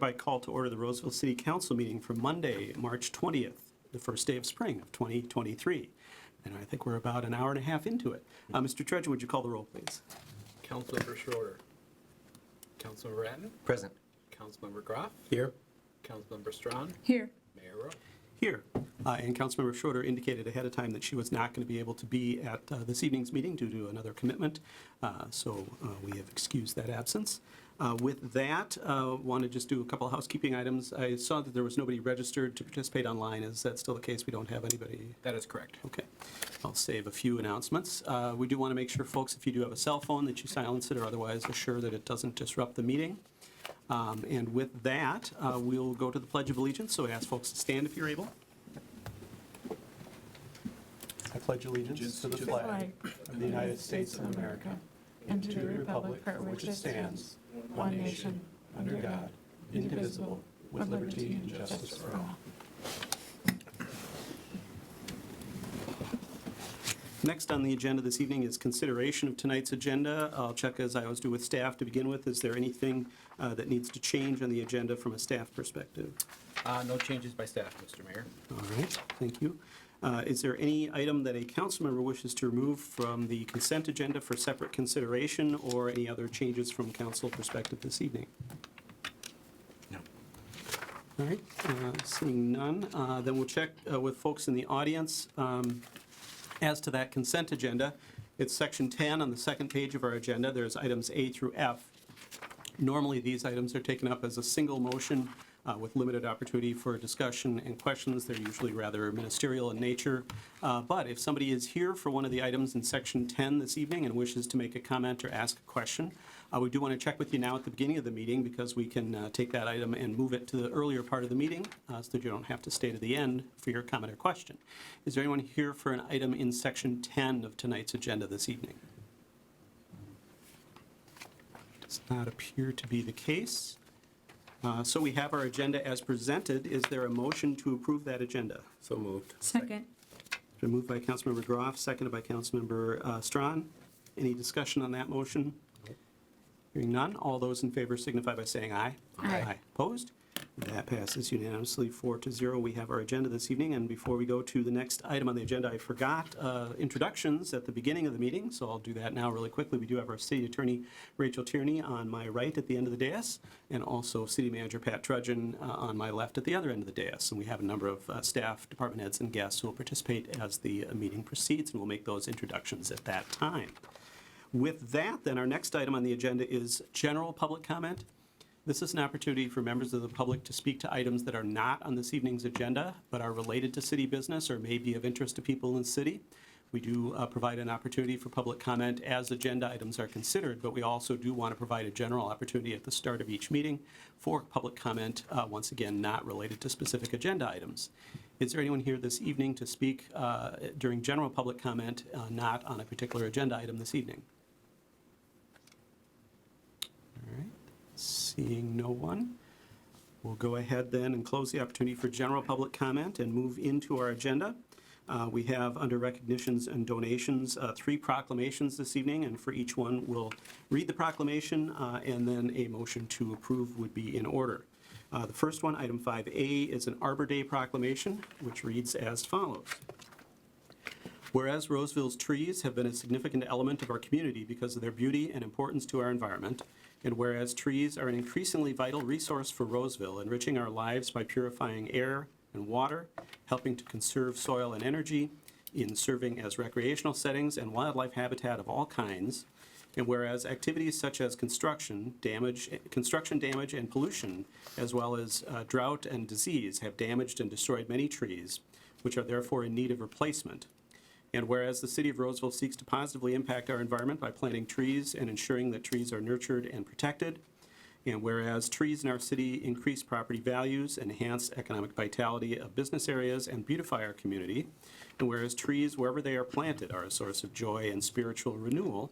hereby call to order the Roseville City Council meeting for Monday, March 20th, the first day of spring of 2023. And I think we're about an hour and a half into it. Mr. Treasurer, would you call the roll, please? Councilmember Schroeder. Councilmember Ratton. Present. Councilmember Groff. Here. Councilmember Strawn. Here. Mayor Rowe. Here. And Councilmember Schroeder indicated ahead of time that she was not going to be able to be at this evening's meeting due to another commitment. So we have excused that absence. With that, want to just do a couple of housekeeping items. I saw that there was nobody registered to participate online. Is that still the case? We don't have anybody? That is correct. Okay. I'll save a few announcements. We do want to make sure, folks, if you do have a cell phone, that you silence it or otherwise assure that it doesn't disrupt the meeting. And with that, we'll go to the Pledge of Allegiance. So I ask folks to stand if you're able. I pledge allegiance to the flag of the United States of America and to the republic for which it stands, one nation, under God, indivisible, with liberty and justice for all. Next on the agenda this evening is consideration of tonight's agenda. I'll check, as I always do with staff to begin with. Is there anything that needs to change on the agenda from a staff perspective? No changes by staff, Mr. Mayor. All right, thank you. Is there any item that a council member wishes to remove from the consent agenda for separate consideration, or any other changes from council perspective this evening? No. All right, seeing none, then we'll check with folks in the audience. As to that consent agenda, it's section 10 on the second page of our agenda. There's items A through F. Normally, these items are taken up as a single motion with limited opportunity for discussion and questions. They're usually rather ministerial in nature. But if somebody is here for one of the items in section 10 this evening and wishes to make a comment or ask a question, we do want to check with you now at the beginning of the meeting, because we can take that item and move it to the earlier part of the meeting so that you don't have to stay to the end for your comment or question. Is there anyone here for an item in section 10 of tonight's agenda this evening? Does not appear to be the case. So we have our agenda as presented. Is there a motion to approve that agenda? So moved. Second. It's been moved by Councilmember Groff, seconded by Councilmember Strawn. Any discussion on that motion? Hearing none, all those in favor signify by saying aye. Aye. Opposed? That passes unanimously 4-0. We have our agenda this evening, and before we go to the next item on the agenda, I forgot introductions at the beginning of the meeting, so I'll do that now really quickly. We do have our City Attorney Rachel Tierney on my right at the end of the dais, and also City Manager Pat Trudgeon on my left at the other end of the dais. And we have a number of staff, department heads, and guests who will participate as the meeting proceeds, and we'll make those introductions at that time. With that, then, our next item on the agenda is general public comment. This is an opportunity for members of the public to speak to items that are not on this evening's agenda, but are related to city business or may be of interest to people in the city. We do provide an opportunity for public comment as agenda items are considered, but we also do want to provide a general opportunity at the start of each meeting for public comment, once again, not related to specific agenda items. Is there anyone here this evening to speak during general public comment, not on a particular agenda item this evening? All right. Seeing no one, we'll go ahead then and close the opportunity for general public comment and move into our agenda. We have, under recognitions and donations, 3 proclamations this evening, and for each one we'll read the proclamation and then a motion to approve would be in order. The first one, item 5A, is an Arbor Day proclamation, which reads as follows. Whereas Roseville's trees have been a significant element of our community because of their beauty and importance to our environment, and whereas trees are an increasingly vital resource for Roseville, enriching our lives by purifying air and water, helping to conserve soil and energy, in serving as recreational settings and wildlife habitat of all kinds, and whereas activities such as construction damage and pollution, as well as drought and disease, have damaged and destroyed many trees, which are therefore in need of replacement. And whereas the City of Roseville seeks to positively impact our environment by planting trees and ensuring that trees are nurtured and protected, and whereas trees in our city increase property values, enhance economic vitality of business areas, and beautify our community, and whereas trees, wherever they are planted, are a source of joy and spiritual renewal,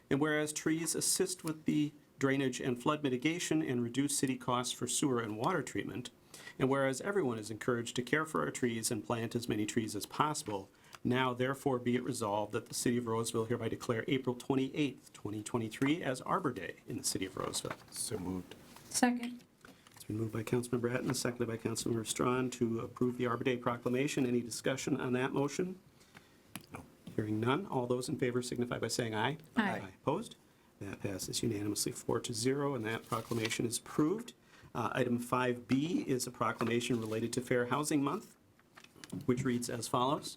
and whereas trees assist with the drainage and flood mitigation and reduce city costs for sewer and water treatment, and whereas everyone is encouraged to care for our trees and plant as many trees as possible, now therefore be it resolved that the City of Roseville hereby declare April 28th, 2023 as Arbor Day in the City of Roseville. So moved. Second. It's been moved by Councilmember Etten, seconded by Councilmember Strawn to approve the Arbor Day proclamation. Any discussion on that motion? No. Hearing none. All those in favor signify by saying aye. Aye. Opposed? That passes unanimously 4-0, and that proclamation is approved. Item 5B is a proclamation related to Fair Housing Month, which reads as follows.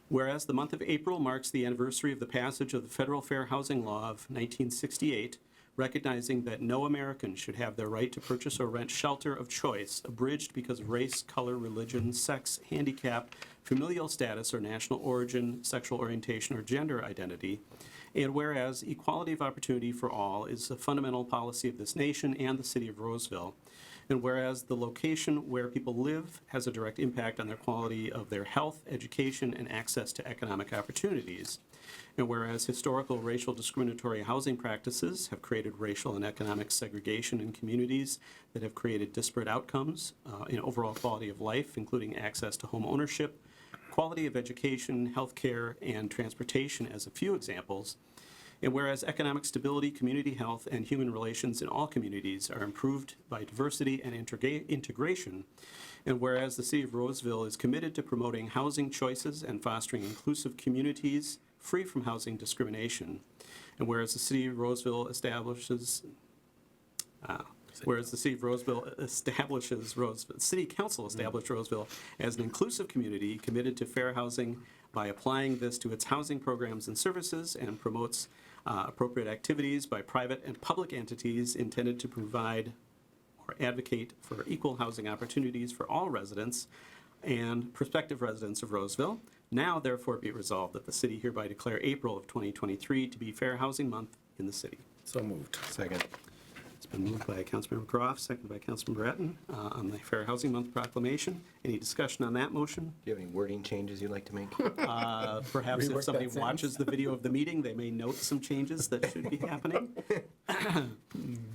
Whereas the month of April marks the anniversary of the passage of the Federal Fair Housing Law of 1968, recognizing that no American should have their right to purchase or rent shelter of choice abridged because of race, color, religion, sex, handicap, familial status, or national origin, sexual orientation, or gender identity. And whereas equality of opportunity for all is a fundamental policy of this nation and the city of Roseville, and whereas the location where people live has a direct impact on the quality of their health, education, and access to economic opportunities, and whereas historical racial discriminatory housing practices have created racial and economic segregation in communities that have created disparate outcomes in overall quality of life, including access to home ownership, quality of education, health care, and transportation as a few examples. And whereas economic stability, community health, and human relations in all communities are improved by diversity and integration, and whereas the City of Roseville is committed to promoting housing choices and fostering inclusive communities free from housing discrimination, and whereas the City of Roseville City Council established Roseville as an inclusive community committed to fair housing by applying this to its housing programs and services, and promotes appropriate activities by private and public entities intended to provide or advocate for equal housing opportunities for all residents and prospective residents of Roseville. Now, therefore, be it resolved that the city hereby declare April of 2023 to be Fair Housing Month in the city. So moved. Second. It's been moved by Councilmember Groff, seconded by Councilmember Etten on the Fair Housing Month proclamation. Any discussion on that motion? Do you have any wording changes you'd like to make? Perhaps Rework if somebody that sentence. watches the video of the meeting, they may note some changes that should be happening.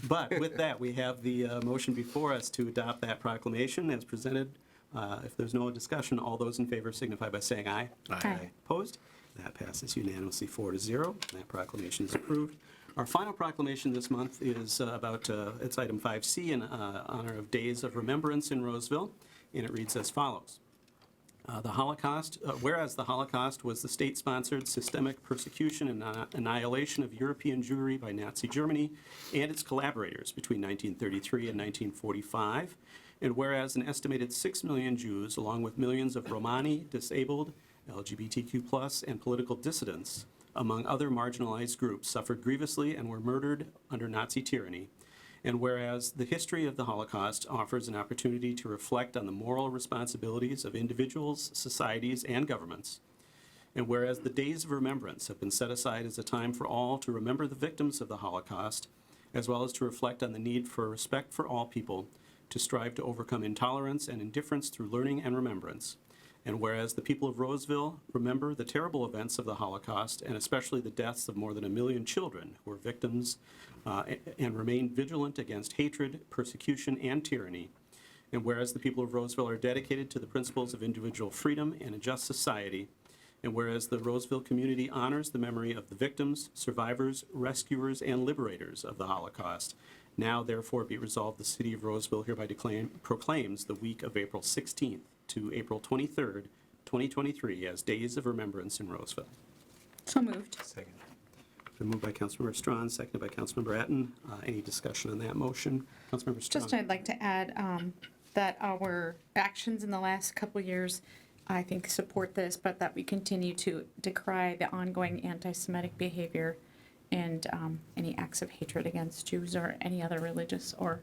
But with that, we have the motion before us to adopt that proclamation as presented. If there's no discussion, all those in favor signify by saying aye. Aye. Opposed? That passes unanimously 4-0. That proclamation is approved. Our final proclamation this month is it's item 5C in honor of Days of Remembrance in Roseville, and it reads as follows. Whereas the Holocaust was the state-sponsored systemic persecution and annihilation of European Jewry by Nazi Germany and its collaborators between 1933 and 1945, and whereas an estimated 6 million Jews, along with millions of Romani, disabled, LGBTQ+, and political dissidents, among other marginalized groups, suffered grievously and were murdered under Nazi tyranny. And whereas the history of the Holocaust offers an opportunity to reflect on the moral responsibilities of individuals, societies, and governments. And whereas the Days of Remembrance have been set aside as a time for all to remember the victims of the Holocaust, as well as to reflect on the need for respect for all people, to strive to overcome intolerance and indifference through learning and remembrance. And whereas the people of Roseville remember the terrible events of the Holocaust, and especially the deaths of more than 1 million children who were victims, and remain vigilant against hatred, persecution, and tyranny. And whereas the people of Roseville are dedicated to the principles of individual freedom and a just society. And whereas the Roseville community honors the memory of the victims, survivors, rescuers, and liberators of the Holocaust. Now, therefore, be resolved, the City of Roseville hereby proclaims the week of April 16th to April 23rd, 2023 as Days of Remembrance in Roseville. So moved. Second. Been moved by Councilmember Strawn, seconded by Councilmember Etten. Any discussion on that motion? Councilmember Strawn. Just I'd like to add that our actions in the last couple years, I think, support this, but that we continue to decry the ongoing anti-Semitic behavior and any acts of hatred against Jews or any other religious or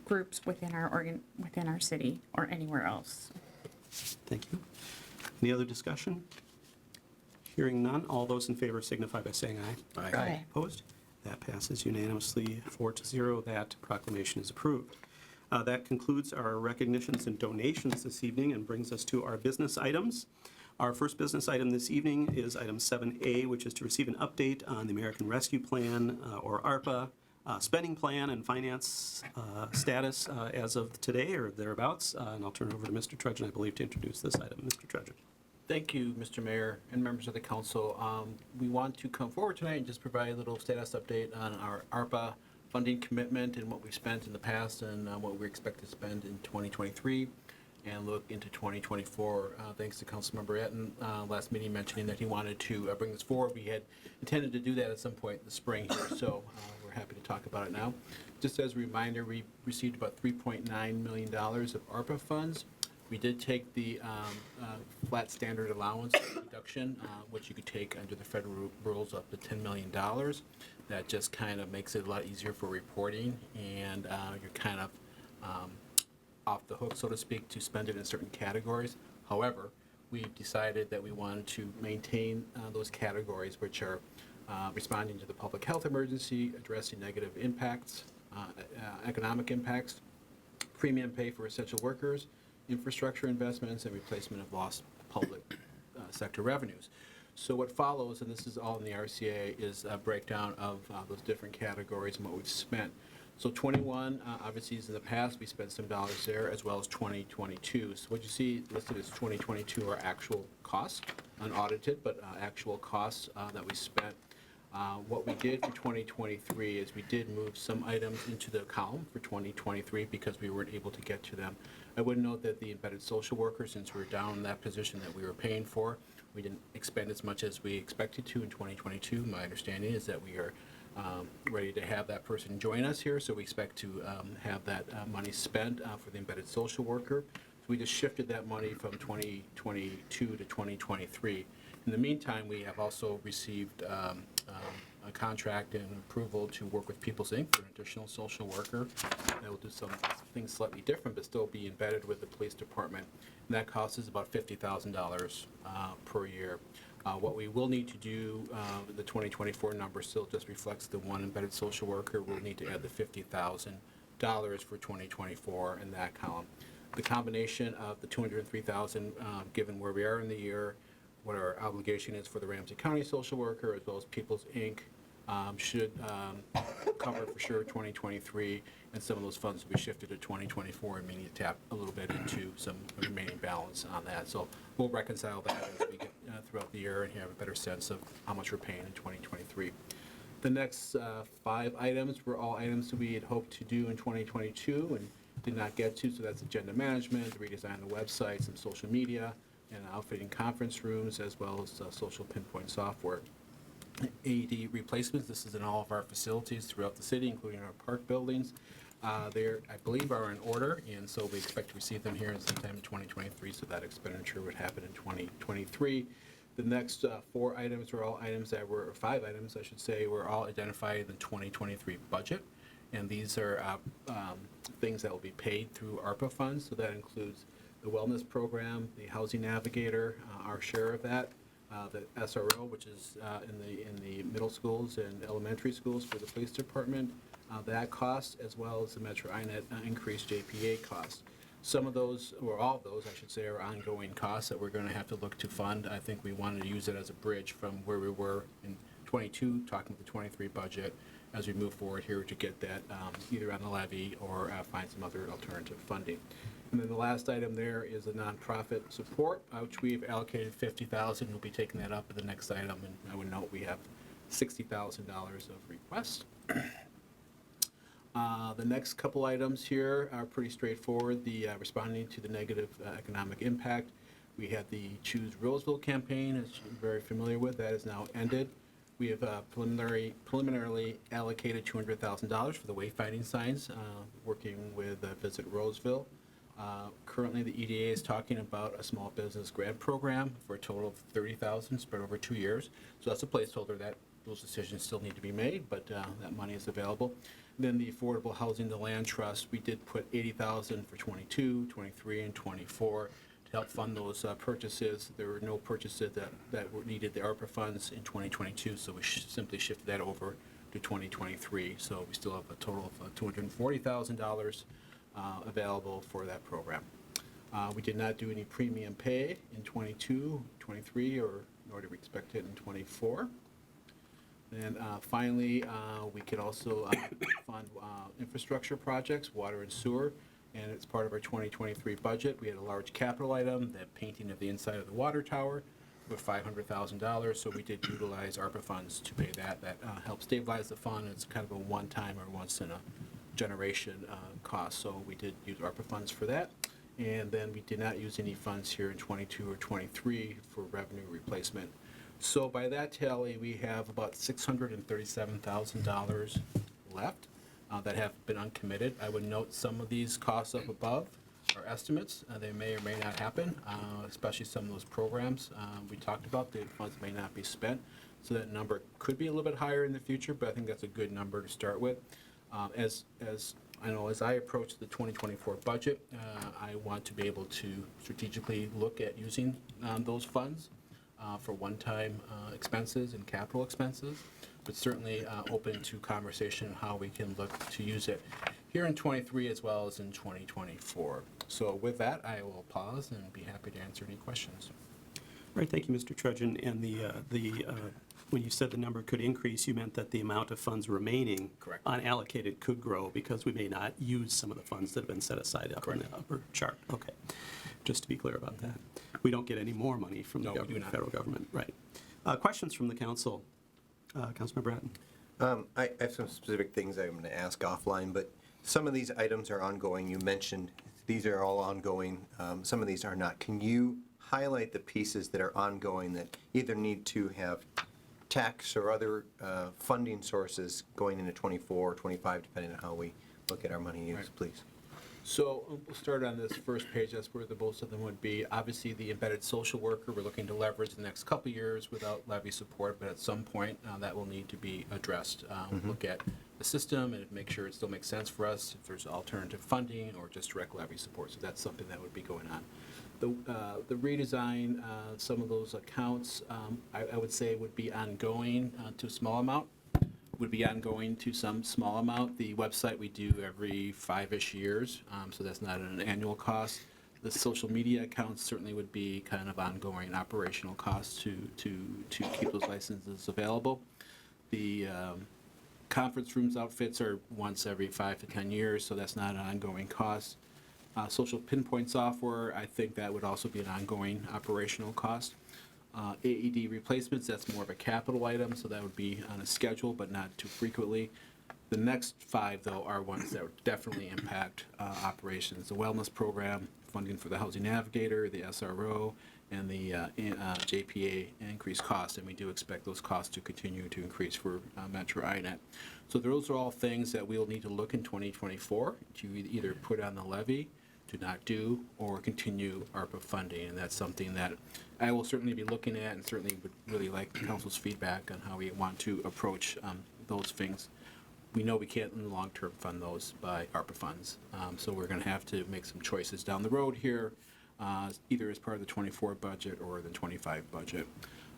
groups within our city or anywhere else. Thank you. Any other discussion? Hearing none, all those in favor signify by saying aye. Aye. Opposed? That passes unanimously 4-0. That proclamation is approved. That concludes our recognitions and donations this evening and brings us to our business items. Our first business item this evening is item 7A, which is to receive an update on the American Rescue Plan, or ARPA, spending plan and finance status as of today or thereabouts. And I'll turn it over to Mr. Trudgeon, I believe, to introduce this item. Mr. Trudgeon. Thank you, Mr. Mayor and members of the council. We want to come forward tonight and just provide a little status update on our ARPA funding commitment and what we've spent in the past and what we expect to spend in 2023 and look into 2024. Thanks to Councilmember Etten last meeting mentioning that he wanted to bring this forward. We had intended to do that at some point in the spring here, so we're happy to talk about it now. Just as a reminder, we received about $3.9 million of ARPA funds. We did take the flat standard allowance deduction, which you could take under the federal rules up to $10 million. That just kind of makes it a lot easier for reporting, and you're kind of off the hook, so to speak, to spend it in certain categories. However, we've decided that we wanted to maintain those categories which are responding to the public health emergency, addressing negative impacts, economic impacts, premium pay for essential workers, infrastructure investments, and replacement of lost public sector revenues. So what follows, and this is all in the RCA, is a breakdown of those different categories and what we've spent. So 21, obviously, is in the past. We spent some dollars there, as well as 2022. So what you see listed as 2022 are actual costs, unaudited, but actual costs that we spent. What we did for 2023 is we did move some items into the column for 2023 because we weren't able to get to them. I would note that the embedded social workers, since we're down in that position that we were paying for, we didn't expend as much as we expected to in 2022. My understanding is that we are ready to have that person join us here, so we expect to have that money spent for the embedded social worker. So we just shifted that money from 2022 to 2023. In the meantime, we have also received a contract and approval to work with People's Inc. for an additional social worker that will do some things slightly different, but still be embedded with the police department. And that cost is about $50,000 per year. What we will need to do, the 2024 number still just reflects the one embedded social worker. We'll need to add the $50,000 for 2024 in that column. The combination of the $203,000, given where we are in the year, what our obligation is for the Ramsey County social worker, as well as People's Inc., should cover for sure 2023, and some of those funds will be shifted to 2024 and may need to tap a little bit into some remaining balance on that. So we'll reconcile that as we get throughout the year and have a better sense of how much we're paying in 2023. The next 5 items were all items that we had hoped to do in 2022 and did not get to, so that's agenda management, the redesign of the website, some social media, and outfitting conference rooms, as well as social pinpoint software. AED replacements, this is in all of our facilities throughout the city, including our park buildings. They, I believe, are in order, and so we expect to receive them here in sometime in 2023, so that expenditure would happen in 2023. The next 4 items were all items that were, or 5 items, I should say, were all identified in the 2023 budget, and these are things that will be paid through ARPA funds, so that includes the wellness program, the housing navigator, our share of that, the SRO, which is in the middle schools and elementary schools for the police department, that cost, as well as the Metro INET increased JPA cost. Some of those, or all of those, I should say, are ongoing costs that we're going to have to look to fund. I think we wanted to use it as a bridge from where we were in 22, talking with the 23 budget, as we move forward here to get that either on the levy or find some other alternative funding. And then the last item there is the nonprofit support, which we've allocated $50,000. We'll be taking that up at the next item, and I would note we have $60,000 of requests. The next couple items here are pretty straightforward. The responding to the negative economic impact. We had the Choose Roseville campaign, as you're very familiar with. That is now ended. We have preliminarily allocated $200,000 for the wayfinding signs, working with Visit Roseville. Currently, the EDA is talking about a small business grant program for a total of $30,000 spread over 2 years. So that's a placeholder. That those decisions still need to be made, but that money is available. Then the Affordable Housing, the Land Trust, we did put $80,000 for 22, 23, and 24 to help fund those purchases. There were no purchases that needed the ARPA funds in 2022, so we simply shifted that over to 2023. So we still have a total of $240,000 available for that program. We did not do any premium pay in 22, 23, nor do we expect it in 24. And finally, we could also fund infrastructure projects, water and sewer, and it's part of our 2023 budget. We had a large capital item, the painting of the inside of the water tower. with $500,000, so we did utilize ARPA funds to pay that. That helped stabilize the fund. It's kind of a one-time or once-in-a-generation cost, so we did use ARPA funds for that. And then we did not use any funds here in '22 or '23 for revenue replacement. So by that tally, we have about $637,000 left that have been uncommitted. I would note some of these costs up above are estimates. They may or may not happen, especially some of those programs we talked about. The funds may not be spent, so that number could be a little bit higher in the future, but I think that's a good number to start with. As I know, as I approach the 2024 budget, I want to be able to strategically look at using those funds for one-time expenses and capital expenses, but certainly open to conversation on how we can look to use it here in '23 as well as in 2024. So with that, I will pause and be happy to answer any questions. Right, thank you, Mr. Trudgeon. And when you said the number could increase, you meant that the amount of funds remaining Correct. unallocated could grow because we may not use some of the funds that have been set aside up in the upper chart. Okay, just to be clear about that. We don't get any more money from the No, we do government, not. federal government, right. Questions from the council? Councilmember Bratton? I have some specific things I'm going to ask offline, but some of these items are ongoing. You mentioned these are all ongoing. Some of these are not. Can you highlight the pieces that are ongoing that either need to have tax or other funding sources going into '24 or '25, depending on how we look at our money use, Right. please? So we'll start on this first page. That's where the most of them would be. Obviously, the embedded social worker, we're looking to leverage the next couple of years without levy support, but at some point that will need to be addressed. Look at the system and make sure it still makes sense for us, if there's alternative funding or just direct levy support. So that's something that would be going on. The redesign, some of those accounts, I would say would be ongoing to a small amount. Would be ongoing to some small amount. The website we do every 5-ish years, so that's not an annual cost. The social media accounts certainly would be kind of ongoing operational costs to keep those licenses available. The conference rooms outfits are once every 5 to 10 years, so that's not an ongoing cost. Social pinpoint software, I think that would also be an ongoing operational cost. AED replacements, that's more of a capital item, so that would be on a schedule, but not too frequently. The next 5, though, are ones that would definitely impact operations. The wellness program, funding for the Housing Navigator, the SRO, and the JPA increased costs, and we do expect those costs to continue to increase for Metro INET. So those are all things that we'll need to look in 2024 to either put on the levy, to not do, or continue ARPA funding, and that's something that I will certainly be looking at, and certainly would really like the council's feedback on how we want to approach those things. We know we can't in the long term fund those by ARPA funds, so we're going to have to make some choices down the road here, either as part of the '24 budget or the '25 budget.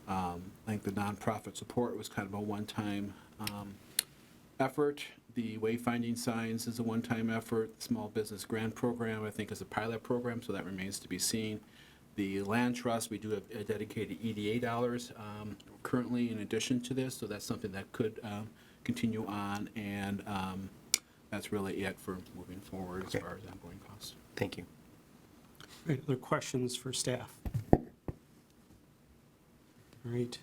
I think the nonprofit support was kind of a one-time effort. The wayfinding signs is a one-time effort. Small business grant program, I think, is a pilot program, so that remains to be seen. The land trust, we do have a dedicated EDA dollars currently in addition to this, so that's something that could continue on, and that's really it for moving forward as far as ongoing costs. Thank you. Right, other questions for staff? All right.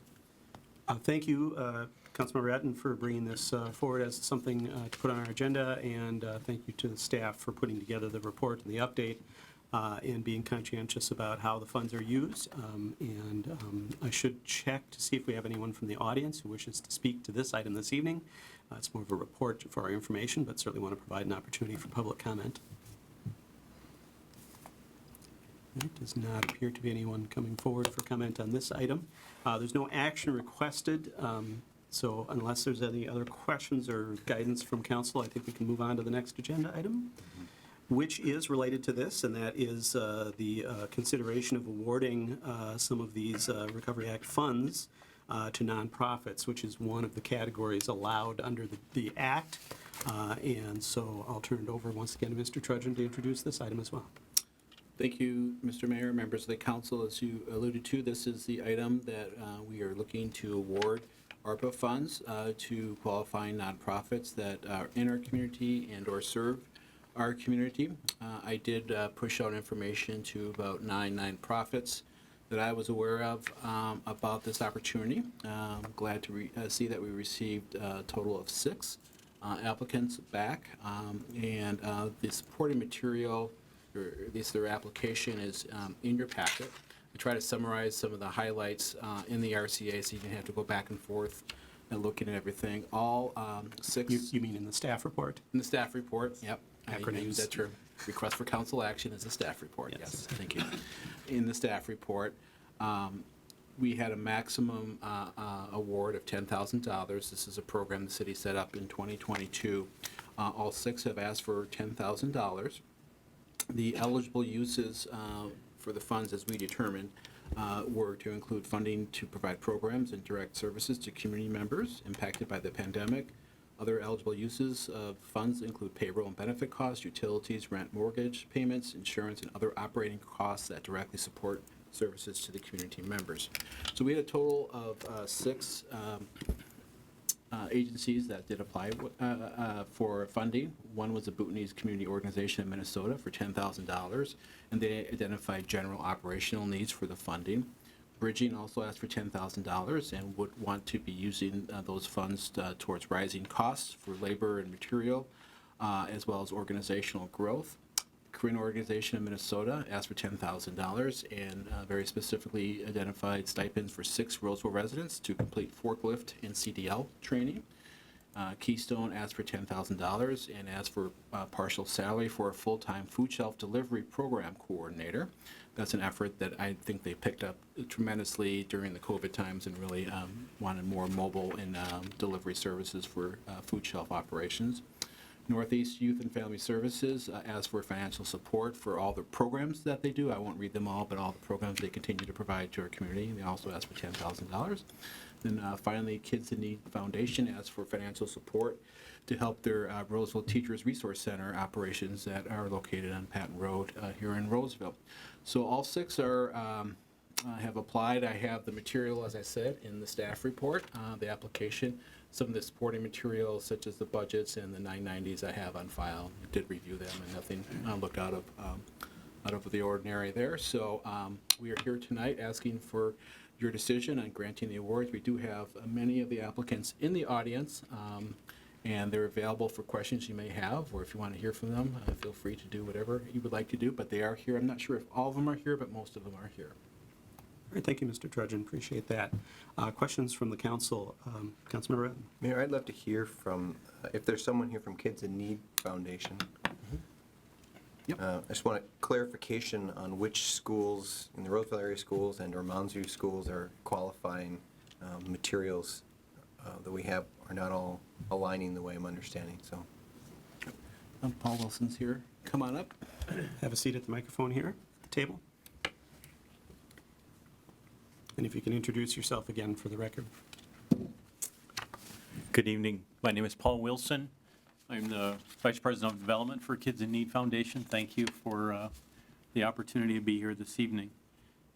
Thank you, Councilmember Ratton, for bringing this forward as something to put on our agenda, and thank you to the staff for putting together the report and the update and being conscientious about how the funds are used. I should check to see if we have anyone from the audience who wishes to speak to this item this evening. It's more of a report for our information, but certainly want to provide an opportunity for public comment. There does not appear to be anyone coming forward for comment on this item. There's no action requested, so unless there's any other questions or guidance from council, I think we can move on to the next agenda item, which is related to this, and that is the consideration of awarding some of these Recovery Act funds to nonprofits, which is one of the categories allowed under the Act. And so I'll turn it over once again to Mr. Trudgeon to introduce this item as well. Thank you, Mr. Mayor, members of the council. As you alluded to, this is the item that we are looking to award ARPA funds to qualifying nonprofits that are in our community and or serve our community. I did push out information to about 9 nonprofits that I was aware of about this opportunity. Glad to see that we received a total of 6 applicants back, and the supporting material, or at least their application, is in your packet. I try to summarize some of the highlights in the RCA, so you don't have to go back and forth and looking at everything. All 6. You mean in the staff report? In the staff report, yep. I Acronyms. use that term. Request for council action is a staff report, yes, thank you. In the staff report, we had a maximum award of $10,000. This is a program the city set up in 2022. All 6 have asked for $10,000. The eligible uses for the funds, as we determined, were to include funding to provide programs and direct services to community members impacted by the pandemic. Other eligible uses of funds include payroll and benefit costs, utilities, rent, mortgage payments, insurance, and other operating costs that directly support services to the community members. So we had a total of 6 agencies that did apply for funding. One was the Bhutanese Community Organization in Minnesota for $10,000, and they identified general operational needs for the funding. Bridging also asked for $10,000 and would want to be using those funds towards rising costs for labor and material, as well as organizational growth. Korean organization in Minnesota asked for $10,000 and very specifically identified stipends for 6 Roseville residents to complete forklift and CDL training. Keystone asked for $10,000 and asked for partial salary for a full-time food shelf delivery program coordinator. That's an effort that I think they picked up tremendously during the COVID times and really wanted more mobile and delivery services for food shelf operations. Northeast Youth and Family Services asked for financial support for all the programs that they do. I won't read them all, but all the programs they continue to provide to our community. They also asked for $10,000. Then finally, Kids in Need Foundation asked for financial support to help their Roseville Teachers Resource Center operations that are located on Patton Road here in Roseville. So all 6 have applied. I have the material, as I said, in the staff report, the application. Some of the supporting materials, such as the budgets and the 990s, I have on file. I did review them, and nothing looked out of the ordinary there. So we are here tonight asking for your decision on granting the awards. We do have many of the applicants in the audience, and they're available for questions you may have, or if you want to hear from them, feel free to do whatever you would like to do. But they are here. I'm not sure if all of them are here, but most of them are here. All right, thank you, Mr. Trudgeon. Appreciate that. Questions from the council? Councilmember Etten. Mayor, I'd love to hear from, if there's someone here from Kids in Need Foundation. Yep. I just want a clarification on which schools in the Roseville area schools and or Moundsview schools are qualifying materials that we have are not all aligning the way I'm understanding. So, Paul Wilson's here. Come on up. Have a seat at the microphone here at the table. And if you can introduce yourself again for the record. Good evening. My name is Paul Wilson. I'm the Vice President of Development for Kids in Need Foundation. Thank you for the opportunity to be here this evening.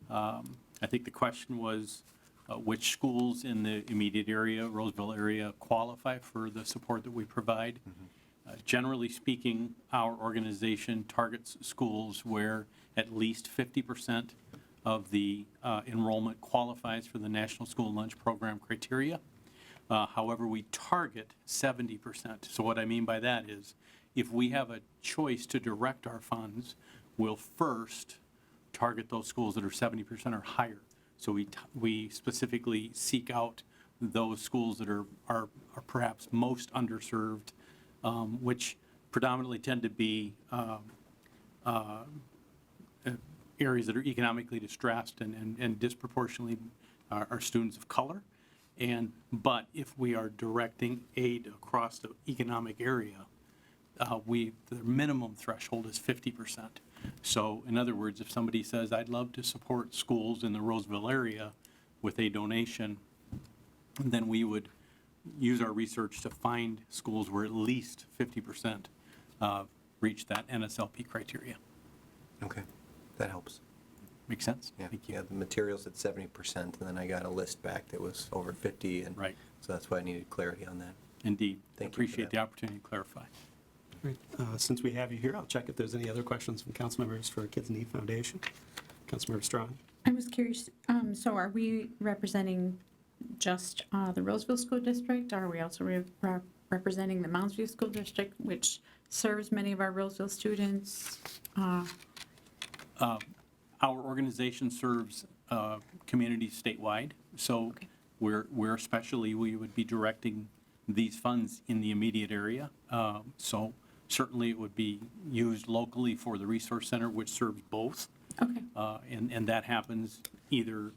I think the question was which schools in the immediate area, Roseville area, qualify for the support that we provide. Generally speaking, our organization targets schools where at least 50% of the enrollment qualifies for the National School Lunch Program criteria. However, we target 70%. So what I mean by that is if we have a choice to direct our funds, we'll first target those schools that are 70% or higher. So we specifically seek out those schools that are perhaps most underserved, which predominantly tend to be areas that are economically distressed and disproportionately are students of color. But if we are directing aid across the economic area, the minimum threshold is 50%. So in other words, if somebody says, I'd love to support schools in the Roseville area with a donation, then we would use our research to find schools where at least 50% reach that NSLP criteria. okay, that helps. Make sense? Yeah, Thank you. yeah. The materials at 70%, and then I got a list back that was over 50, and Right. so that's why I needed clarity on that. Indeed. Thank you for Appreciate that. the opportunity to clarify. All right, since we have you here, I'll check if there's any other questions from council members for Kids in Need Foundation. Councilmember Strong. I was curious, so are we representing just the Roseville School District? Are we also representing the Moundsview School District, which serves many of our Roseville students? Our organization serves communities statewide, so we're especially, we would be directing these funds in the immediate area. So certainly it would be used locally for the Resource Center, which serves both. Okay, And that happens either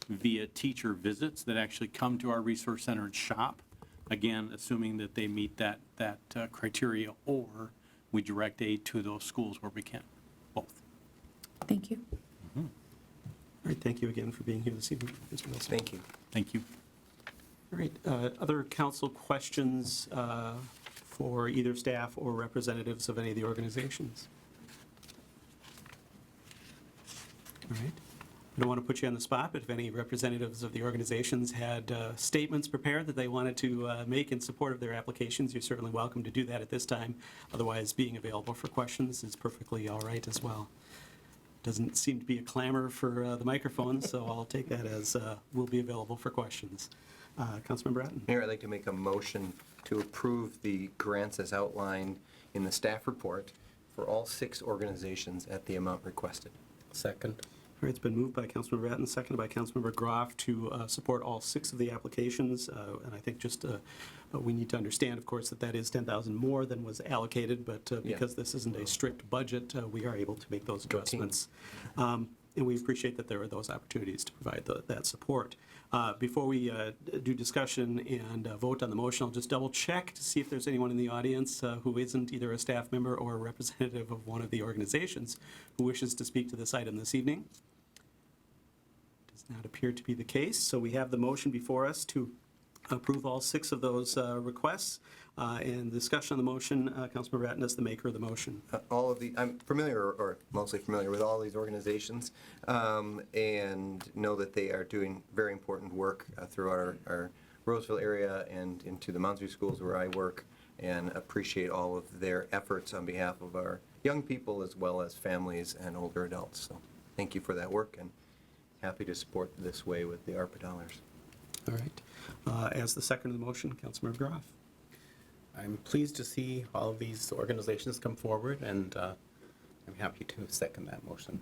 via teacher visits that actually come to our Resource Center and shop, again, assuming that they meet that criteria, or we direct aid to those schools where we can, both. thank you. All right, thank you again for being here this evening, Mr. Wilson. Thank you. Thank you. All right, other council questions for either staff or representatives of any of the organizations? All right. I don't want to put you on the spot, but if any representatives of the organizations had statements prepared that they wanted to make in support of their applications, you're certainly welcome to do that at this time. Otherwise, being available for questions is perfectly all right as well. Doesn't seem to be a clamor for the microphone, so I'll take that as we'll be available for questions. Councilmember Bratton. Mayor, I'd like to make a motion to approve the grants as outlined in the staff report for all 6 organizations at the amount requested. Second. All right, it's been moved by Councilmember Bratton, seconded by Councilmember Groff to support all 6 of the applications. And I think just we need to understand, of course, that that is 10,000 more than was allocated, but because this isn't a strict budget, we are able to make those adjustments. And we appreciate that there are those opportunities to provide that support. Before we do discussion and vote on the motion, I'll just double check to see if there's anyone in the audience who isn't either a staff member or a representative of one of the organizations who wishes to speak to this item this evening. Does not appear to be the case, so we have the motion before us to approve all 6 of those requests. And discussion on the motion, Councilmember Bratton is the maker of the motion. All of the, I'm familiar, or mostly familiar with all these organizations, and know that they are doing very important work throughout our Roseville area and into the Moundsview schools where I work, and appreciate all of their efforts on behalf of our young people as well as families and older adults. So thank you for that work, and happy to support this way with the ARPA dollars. All right. As the second of the motion, Councilmember Groff. I'm pleased to see all of these organizations come forward, and I'm happy to second that motion.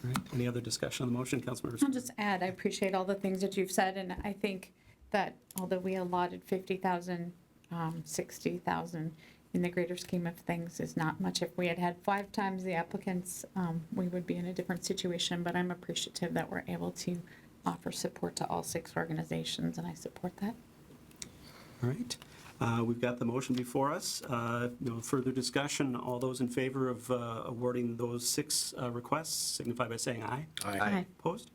All right. Any other discussion on the motion, Councilmember? I'll just add, I appreciate all the things that you've said, and I think that although we allotted 50,000, 60,000 in the greater scheme of things is not much. If we had had 5 times the applicants, we would be in a different situation, but I'm appreciative that we're able to offer support to all 6 organizations, and I support that. All right. We've got the motion before us. No further discussion. All those in favor of awarding those 6 requests signify by saying aye. Aye. Opposed?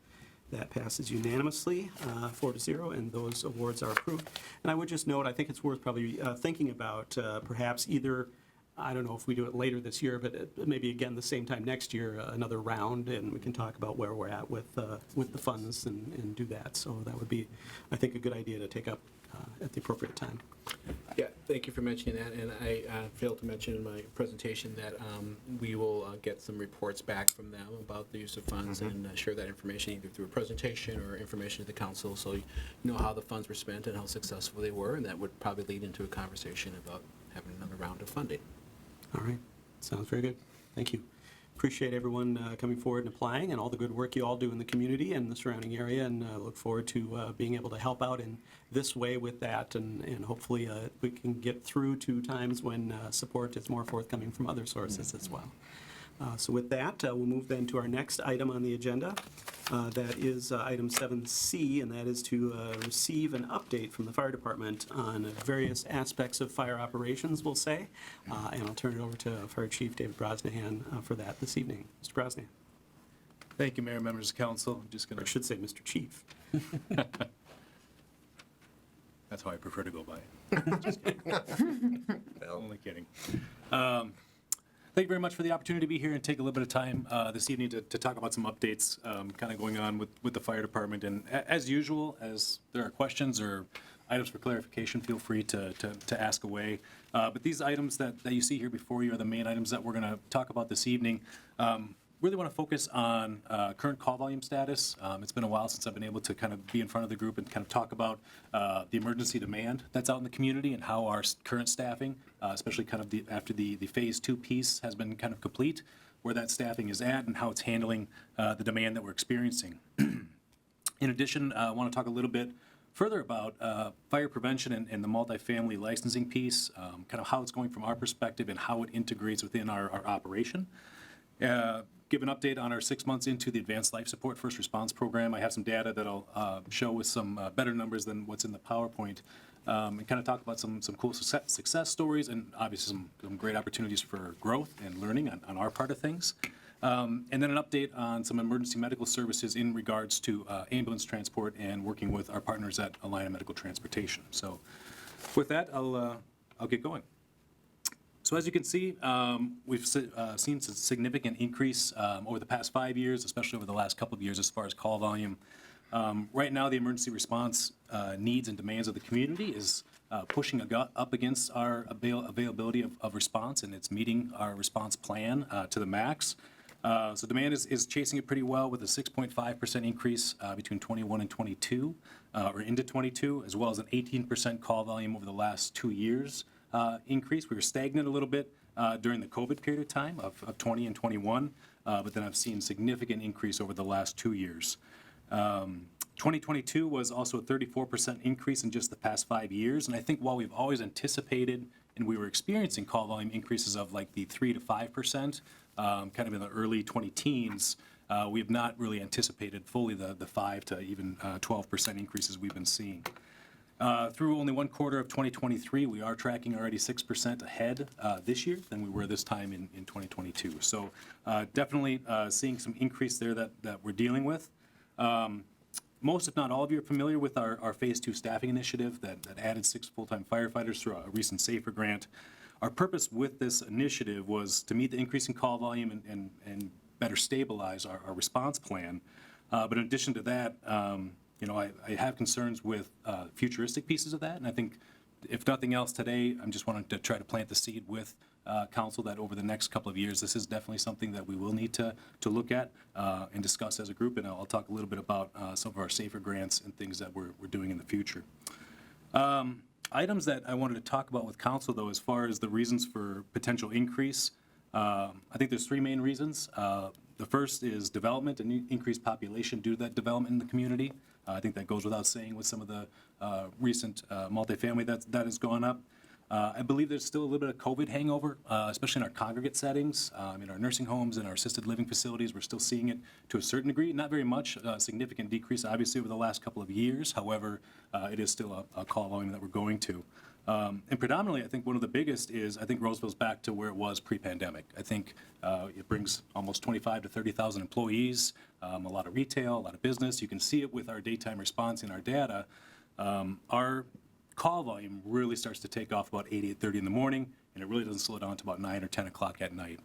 That passes unanimously, 4-0, and those awards are approved. And I would just note, I think it's worth probably thinking about perhaps either, I don't know if we do it later this year, but maybe again the same time next year, another round, and we can talk about where we're at with the funds and do that. So that would be, I think, a good idea to take up at the appropriate time. Yeah, thank you for mentioning that, and I failed to mention in my presentation that we will get some reports back from them about the use of funds and share that information either through a presentation or information to the council, so you know how the funds were spent and how successful they were, and that would probably lead into a conversation about having another round of funding. All right. Sounds very good. Thank you. Appreciate everyone coming forward and applying and all the good work you all do in the community and the surrounding area, and look forward to being able to help out in this way with that, and hopefully we can get through to times when support is more forthcoming from other sources as well. So with that, we'll move then to our next item on the agenda. That is item 7C, and that is to receive an update from the fire department on various aspects of fire operations, we'll say. And I'll turn it over to Fire Chief David Brosnahan for that this evening. Mr. Brosnahan. Thank you, Mayor, members of council. I'm just Or I going to, should say Mr. Chief. that's how I prefer to go by it. Well, Only kidding. Thank you very much for the opportunity to be here and take a little bit of time this evening to talk about some updates kind of going on with the fire department. And as usual, as there are questions or items for clarification, feel free to ask away. But these items that you see here before you are the main items that we're going to talk about this evening. really want to focus on current call volume status. It's been a while since I've been able to kind of be in front of the group and kind of talk about the emergency demand that's out in the community and how our current staffing, especially kind of after the phase 2 piece has been kind of complete, where that staffing is at and how it's handling the demand that we're experiencing. In addition, I want to talk a little bit further about fire prevention and the multifamily licensing piece, kind of how it's going from our perspective and how it integrates within our operation. Give an update on our 6 months into the Advanced Life Support First Response Program. I have some data that I'll show with some better numbers than what's in the PowerPoint, and kind of talk about some cool success stories and obviously some great opportunities for growth and learning on our part of things. And then an update on some emergency medical services in regards to ambulance transport and working with our partners at Alliant Medical Transportation. So with that, I'll get going. So as you can see, we've seen a significant increase over the past 5 years, especially over the last couple of years as far as call volume. Right now, the emergency response needs and demands of the community is pushing up against our availability of response, and it's meeting our response plan to the max. So demand is chasing it pretty well with a 6.5% increase between 21 and 22, or into 22, as well as an 18% call volume over the last 2 years. Increase. We were stagnant a little bit during the COVID period of time of 20 and 21, but then I've seen significant increase over the last 2 years. 2022 was also a 34% increase in just the past 5 years, and I think while we've always anticipated and we were experiencing call volume increases of like the 3 to 5%, kind of in the early 20-teens, we have not really anticipated fully the 5 to even 12% increases we've been seeing. Through only 1 quarter of 2023, we are tracking already 6% ahead this year than we were this time in 2022. So definitely seeing some increase there that we're dealing with. Most, if not all of you, are familiar with our Phase 2 staffing initiative that added 6 full-time firefighters through a recent SAFER grant. Our purpose with this initiative was to meet the increasing call volume and better stabilize our response plan. But in addition to that, I have concerns with futuristic pieces of that, and I think if nothing else today, I'm just wanting to try to plant the seed with council that over the next couple of years, this is definitely something that we will need to look at and discuss as a group, and I'll talk a little bit about some of our SAFER grants and things that we're doing in the future. Items that I wanted to talk about with council, though, as far as the reasons for potential increase, I think there's 3 main reasons. The first is development and increased population due to that development in the community. I think that goes without saying with some of the recent multifamily that has gone up. I believe there's still a little bit of COVID hangover, especially in our congregate settings, in our nursing homes and our assisted living facilities. We're still seeing it to a certain degree, not very much, a significant decrease, obviously, over the last couple of years. However, it is still a call volume that we're going to. And predominantly, I think one of the biggest is, I think Roseville's back to where it was pre-pandemic. I think it brings almost 25 to 30,000 employees, a lot of retail, a lot of business. You can see it with our daytime response in our data. Our call volume really starts to take off about 8:30 in the morning, and it really doesn't slow down to about 9 or 10 o'clock at night.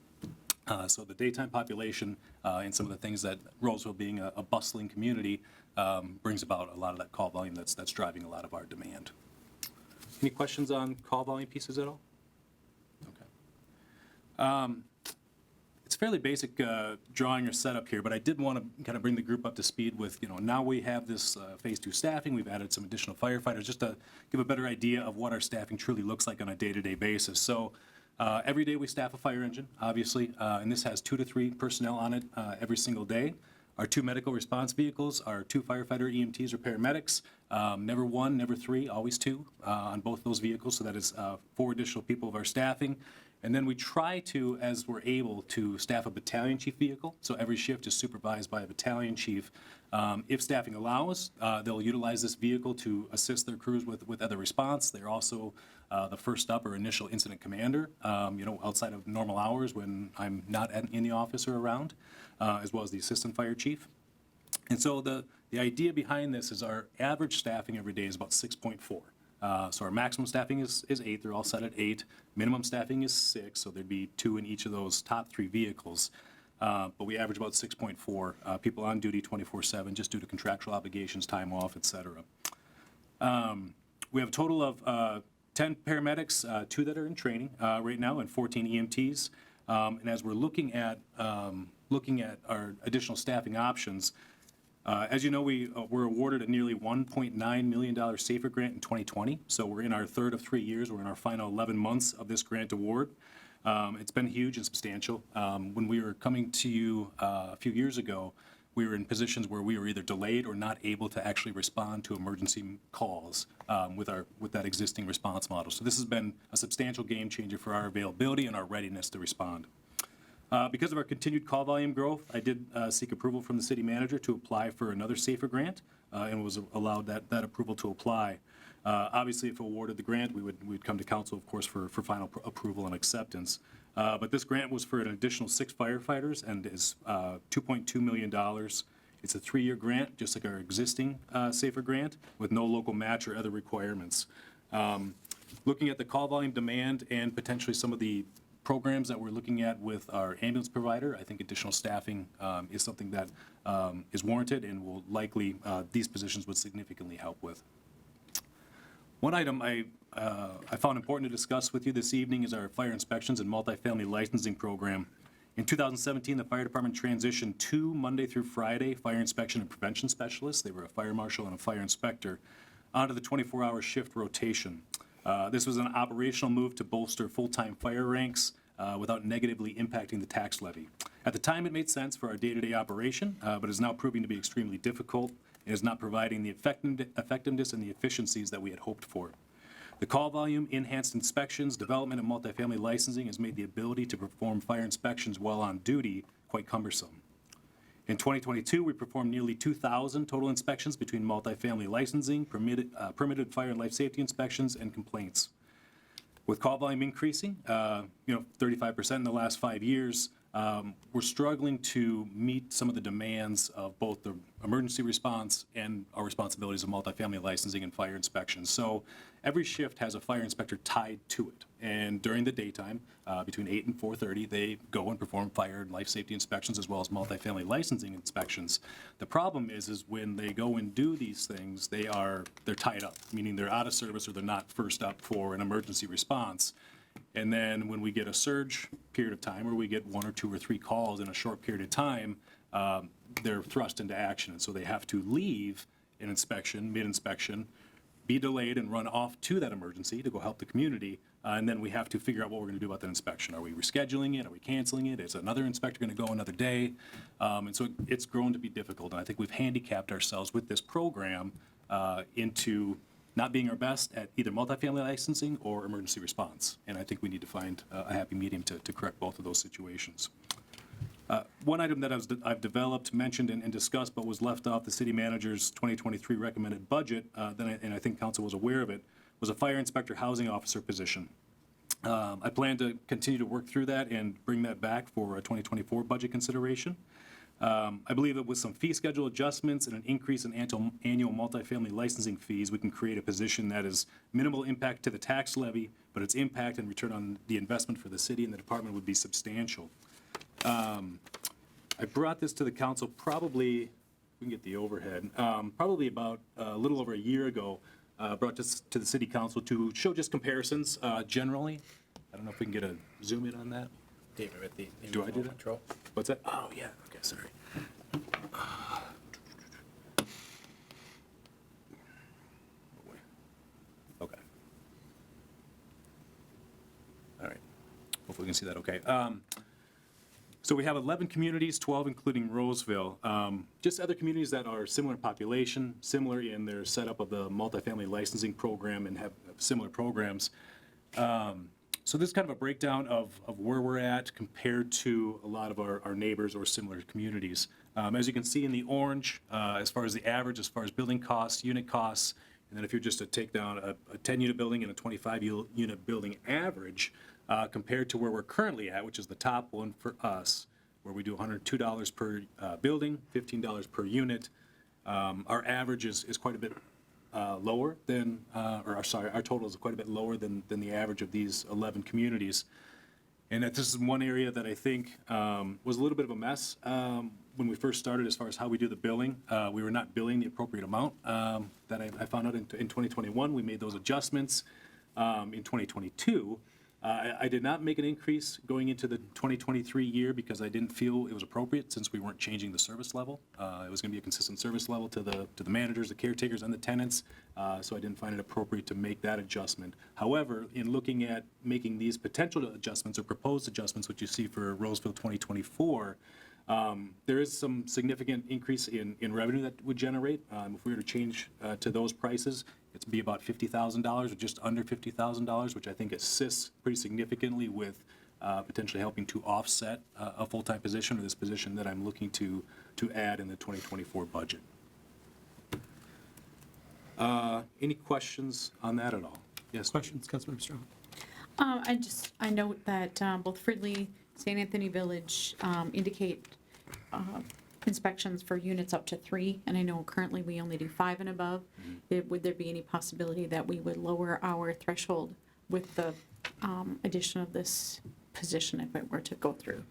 So the daytime population and some of the things that Roseville being a bustling community brings about a lot of that call volume that's driving a lot of our demand. Any questions on call volume pieces at all? Okay. It's fairly basic drawing or setup here, but I did want to kind of bring the group up to speed with, now we have this Phase 2 staffing. We've added some additional firefighters just to give a better idea of what our staffing truly looks like on a day-to-day basis. So every day we staff a fire engine, obviously, and this has 2 to 3 personnel on it every single day. Our 2 medical response vehicles are 2 firefighter EMTs or paramedics, never 1, never 3, always 2 on both those vehicles, so that is 4 additional people of our staffing. And then we try to, as we're able, to staff a battalion chief vehicle, so every shift is supervised by a battalion chief. If staffing allows, they'll utilize this vehicle to assist their crews with other response. They're also the first up or initial incident commander, outside of normal hours when I'm not in the office or around, as well as the assistant fire chief. And so the idea behind this is our average staffing every day is about 6.4. So our maximum staffing is 8. They're all set at 8. Minimum staffing is 6, so there'd be 2 in each of those top 3 vehicles. But we average about 6.4 people on duty 24/7, just due to contractual obligations, time off, et cetera. We have a total of 10 paramedics, 2 that are in training right now, and 14 EMTs. And as we're looking at looking at our additional staffing options, as you know, we were awarded a nearly $1.9 million SAFER grant in 2020, so we're in our third of 3 years. We're in our final 11 months of this grant award. It's been huge and substantial. When we were coming to you a few years ago, we were in positions where we were either delayed or not able to actually respond to emergency calls with that existing response model. So this has been a substantial game changer for our availability and our readiness to respond. Because of our continued call volume growth, I did seek approval from the city manager to apply for another SAFER grant and was allowed that approval to apply. Obviously, if awarded the grant, we'd come to council, of course, for final approval and acceptance. But this grant was for an additional 6 firefighters and is $2.2 million. It's a 3-year grant, just like our existing SAFER grant, with no local match or other requirements. Looking at the call volume demand and potentially some of the programs that we're looking at with our ambulance provider, I think additional staffing is something that is warranted and will likely, these positions would significantly help with. One item I found important to discuss with you this evening is our fire inspections and multifamily licensing program. In 2017, the fire department transitioned 2 Monday through Friday fire inspection and prevention specialists. They were a fire marshal and a fire inspector onto the 24-hour shift rotation. This was an operational move to bolster full-time fire ranks without negatively impacting the tax levy. At the time, it made sense for our day-to-day operation, but is now proving to be extremely difficult and is not providing the effectiveness and the efficiencies that we had hoped for. The call volume, enhanced inspections, development, and multifamily licensing has made the ability to perform fire inspections while on duty quite cumbersome. In 2022, we performed nearly 2,000 total inspections between multifamily licensing, permitted fire and life safety inspections, and complaints. With call volume increasing, 35% in the last 5 years, we're struggling to meet some of the demands of both the emergency response and our responsibilities of multifamily licensing and fire inspections. So every shift has a fire inspector tied to it. And during the daytime, between 8 and 4:30, they go and perform fire and life safety inspections as well as multifamily licensing inspections. The problem is when they go and do these things, they're tied up, meaning they're out of service or they're not first up for an emergency response. And then when we get a surge period of time, or we get 1 or 2 or 3 calls in a short period of time, they're thrust into action. And so they have to leave an inspection, mid-inspection, be delayed and run off to that emergency to go help the community. And then we have to figure out what we're going to do about that inspection. Are we rescheduling it? Are we canceling it? Is another inspector going to go another day? And so it's grown to be difficult. And I think we've handicapped ourselves with this program into not being our best at either multifamily licensing or emergency response. And I think we need to find a happy medium to correct both of those situations. One item that I've developed, mentioned, and discussed, but was left off the city manager's 2023 recommended budget, and I think council was aware of it, was a fire inspector housing officer position. I plan to continue to work through that and bring that back for a 2024 budget consideration. I believe that with some fee schedule adjustments and an increase in annual multifamily licensing fees, we can create a position that is minimal impact to the tax levy, but its impact and return on the investment for the city and the department would be substantial. I brought this to the council probably, we can get the overhead, probably about a little over a year ago. Brought this to the city council to show just comparisons generally. I don't know if we can get a zoom in on that. David, at the Do I do that? control. What's that? Oh, yeah, okay, sorry. Okay. All right. Hopefully we can see that okay. So we have 11 communities, 12 including Roseville. Just other communities that are similar in population, similar in their setup of the multifamily licensing program and have similar programs. So this is kind of a breakdown of where we're at compared to a lot of our neighbors or similar communities. As you can see in the orange, as far as the average, as far as building costs, unit costs, and then if you're just to take down a 10-unit building and a 25-unit building average, compared to where we're currently at, which is the top one for us, where we do $102 per building, $15 per unit. Our average is quite a bit lower than, our total is quite a bit lower than the average of these 11 communities. And that this is one area that I think was a little bit of a mess when we first started as far as how we do the billing. We were not billing the appropriate amount that I found out in 2021. We made those adjustments in 2022. I did not make an increase going into the 2023 year because I didn't feel it was appropriate since we weren't changing the service level. It was going to be a consistent service level to the managers, the caretakers, and the tenants, so I didn't find it appropriate to make that adjustment. However, in looking at making these potential adjustments or proposed adjustments, which you see for Roseville 2024, there is some significant increase in revenue that would generate. If we were to change to those prices, it'd be about $50,000 or just under $50,000, which I think assists pretty significantly with potentially helping to offset a full-time position or this position that I'm looking to add in the 2024 budget. Any questions on that at all? Yes. Questions, Councilmember Strong? I note that both Fridley, St. Anthony Village indicate inspections for units up to 3, and I know currently we only do 5 and above. Would there be any possibility that we would lower our threshold with the addition of this position if it were to go through?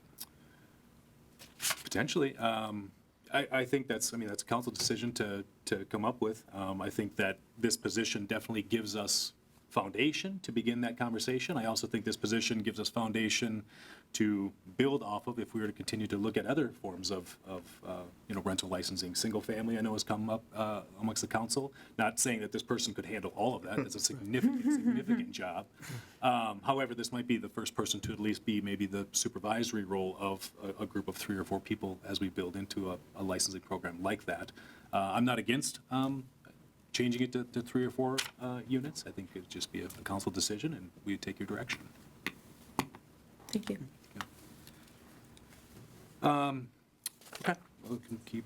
Potentially. I think that's a council decision to come up with. I think that this position definitely gives us foundation to begin that conversation. I also think this position gives us foundation to build off of if we were to continue to look at other forms of rental licensing. Single family, I know, has come up amongst the council. Not saying that this person could handle all of that. It's a significant job. However, this might be the first person to at least be maybe the supervisory role of a group of 3 or 4 people as we build into a licensing program like that. I'm not against changing it to 3 or 4 units. I think it'd just be a council decision, and we'd take your direction. Thank you. Okay, we can keep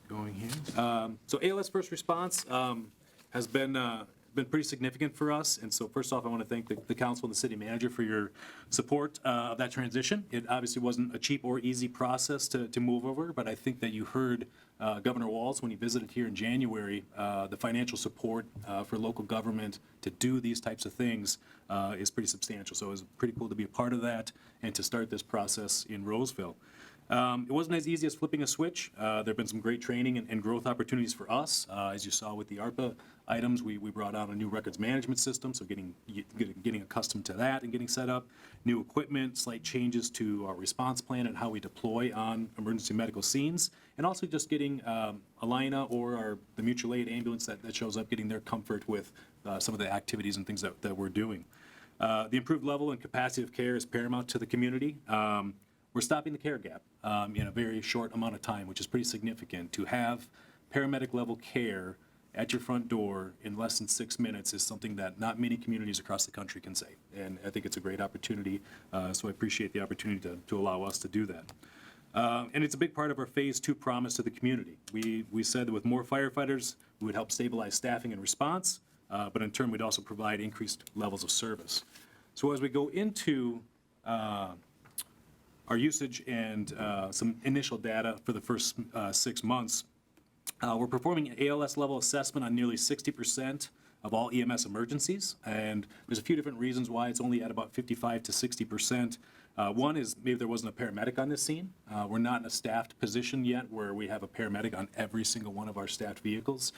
going here. So ALS First Response has been pretty significant for us, and so first off, I want to thank the council and the city manager for your support of that transition. It obviously wasn't a cheap or easy process to move over, but I think that you heard Governor Walz when he visited here in January, the financial support for local government to do these types of things is pretty substantial. So it was pretty cool to be a part of that and to start this process in Roseville. It wasn't as easy as flipping a switch. There have been some great training and growth opportunities for us. As you saw with the ARPA items, we brought out a new records management system, so getting accustomed to that and getting set up. New equipment, slight changes to our response plan and how we deploy on emergency medical scenes, and also just getting Alina or the mutual aid ambulance that shows up, getting their comfort with some of the activities and things that we're doing. The improved level and capacity of care is paramount to the community. We're stopping the care gap in a very short amount of time, which is pretty significant. To have paramedic level care at your front door in less than 6 minutes is something that not many communities across the country can say. And I think it's a great opportunity, so I appreciate the opportunity to allow us to do that. And it's a big part of our Phase 2 promise to the community. We said that with more firefighters, we would help stabilize staffing and response, but in turn, we'd also provide increased levels of service. So as we go into our usage and some initial data for the first 6 months, we're performing an ALS level assessment on nearly 60% of all EMS emergencies, and there's a few different reasons why it's only at about 55 to 60%. One is maybe there wasn't a paramedic on this scene. We're not in a staffed position yet where we have a paramedic on every single one of our staffed vehicles.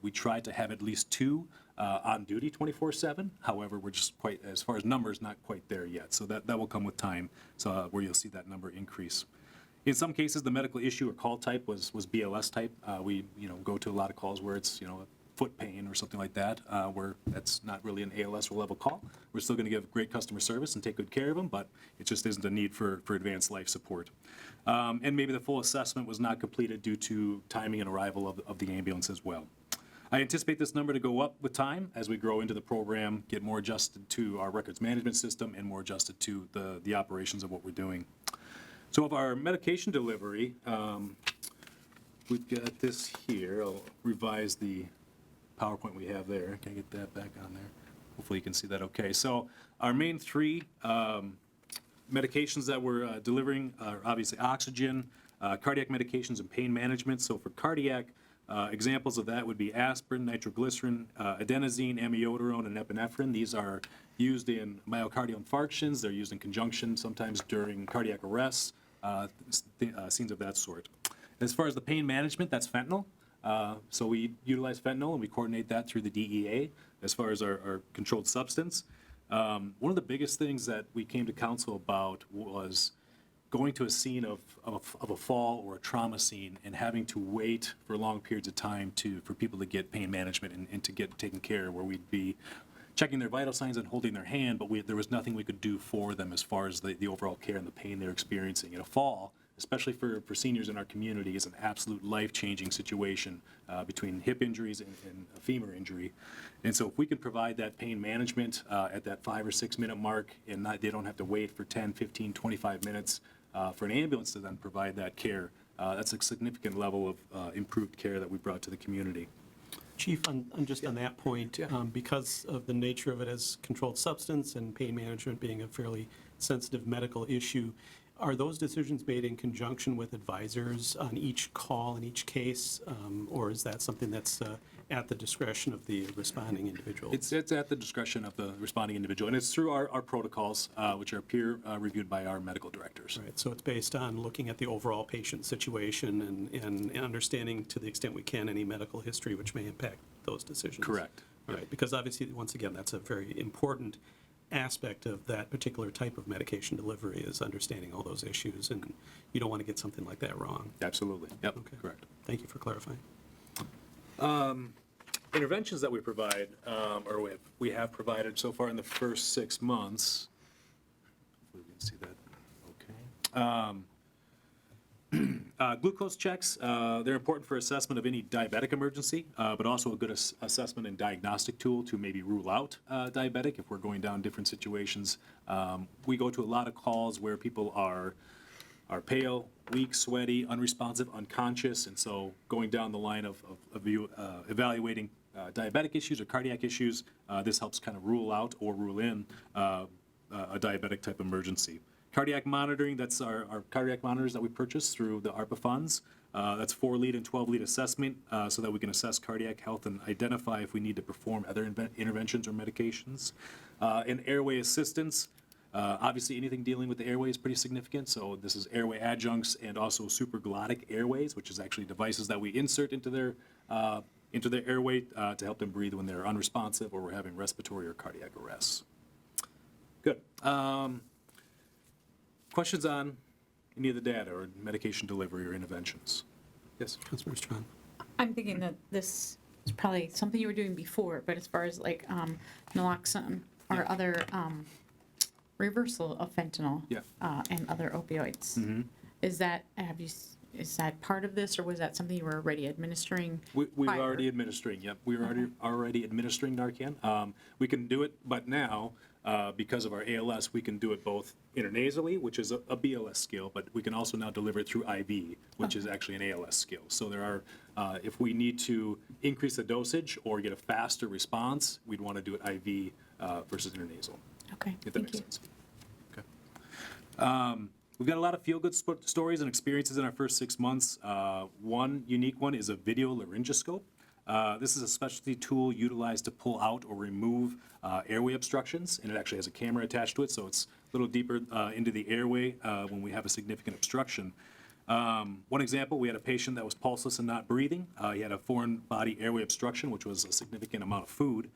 We tried to have at least 2 on duty 24/7. However, we're just quite, as far as numbers, not quite there yet. So that will come with time, so where you'll see that number increase. In some cases, the medical issue or call type was BLS type. We go to a lot of calls where it's foot pain or something like that, where that's not really an ALS level call. We're still going to give great customer service and take good care of them, but it just isn't a need for advanced life support. And maybe the full assessment was not completed due to timing and arrival of the ambulance as well. I anticipate this number to go up with time as we grow into the program, get more adjusted to our records management system and more adjusted to the operations of what we're doing. So of our medication delivery, we've got this here. I'll revise the PowerPoint we have there. Can I get that back on there? Hopefully you can see that okay. So our main 3 medications that we're delivering are obviously oxygen, cardiac medications, and pain management. So for cardiac, examples of that would be aspirin, nitroglycerin, adenosine, amiodarone, and epinephrine. These are used in myocardial infarctions. They're used in conjunction sometimes during cardiac arrests, scenes of that sort. As far as the pain management, that's fentanyl. So we utilize fentanyl and we coordinate that through the DEA as far as our controlled substance. One of the biggest things that we came to council about was going to a scene of a fall or a trauma scene and having to wait for long periods of time for people to get pain management and to get taken care of, where we'd be checking their vital signs and holding their hand, but there was nothing we could do for them as far as the overall care and the pain they're experiencing. And a fall, especially for seniors in our community, is an absolute life-changing situation between hip injuries and a femur injury. And so if we can provide that pain management at that 5 or 6 minute mark, and they don't have to wait for 10, 15, 25 minutes for an ambulance to then provide that care, that's a significant level of improved care that we brought to the community. Chief, on that point, because of the nature of it as controlled substance and pain management being a fairly sensitive medical issue, are those decisions made in conjunction with advisors on each call in each case, or is that something that's at the discretion of the responding individual? It's at the discretion of the responding individual, and it's through our protocols, which are peer reviewed by our medical directors. Right, so it's based on looking at the overall patient situation and understanding, to the extent we can, any medical history which may impact those decisions. Correct. Right, because obviously, once again, that's a very important aspect of that particular type of medication delivery, is understanding all those issues, and you don't want to get something like that wrong. Absolutely. Yep. Okay. Correct. Thank you for clarifying. Interventions that we provide, or we have provided so far in the first 6 months. Hopefully we can see that. Okay. Glucose checks, they're important for assessment of any diabetic emergency, but also a good assessment and diagnostic tool to maybe rule out diabetic if we're going down different situations. We go to a lot of calls where people are pale, weak, sweaty, unresponsive, unconscious, and so going down the line of evaluating diabetic issues or cardiac issues, this helps kind of rule out or rule in a diabetic type emergency. Cardiac monitoring, that's our cardiac monitors that we purchase through the ARPA funds. That's 4-lead and 12-lead assessment so that we can assess cardiac health and identify if we need to perform other interventions or medications. And airway assistance, obviously anything dealing with the airway is pretty significant, so this is airway adjuncts and also supraglottic airways, which is actually devices that we insert into their airway to help them breathe when they're unresponsive or we're having respiratory or cardiac arrests. Good. Questions on any of the data or medication delivery or interventions? Yes. Councilor Strawn. I'm thinking that this is probably something you were doing before, but as far as like naloxone or other reversal of fentanyl Yeah. and other opioids, is that part of this, or was that something you were already administering? We're prior? already administering, yep. We were already administering Narcan. We can do it, but now, because of our ALS, we can do it both intranasally, which is a BLS skill, but we can also now deliver it through IV, which is actually an ALS skill. So there are, if we need to increase the dosage or get a faster response, we'd want to do it IV versus intranasal, Okay, if that thank makes you. sense. Okay. We've got a lot of feel-good stories and experiences in our first 6 months. One unique one is a video laryngoscope. This is a specialty tool utilized to pull out or remove airway obstructions, and it actually has a camera attached to it, so it's a little deeper into the airway when we have a significant obstruction. One example, we had a patient that was pulseless and not breathing. He had a foreign body airway obstruction, which was a significant amount of food.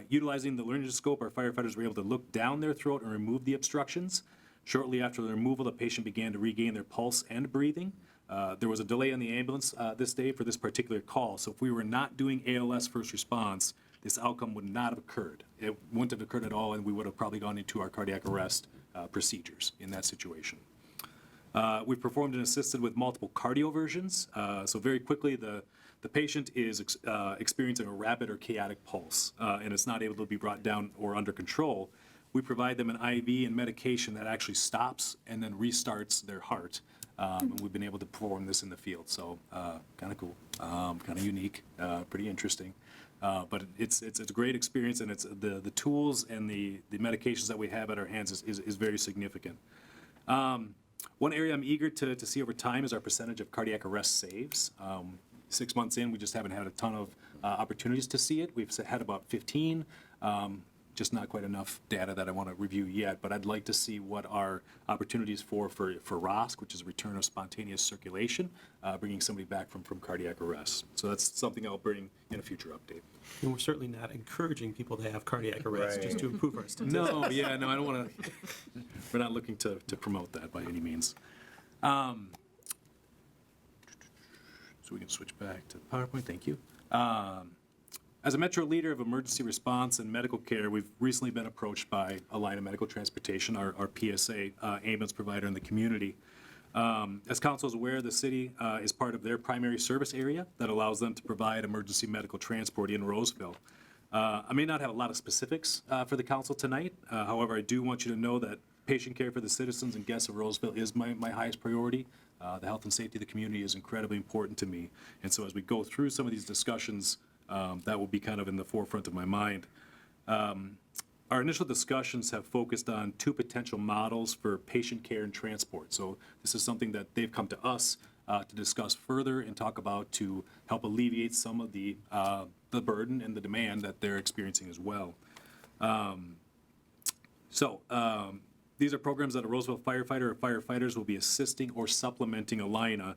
Utilizing the laryngoscope, our firefighters were able to look down their throat and remove the obstructions. Shortly after the removal, the patient began to regain their pulse and breathing. There was a delay on the ambulance this day for this particular call, so if we were not doing ALS first response, this outcome would not have occurred. It wouldn't have occurred at all, and we would have probably gone into our cardiac arrest procedures in that situation. We've performed and assisted with multiple cardioversions, so very quickly the patient is experiencing a rapid or chaotic pulse, and it's not able to be brought down or under control. We provide them an IV and medication that actually stops and then restarts their heart. And we've been able to perform this in the field, so kind of cool, kind of unique, pretty interesting. But it's a great experience, and it's the tools and the medications that we have at our hands is very significant. One area I'm eager to see over time is our percentage of cardiac arrest saves. 6 months in, we just haven't had a ton of opportunities to see it. We've had about 15. just not quite enough data that I want to review yet, but I'd like to see what our opportunities for ROSC, which is return of spontaneous circulation, bringing somebody back from cardiac arrest. So that's something I'll bring in a future update. And we're certainly not encouraging people to have cardiac arrest just to improve our statistics. No, yeah, no, I don't want to, we're not looking to promote that by any means. So we can switch back to PowerPoint, thank you. As a Metro leader of emergency response and medical care, we've recently been approached by Alina Medical Transportation, our PSA ambulance provider in the community. As council is aware, the city is part of their primary service area that allows them to provide emergency medical transport in Roseville. I may not have a lot of specifics for the council tonight. However, I do want you to know that patient care for the citizens and guests of Roseville is my highest priority. The health and safety of the community is incredibly important to me. And so as we go through some of these discussions, that will be kind of in the forefront of my mind. Our initial discussions have focused on two potential models for patient care and transport. So this is something that they've come to us to discuss further and talk about to help alleviate some of the burden and the demand that they're experiencing as well. These are programs that a Roseville firefighter or firefighters will be assisting or supplementing Alina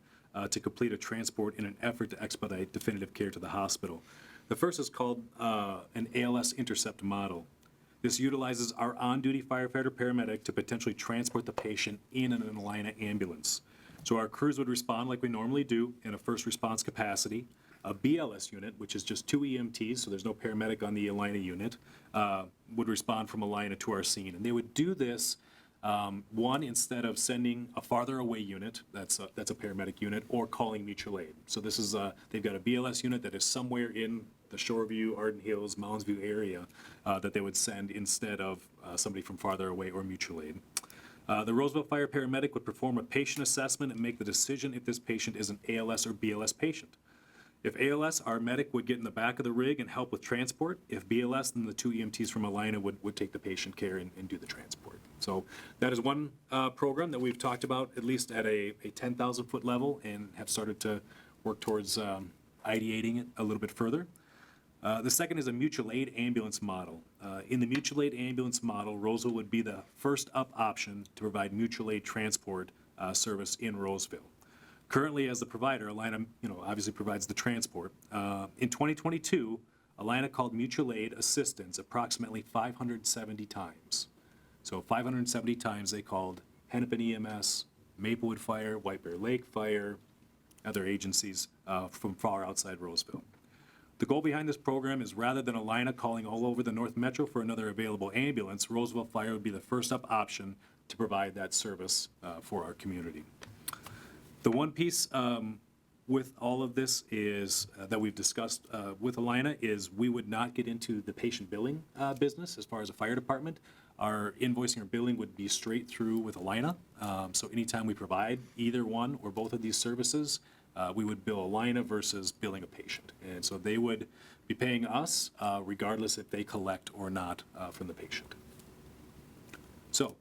to complete a transport in an effort to expedite definitive care to the hospital. The first is called an ALS intercept model. This utilizes our on-duty firefighter paramedic to potentially transport the patient in an Alina ambulance. So our crews would respond like we normally do in a first response capacity. A BLS unit, which is just 2 EMTs, so there's no paramedic on the Alina unit, would respond from Alina to our scene. And they would do this, one, instead of sending a farther away unit, that's a paramedic unit, or calling mutual aid. So this is, they've got a BLS unit that is somewhere in the Shoreview, Arden Hills, Moundsview area that they would send instead of somebody from farther away or mutual aid. The Roseville Fire Paramedic would perform a patient assessment and make the decision if this patient is an ALS or BLS patient. If ALS, our medic would get in the back of the rig and help with transport. If BLS, then the 2 EMTs from Alina would take the patient care and do the transport. So that is one program that we've talked about, at least at a 10,000-foot level, and have started to work towards ideating it a little bit further. The second is a mutual aid ambulance model. In the mutual aid ambulance model, Roseville would be the first up option to provide mutual aid transport service in Roseville. Currently, as the provider, Alina, obviously provides the transport. In 2022, Alina called mutual aid assistance approximately 570 times. So 570 times they called Hennepin EMS, Maplewood Fire, White Bear Lake Fire, other agencies from far outside Roseville. The goal behind this program is rather than Alina calling all over the North Metro for another available ambulance, Roseville Fire would be the first up option to provide that service for our community. The one piece with all of this is that we've discussed with Alina is we would not get into the patient billing business as far as a fire department. Our invoicing or billing would be straight through with Alina. So anytime we provide either one or both of these services, we would bill Alina versus billing a patient. And so they would be paying us regardless if they collect or not from the patient. So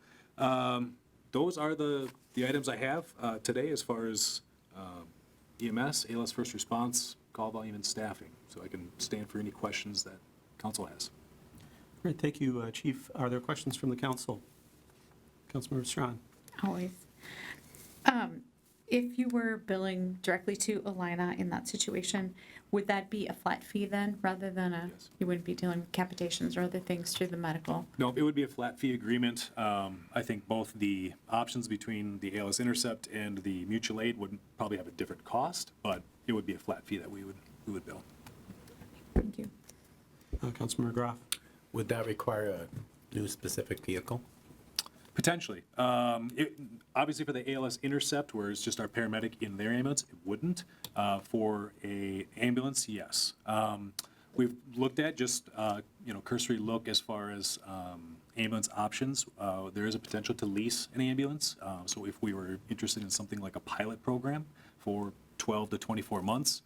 those are the items I have today as far as EMS, ALS first response, call volume, and staffing. So I can stand for any questions that council has. Great, thank you, Chief. Are there questions from the council? Councilmember Strawn. Always. If you were billing directly to Alina in that situation, would that be a flat fee then, rather than Yes. you wouldn't be dealing with capitations or other things through the medical? No, it would be a flat fee agreement. I think both the options between the ALS Intercept and the mutual aid would probably have a different cost, but it would be a flat fee that we would bill. Thank you. Councilmember Groff. Would that require a new specific vehicle? Potentially. Obviously for the ALS Intercept, where it's just our paramedic in their ambulance, it wouldn't. For a ambulance, yes. We've looked at just, cursory look as far as ambulance options. There is a potential to lease an ambulance. So if we were interested in something like a pilot program for 12 to 24 months,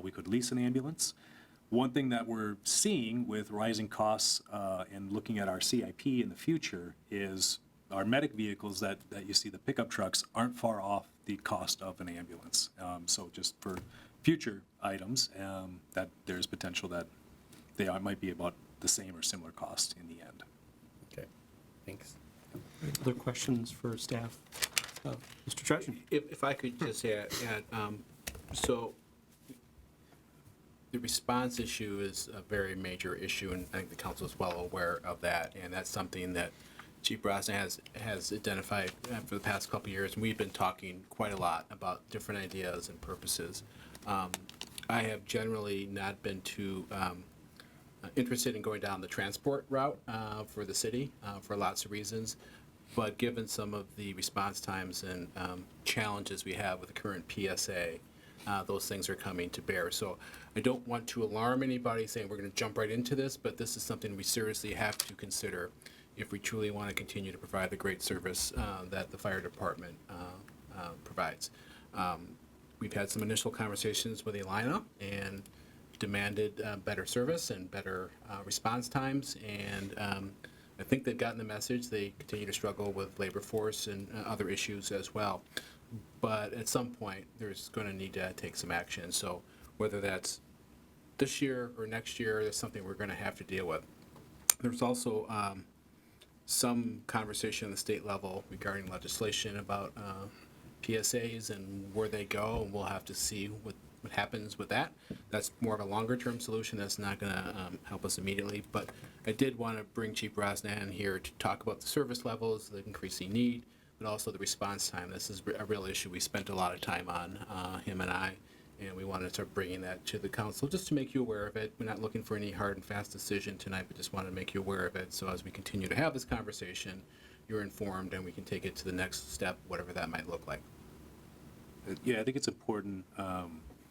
we could lease an ambulance. One thing that we're seeing with rising costs and looking at our CIP in the future is our medic vehicles that you see, the pickup trucks, aren't far off the cost of an ambulance. So just for future items, that there's potential that they might be about the same or similar cost in the end. Okay, thanks. Other questions for staff? Mr. Trudgeon? If I could just add, so the response issue is a very major issue, and I think the council is well aware of that, and that's something that Chief Brosnan has identified for the past couple of years, and we've been talking quite a lot about different ideas and purposes. I have generally not been too interested in going down the transport route for the city for lots of reasons. But given some of the response times and challenges we have with the current PSA, those things are coming to bear. So I don't want to alarm anybody saying we're going to jump right into this, but this is something we seriously have to consider if we truly want to continue to provide the great service that the fire department provides. We've had some initial conversations with Elina and demanded better service and better response times, and I think they've gotten the message. They continue to struggle with labor force and other issues as well. But at some point, there's going to need to take some action. So whether that's this year or next year, that's something we're going to have to deal with. There's also some conversation on the state level regarding legislation about PSAs and where they go, and we'll have to see what happens with that. That's more of a longer-term solution. That's not going to help us immediately. But I did want to bring Chief Brosnan here to talk about the service levels, the increasing need, but also the response time. This is a real issue we spent a lot of time on, him and I, and we wanted to start bringing that to the council just to make you aware of it. We're not looking for any hard and fast decision tonight, but just wanted to make you aware of it. So as we continue to have this conversation, you're informed and we can take it to the next step, whatever that might look like. Yeah, I think it's important,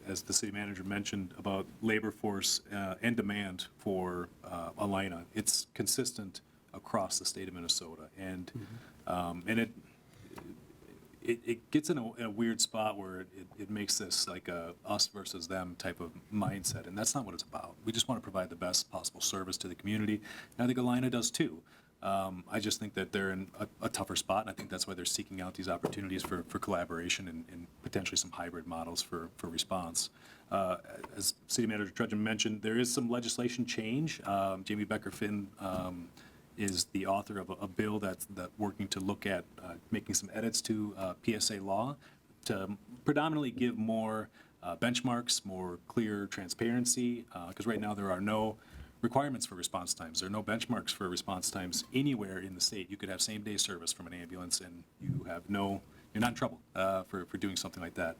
as the city manager mentioned, about labor force and demand for Elina. It's consistent across the state of Minnesota, and it gets in a weird spot where it makes this like a us versus them type of mindset, and that's not what it's about. We just want to provide the best possible service to the community, and I think Elina does too. I just think that they're in a tougher spot, and I think that's why they're seeking out these opportunities for collaboration and potentially some hybrid models for response. As City Manager Trudgeon mentioned, there is some legislation change. Jamie Becker-Finn is the author of a bill that's working to look at making some edits to PSA law to predominantly give more benchmarks, more clear transparency, because right now there are no requirements for response times. There are no benchmarks for response times anywhere in the state. You could have same-day service from an ambulance, and you're not in trouble for doing something like that.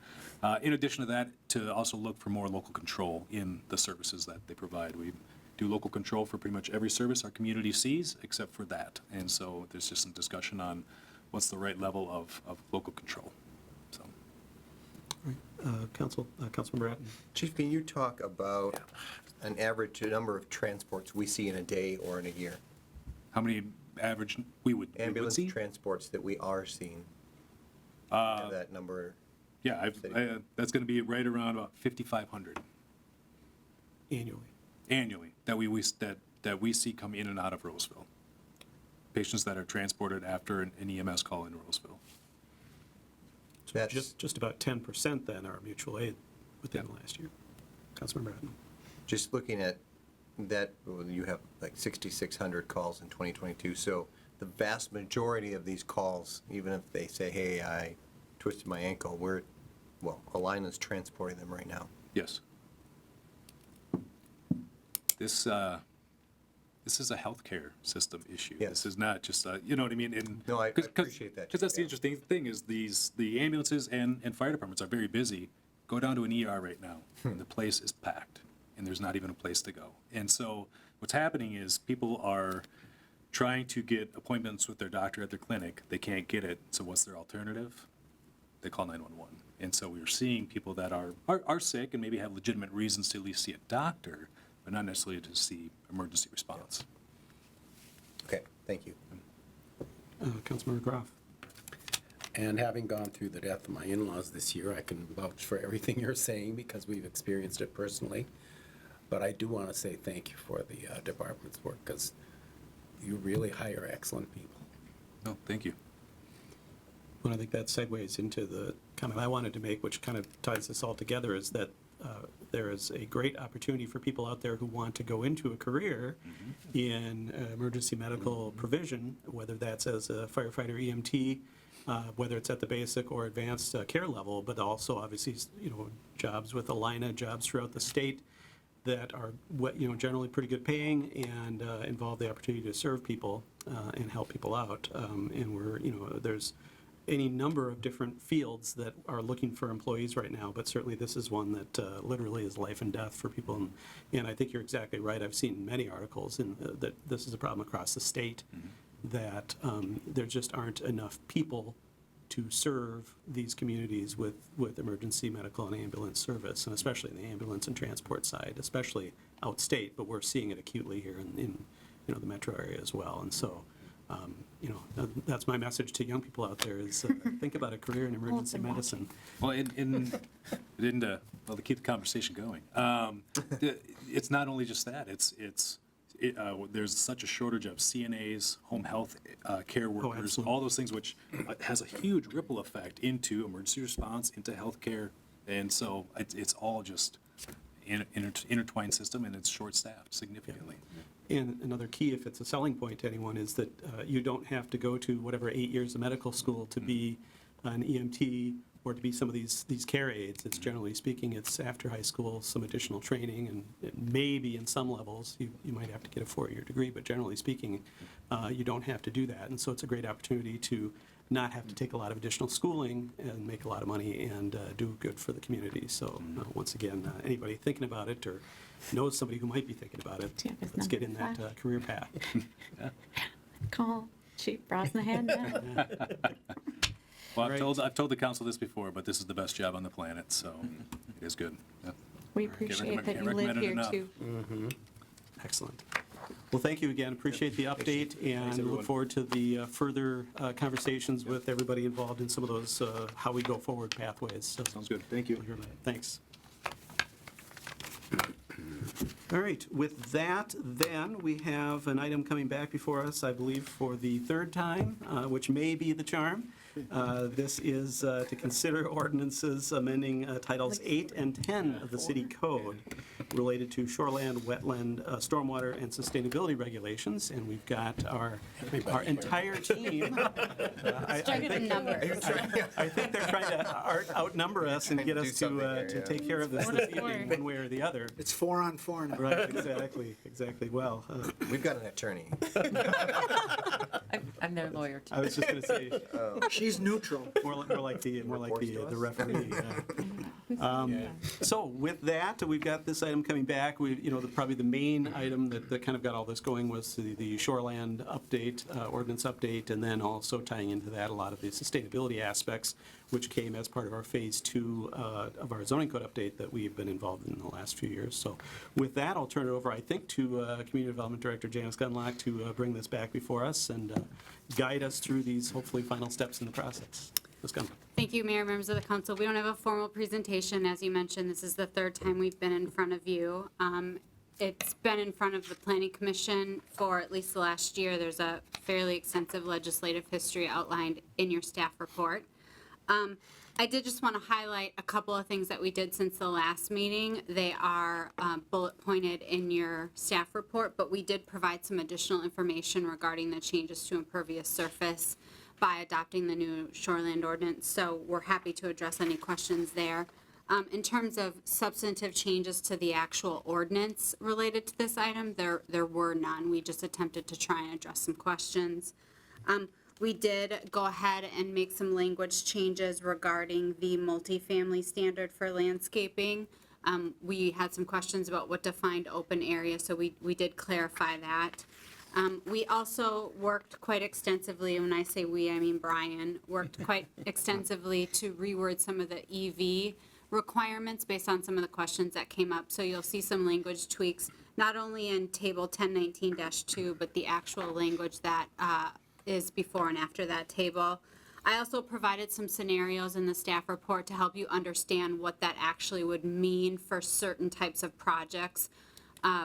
In addition to that, to also look for more local control in the services that they provide. We do local control for pretty much every service our community sees, except for that. And so there's just some discussion on what's the right level of local control. So. Councilmember Bratton. Chief, can you talk about an average number of transports we see in a day or in a year? How many average we would Ambulance see? transports that we are seeing. Have that number. Yeah, that's going to be right around about 5,500 annually that we see come in and out of Roseville. Patients that are transported after an EMS call in Roseville. So That's- just about 10% then are mutual aid within the last year. Councilmember Bratton. Just looking at that, well, you have like 6,600 calls in 2022. So the vast majority of these calls, even if they say, hey, I twisted my ankle, Elina's transporting them right now. Yes. This is a healthcare system issue. Yes. This is not just you know what I mean? And No, I appreciate that, Because that's the yeah. interesting thing is the ambulances and fire departments are very busy. Go down to an ER right now, and the place is packed, and there's not even a place to go. And so what's happening is people are trying to get appointments with their doctor at their clinic. They can't get it, so what's their alternative? They call 911. And so we're seeing people that are sick and maybe have legitimate reasons to at least see a doctor, but not necessarily to see emergency response. Okay, thank you. Councilmember Groff. And having gone through the death of my in-laws this year, I can vouch for everything you're saying because we've experienced it personally. But I do want to say thank you for the department's work because you really hire excellent people. No, thank you. Well, I think that segues into the comment I wanted to make, which kind of ties this all together, is that there is a great opportunity for people out there who want to go into a career in emergency medical provision, whether that's as a firefighter, EMT, whether it's at the basic or advanced care level, but also obviously, jobs with Alina, jobs throughout the state that are, generally pretty good paying and involve the opportunity to serve people and help people out. And there's any number of different fields that are looking for employees right now, but certainly this is one that literally is life and death for people. And I think you're exactly right. I've seen many articles that this is a problem across the state, that there just aren't enough people to serve these communities with emergency medical and ambulance service, and especially in the ambulance and transport side, especially outstate, but we're seeing it acutely here in the metro area as well. And so, that's my message to young people out there is think about a career in emergency medicine. Well, to keep the conversation going, it's not only just that. There's such a shortage of CNAs, home health care workers, absolutely. all those things, which has a huge ripple effect into emergency response, into healthcare, and so it's all just intertwined system, and it's short-staffed significantly. And another key, if it's a selling point to anyone, is that you don't have to go to whatever 8 years of medical school to be an EMT or to be some of these care aides. It's generally speaking, it's after high school, some additional training, and maybe in some levels you might have to get a 4-year degree, but generally speaking, you don't have to do that. And so it's a great opportunity to not have to take a lot of additional schooling and make a lot of money and do good for the community. So once again, anybody thinking about it or knows somebody who might be thinking about it, Do you have his let's get in number, that career path. Call Chief Brosnahan now. Well, Right. I've told the council this before, but this is the best job on the planet, so it is good. Yep. We appreciate that can't you live recommend it here enough. too. Excellent. Well, thank you again. Appreciate the update and everyone. look forward to the further conversations with everybody involved in some of those how we go forward pathways. So, Sounds good. Thank you. thanks. All right, with that, then, we have an item coming back before us, I believe, for the third time, which may be the charm. This is to consider ordinances amending Titles 8 and 10 of the city code related to shoreland, wetland, stormwater, and sustainability regulations. And we've got our entire team. I think they're trying to outnumber us and get Do us to something here, yeah. take care of this evening, one way or the other. It's 4-on-4 now. Right, exactly. Well, We've got an attorney. I'm their lawyer, too. I was just going to say, She's neutral. more like the to us? referee. So with that, we've got this item coming back. Probably the main item that kind of got all this going was the shoreland update, ordinance update, and then also tying into that a lot of the sustainability aspects, which came as part of our phase 2 of our zoning code update that we've been involved in the last few years. So with that, I'll turn it over, I think, to Community Development Director Janice Gunlock to bring this back before us and guide us through these hopefully final steps in the process. Ms. Gunlock. Thank you, Mayor, members of the council. We don't have a formal presentation. As you mentioned, this is the third time we've been in front of you. It's been in front of the Planning Commission for at least the last year. There's a fairly extensive legislative history outlined in your staff report. I did just want to highlight a couple of things that we did since the last meeting. They are bullet pointed in your staff report, but we did provide some additional information regarding the changes to impervious surface by adopting the new shoreland ordinance. So we're happy to address any questions there. In terms of substantive changes to the actual ordinance related to this item, there were none. We just attempted to try and address some questions. We did go ahead and make some language changes regarding the multifamily standard for landscaping. We had some questions about what defined open area, so we did clarify that. We also worked quite extensively, when I say we, I mean Brian, worked quite extensively to reword some of the EV requirements based on some of the questions that came up. So you'll see some language tweaks, not only in table 1019-2, but the actual language that is before and after that table. I also provided some scenarios in the staff report to help you understand what that actually would mean for certain types of projects,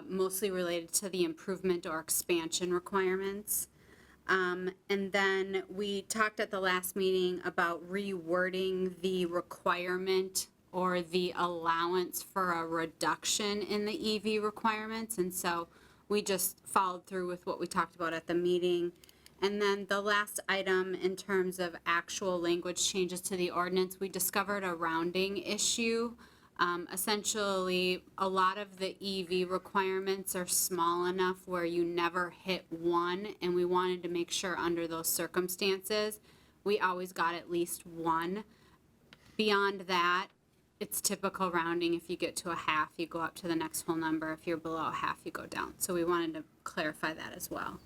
mostly related to the improvement or expansion requirements. And then we talked at the last meeting about rewording the requirement or the allowance for a reduction in the EV requirements. And so we just followed through with what we talked about at the meeting. And then the last item in terms of actual language changes to the ordinance, we discovered a rounding issue. Essentially, a lot of the EV requirements are small enough where you never hit 1, and we wanted to make sure under those circumstances, we always got at least 1. Beyond that, it's typical rounding. If you get to a half, you go up to the next whole number. If you're below a half, you go down. So we wanted to clarify that as well.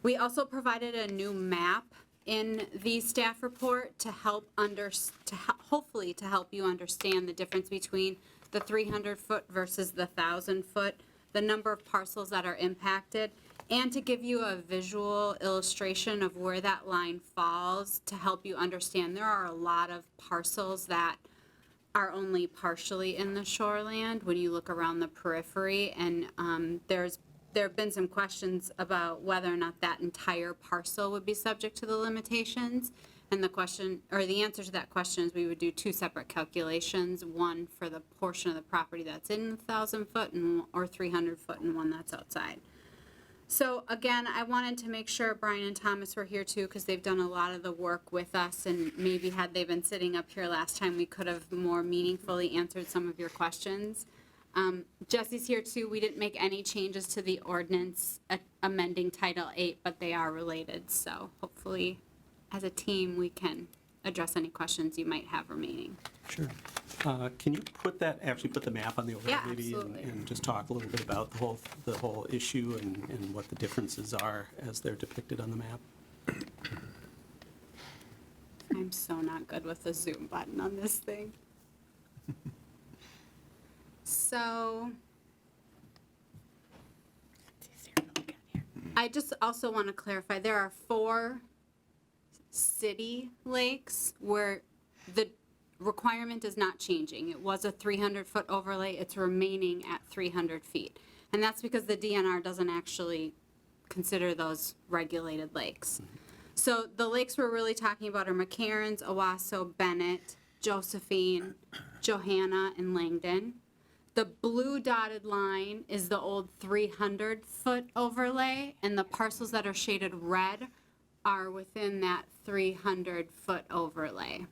We also provided a new map in the staff report to help hopefully to help you understand the difference between the 300-foot versus the 1,000-foot, the number of parcels that are impacted, and to give you a visual illustration of where that line falls to help you understand there are a lot of parcels that are only partially in the shoreland when you look around the periphery, and there have been some questions about whether or not that entire parcel would be subject to the limitations. And the question, or the answer to that question is we would do 2 separate calculations, one for the portion of the property that's in the 1,000-foot or 300-foot and one that's outside. So again, I wanted to make sure Brian and Thomas were here too, because they've done a lot of the work with us, and maybe had they been sitting up here last time, we could have more meaningfully answered some of your questions. Jesse's here too. We didn't make any changes to the ordinance amending Title 8, but they are related. So hopefully, as a team, we can address any questions you might have remaining. Sure. Can you put the map on the overhead Yeah, maybe, absolutely. and just talk a little bit about the whole issue and what the differences are as they're depicted on the map? I'm so not good with the zoom button on this thing. So I just also want to clarify, there are 4 city lakes where the requirement is not changing. It was a 300-foot overlay. It's remaining at 300 feet. And that's because the DNR doesn't actually consider those regulated lakes. So the lakes we're really talking about are McCarran's, Owasso, Bennett, Josephine, Johanna, and Langdon. The blue dotted line is the old 300-foot overlay, and the parcels that are shaded red are within that 300-foot overlay.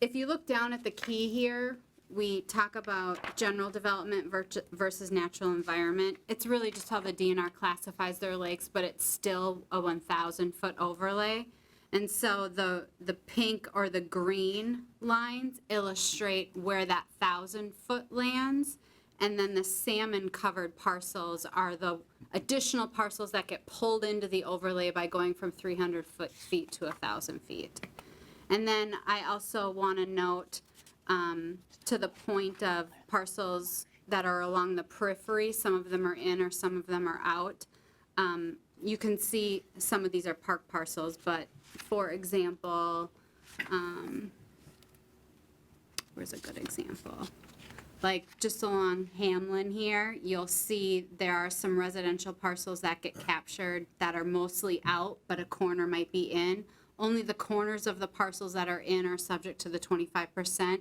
If you look down at the key here, we talk about general development versus natural environment. It's really just how the DNR classifies their lakes, but it's still a 1,000-foot overlay. And so the pink or the green lines illustrate where that 1,000-foot lands, and then the salmon-covered parcels are the additional parcels that get pulled into the overlay by going from 300 feet to 1,000 feet. And then I also want to note, to the point of parcels that are along the periphery, some of them are in or some of them are out. You can see some of these are park parcels, but for example, where's a good example? Like just along Hamlin here, you'll see there are some residential parcels that get captured that are mostly out, but a corner might be in. Only the corners of the parcels that are in are subject to the 25%.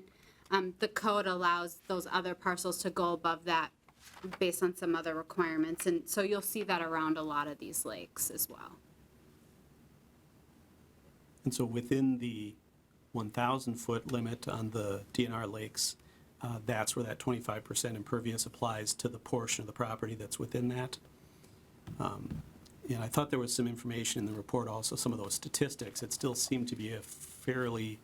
The code allows those other parcels to go above that based on some other requirements. And so you'll see that around a lot of these lakes as well. And so within the 1,000-foot limit on the DNR lakes, that's where that 25% impervious applies to the portion of the property that's within that. And I thought there was some information in the report also, some of those statistics. It still seemed to be a fairly,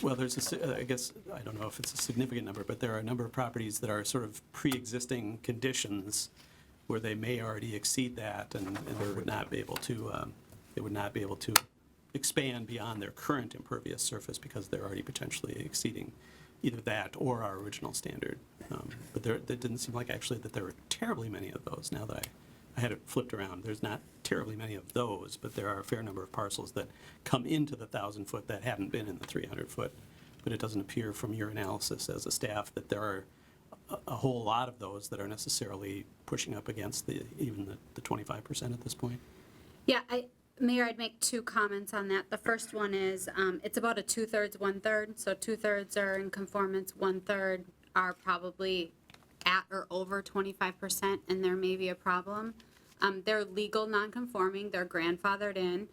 well, there's I guess, I don't know if it's a significant number, but there are a number of properties that are sort of pre-existing conditions where they may already exceed that, and they would not be able to, expand beyond their current impervious surface because they're already potentially exceeding either that or our original standard. But there didn't seem like actually that there were terribly many of those. Now that I had it flipped around, there's not terribly many of those, but there are a fair number of parcels that come into the 1,000-foot that hadn't been in the 300-foot. But it doesn't appear from your analysis as a staff that there are a whole lot of those that are necessarily pushing up against even the 25% at this point. Yeah, Mayor, I'd make two comments on that. The first one is, it's about a 2/3, 1/3. So 2/3 are in conformance, 1/3 are probably at or over 25%, and there may be a problem. They're legal non-conforming, they're grandfathered in.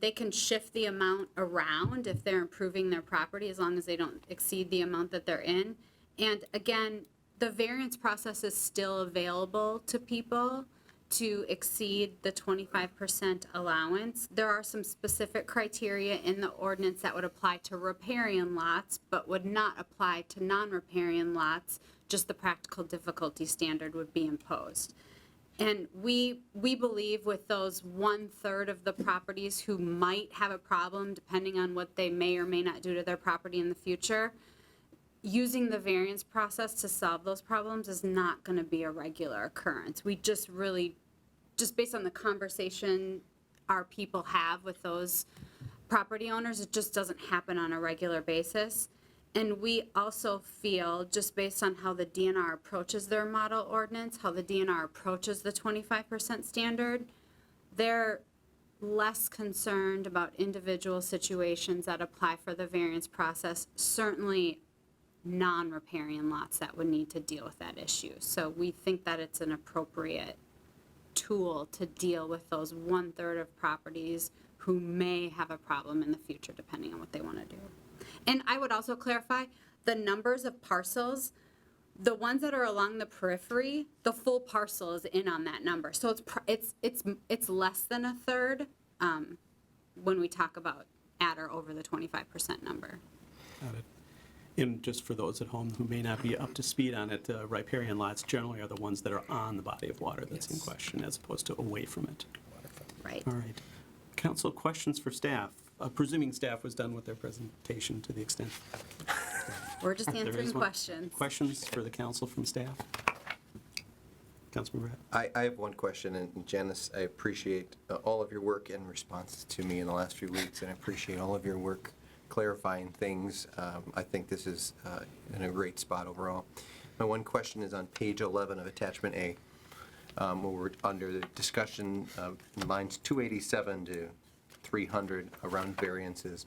They can shift the amount around if they're improving their property, as long as they don't exceed the amount that they're in. And again, the variance process is still available to people to exceed the 25% allowance. There are some specific criteria in the ordinance that would apply to riparian lots, but would not apply to non-riparian lots. Just the practical difficulty standard would be imposed. And we believe with those 1/3 of the properties who might have a problem, depending on what they may or may not do to their property in the future, using the variance process to solve those problems is not going to be a regular occurrence. We just really, just based on the conversation our people have with those property owners, it just doesn't happen on a regular basis. And we also feel, just based on how the DNR approaches their model ordinance, how the DNR approaches the 25% standard, they're less concerned about individual situations that apply for the variance process, certainly non-riparian lots that would need to deal with that issue. So we think that it's an appropriate tool to deal with those 1/3 of properties who may have a problem in the future, depending on what they want to do. And I would also clarify, the numbers of parcels, the ones that are along the periphery, the full parcel is in on that number. So it's less than 1/3 when we talk about at or over the 25% number. Got it. And just for those at home who may not be up to speed on it, riparian lots generally are the ones that are on the body of water that's in question, as opposed to away from it. Right. All right. Council, questions for staff? Presuming staff was done with their presentation to the extent. We're just there answering is one. questions. Questions for the council from staff? Councilmember Hatt? I have one question, and Janice, I appreciate all of your work in response to me in the last few weeks, and I appreciate all of your work clarifying things. I think this is in a great spot overall. My one question is on page 11 of attachment A, where we're under the discussion of lines 287 to 300 around variances.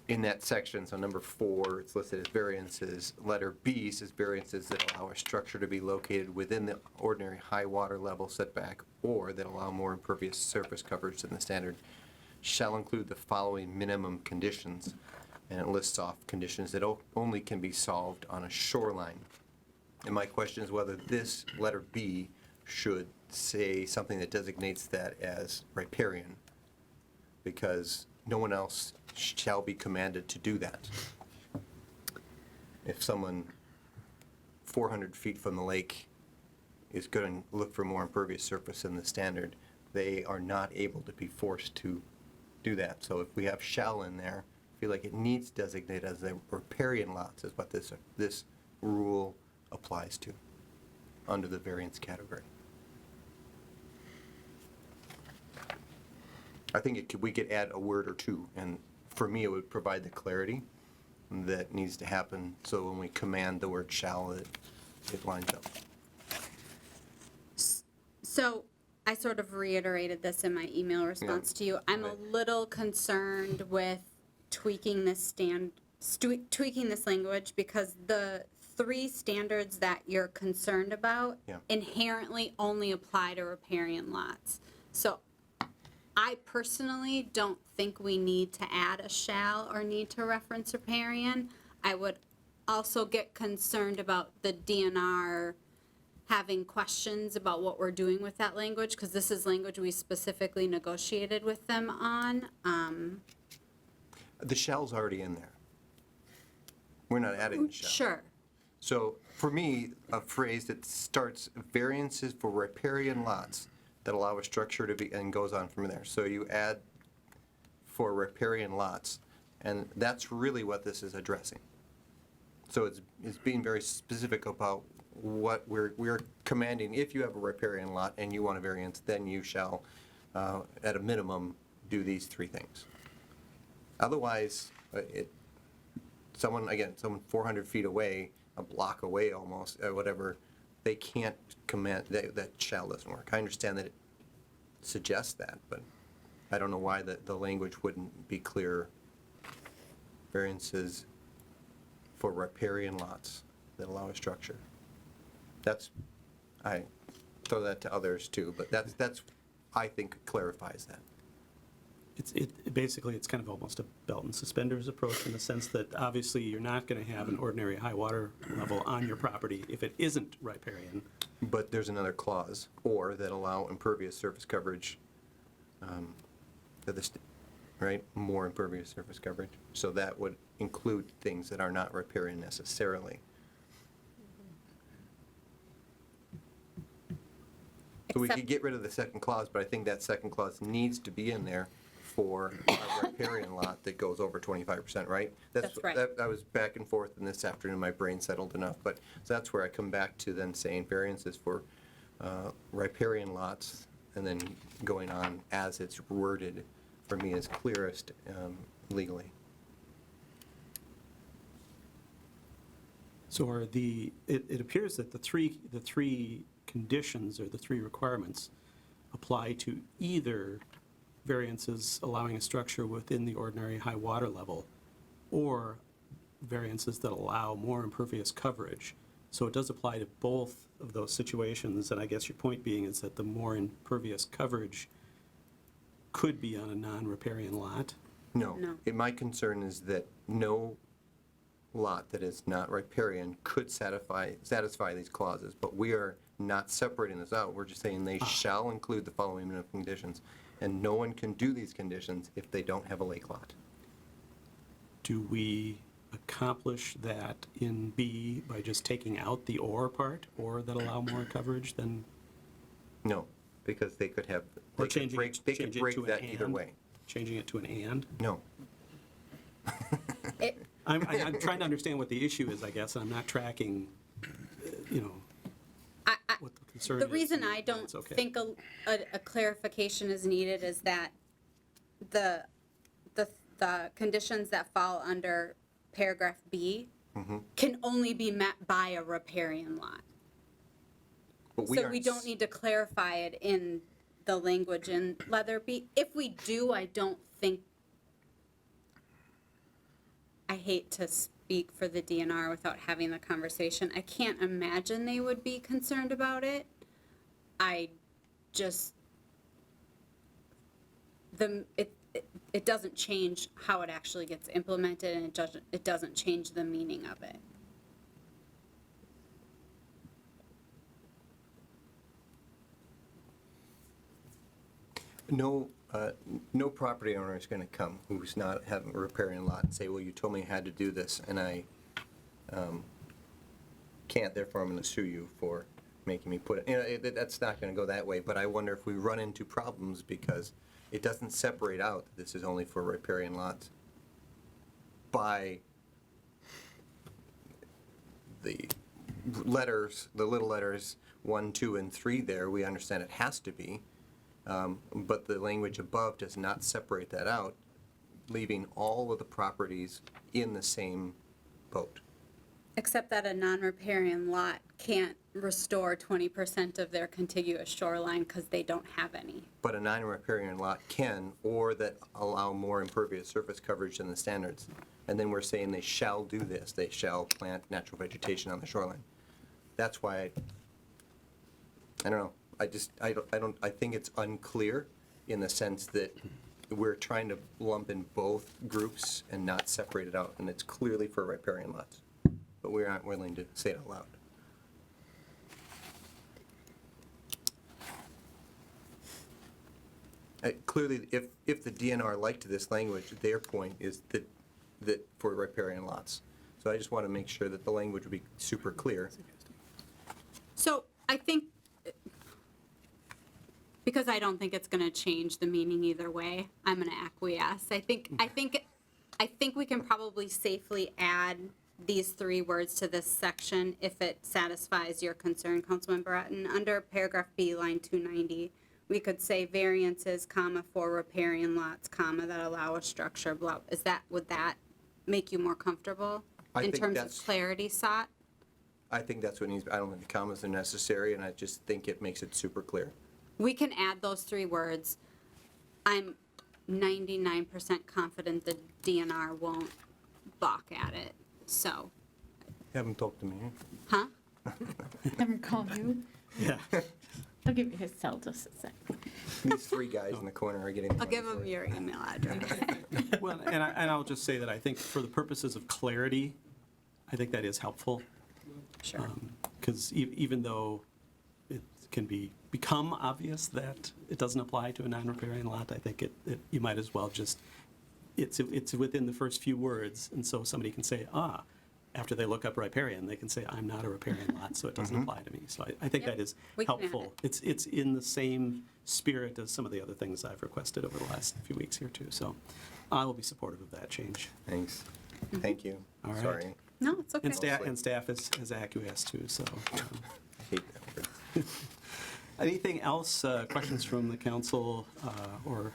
In that section, so number 4, it's listed as variances. Letter B says variances that allow a structure to be located within the ordinary high water level setback or that allow more impervious surface coverage than the standard shall include the following minimum conditions. And it lists off conditions that only can be solved on a shoreline. And my question is whether this letter B should say something that designates that as riparian, because no one else shall be commanded to do that. If someone 400 feet from the lake is going to look for more impervious surface than the standard, they are not able to be forced to do that. So if we have shall in there, I feel like it needs to designate as a riparian lots is what this rule applies to under the variance category. I think we could add a word or two, and for me, it would provide the clarity that needs to happen, so when we command the word shall, it lines up. So I sort of reiterated this in my email response to you. I'm a little concerned with tweaking this language because the 3 standards that you're concerned about inherently only apply to riparian lots. So I personally don't think we need to add a shall or need to reference riparian. I would also get concerned about the DNR having questions about what we're doing with that language, because this is language we specifically negotiated with them on. The shall's already in there. We're not adding the shall. Sure. So for me, a phrase that starts variances for riparian lots that allow a structure to be, and goes on from there. So you add for riparian lots, and that's really what this is addressing. So it's being very specific about what we're commanding. If you have a riparian lot and you want a variance, then you shall, at a minimum, do these 3 things. Otherwise, someone 400 feet away, a block away almost, or whatever, they can't command, that shall doesn't work. I understand that suggest that, but I don't know why the language wouldn't be clearer. Variances for riparian lots that allow a structure. I throw that to others too, but that's I think clarifies that. Basically, it's kind of almost a belt and suspenders approach in the sense that obviously you're not going to have an ordinary high water level on your property if it isn't riparian. But there's another clause, or that allow impervious surface coverage, right? More impervious surface coverage. So that would include things that are not riparian necessarily. So we could Except- get rid of the second clause, but I think that second clause needs to be in there for a riparian lot that goes over 25%, right? That's right. I was back and forth, and this afternoon my brain settled enough, but so that's where I come back to then saying variances for riparian lots, and then going on as it's worded, for me is clearest legally. So it appears that the three conditions or the three requirements apply to either variances allowing a structure within the ordinary high water level or variances that allow more impervious coverage. So it does apply to both of those situations, and I guess your point being is that the more impervious coverage could be on a non-riparian lot. No. No. My concern is that no lot that is not riparian could satisfy these clauses, but we are not separating this out. We're just saying they shall include the following minimum conditions, and no one can do these conditions if they don't have a lake lot. Do we accomplish that in B by just taking out the or part, or that allow more coverage than, No, because they could have, or they could changing break, it they could change it break to an that either and? way. Changing it to an and? No. I'm trying to understand what the issue is, I guess, and I'm not tracking, what the concern is. The reason I don't It's okay. think a clarification is needed is that the conditions that fall under paragraph B can only be met by a riparian lot. But So we aren't don't need to clarify it in the language in letter B. If we do, I don't think, I hate to speak for the DNR without having the conversation. I can't imagine they would be concerned about it. I just, it doesn't change how it actually gets implemented, and it doesn't change the meaning of it. No property owner is going to come who's not having a riparian lot and say, well, you told me I had to do this, and I can't, therefore I'm going to sue you for making me put it. That's not going to go that way, but I wonder if we run into problems because it doesn't separate out that this is only for riparian lots by the letters, the little letters 1, 2, and 3 there. We understand it has to be. But the language above does not separate that out, leaving all of the properties in the same boat. Except that a non-riparian lot can't restore 20% of their contiguous shoreline because they don't have any. But a non-riparian lot can, or that allow more impervious surface coverage than the standards. And then we're saying they shall do this, they shall plant natural vegetation on the shoreline. That's why I don't know. I think it's unclear in the sense that we're trying to lump in both groups and not separate it out, and it's clearly for riparian lots, but we aren't willing to say it out loud. Clearly, if the DNR liked this language, their point is that for riparian lots. So I just want to make sure that the language would be super clear. So I think, because I don't think it's going to change the meaning either way, I'm going to acquiesce. I think we can probably safely add these 3 words to this section if it satisfies your concern, Councilman Bratton. Under paragraph B, line 290, we could say variances, comma, for riparian lots, comma, that allow a structure, blah. Would that make you more comfortable I in think terms of that's- clarity sought? I think that's what needs, I don't think the commas are necessary, and I just think it makes it super clear. we can add those 3 words. I'm 99% confident the DNR won't balk at it, so, Haven't talked to me. huh? Have him call you. Yeah. I'll give you his cell just a sec. These 3 guys in the corner are getting. I'll give them your email address. Well, and I'll just say that I think for the purposes of clarity, I think that is helpful. Sure. Because even though it can become obvious that it doesn't apply to a non-riparian lot, I think you might as well just, it's within the first few words, and so somebody can say, after they look up riparian, they can say, I'm not a riparian lot, so it doesn't apply to me. So I think Yep, that is we can add helpful. It's in the same spirit as some of the other things I've requested over the last few weeks here, too. So I will be supportive of that change. Thanks. Thank you. All right. Sorry. No, it's okay. And staff has acquiesced, too, so. I hate that word. Anything else, questions from the council or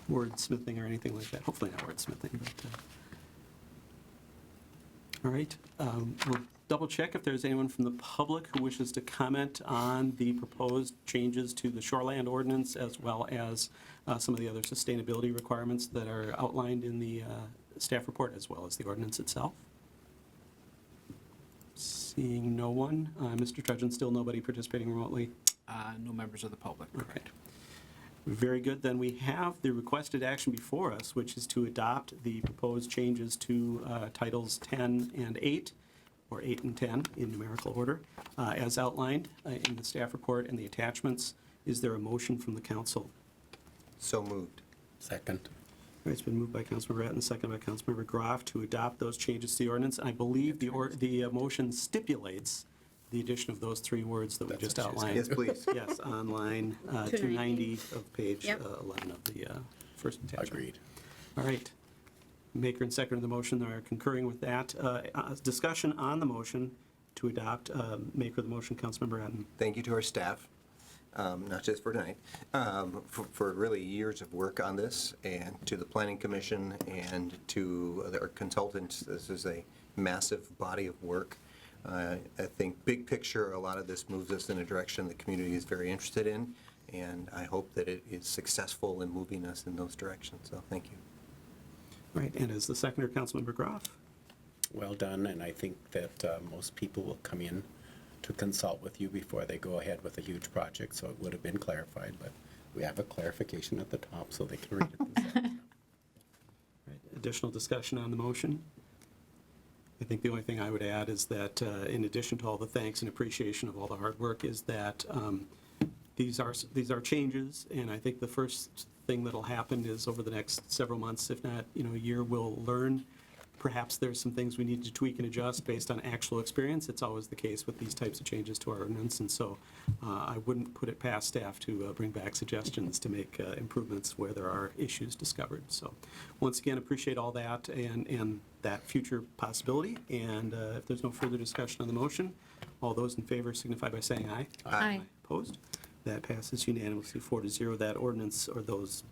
wordsmithing or anything like that? Hopefully not wordsmithing, but, all right. We'll double check if there's anyone from the public who wishes to comment on the proposed changes to the shoreland ordinance as well as some of the other sustainability requirements that are outlined in the staff report as well as the ordinance itself. Seeing no one. Mr. Trudgeon, still nobody participating remotely? No members of the public, Okay. correct. Very good. Then we have the requested action before us, which is to adopt the proposed changes to Titles 10 and 8, or 8 and 10 in numerical order, as outlined in the staff report and the attachments. Is there a motion from the council? So moved. Second. All right, it's been moved by Councilmember Ratten, second by Councilmember Groff to adopt those changes to the ordinance. I believe the motion stipulates the addition of those 3 words that we That's just what she outlined. Yes, please. Yes, on line 290. 290 of page Yep. 11 of the first attachment. Agreed. All right. Maker and second of the motion are concurring with that. Discussion on the motion to adopt. Maker of the motion, Councilmember Ratten. Thank you to our staff, not just for tonight, for really years of work on this, and to the Planning Commission and to our consultants. This is a massive body of work. I think big picture, a lot of this moves us in a direction the community is very interested in, and I hope that it is successful in moving us in those directions. So thank you. All right, and as the seconder, Councilmember Groff. Well done, and I think that most people will come in to consult with you before they go ahead with a huge project, so it would have been clarified, but we have a clarification at the top so they can read it themselves. Right, additional discussion on the motion? I think the only thing I would add is that in addition to all the thanks and appreciation of all the hard work is that these are changes, and I think the first thing that'll happen is over the next several months, if not, a year, we'll learn. Perhaps there's some things we need to tweak and adjust based on actual experience. It's always the case with these types of changes to our ordinance, and so I wouldn't put it past staff to bring back suggestions to make improvements where there are issues discovered. So once again, appreciate all that and that future possibility. And if there's no further discussion on the motion, all those in favor signify by saying aye. Aye. Opposed? That passes unanimously 4-0. That ordinance, or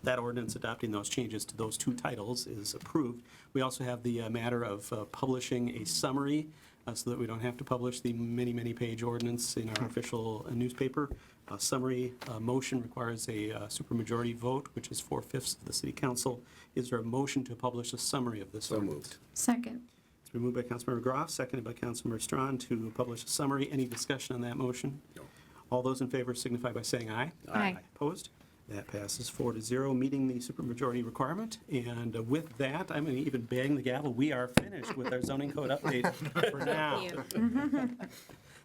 that ordinance adopting those changes to those 2 titles is approved. We also have the matter of publishing a summary so that we don't have to publish the many page ordinance in our official newspaper. A summary motion requires a supermajority vote, which is 4/5 of the city council. Is there a motion to publish a summary of this So ordinance? moved. Second. It's been moved by Councilmember Groff, seconded by Councilmember Strawn to publish a summary. Any discussion on that motion? No. All those in favor signify by saying aye. Aye. Opposed? That passes 4-0, meeting the supermajority requirement. And with that, I'm going to even bang the gavel. We are finished with our zoning code update for now. Thank you.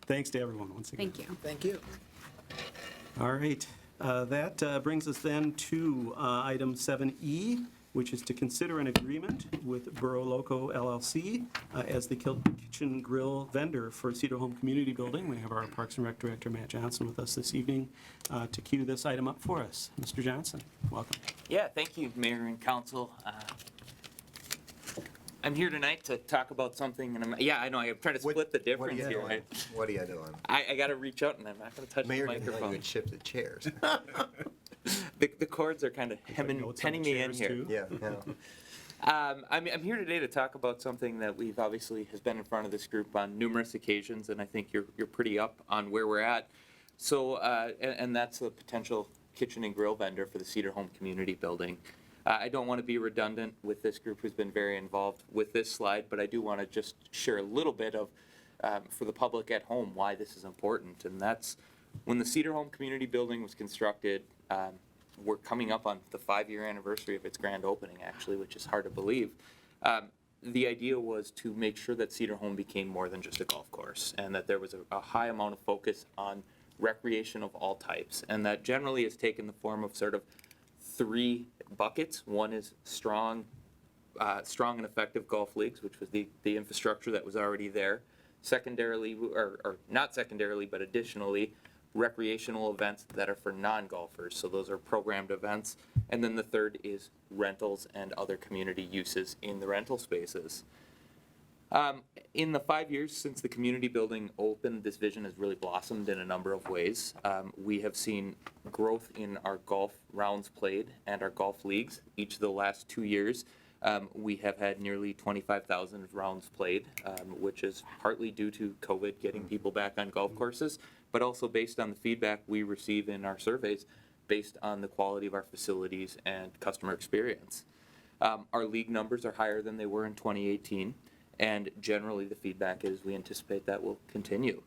Thanks to everyone once again. Thank you. Thank you. All right. That brings us then to item 7E, which is to consider an agreement with Burro Loco LLC as the kitchen grill vendor for Cedar Home Community Building. We have our Parks and Rec Director, Matt Johnson, with us this evening to cue this item up for us. Mr. Johnson, welcome. Yeah, thank you, Mayor and Council. I'm here tonight to talk about something, and I know, I'm trying to split the difference here. Right? What are you doing? I got to reach out, and I'm not going to touch Mayor the didn't know you microphone. would shift the chairs. The cords are kind of Notes on penning the me in chairs, here. too. Yeah. I'm here today to talk about something that we've obviously has been in front of this group on numerous occasions, and I think you're pretty up on where we're at. So, and that's a potential kitchen and grill vendor for the Cedar Home Community Building. I don't want to be redundant with this group who's been very involved with this slide, but I do want to just share a little bit of, for the public at home, why this is important. And that's when the Cedar Home Community Building was constructed, we're coming up on the 5-year anniversary of its grand opening, actually, which is hard to believe. The idea was to make sure that Cedar Home became more than just a golf course, and that there was a high amount of focus on recreation of all types, and that generally has taken the form of sort of 3 buckets. One is strong and effective golf leagues, which was the infrastructure that was already there. Secondarily, or not secondarily, but additionally, recreational events that are for non-golfers. So those are programmed events. And then the third is rentals and other community uses in the rental spaces. In the 5 years since the community building opened, this vision has really blossomed in a number of ways. We have seen growth in our golf rounds played and our golf leagues. Each of the last 2 years, we have had nearly 25,000 rounds played, which is partly due to COVID getting people back on golf courses, but also based on the feedback we receive in our surveys based on the quality of our facilities and customer experience. Our league numbers are higher than they were in 2018. And generally the feedback is we anticipate that will continue.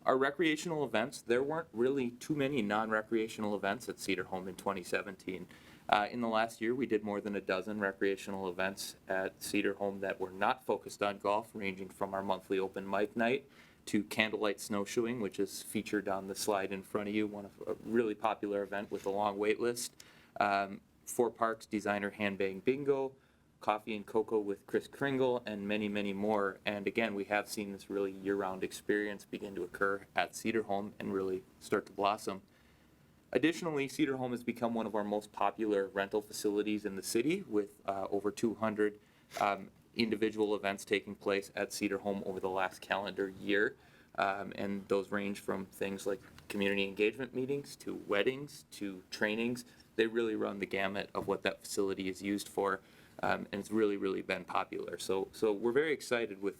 Our recreational events, there weren't really too many non-recreational events at Cedar Home in 2017. In the last year, we did more than a dozen recreational events at Cedar Home that were not focused on golf, ranging from our monthly open mic night to candlelight snowshoeing, which is featured on the slide in front of you, one of a really popular event with a long wait list. Four Parks Designer Handbag Bingo, Coffee and Cocoa with Chris Kringle, and many, many more. And again, we have seen this really year-round experience begin to occur at Cedar Home and really start to blossom. Additionally, Cedar Home has become one of our most popular rental facilities in the city, with over 200 individual events taking place at Cedar Home over the last calendar year. And those range from things like community engagement meetings to weddings to trainings. They really run the gamut of what that facility is used for. And it's really, really been popular. So we're very excited with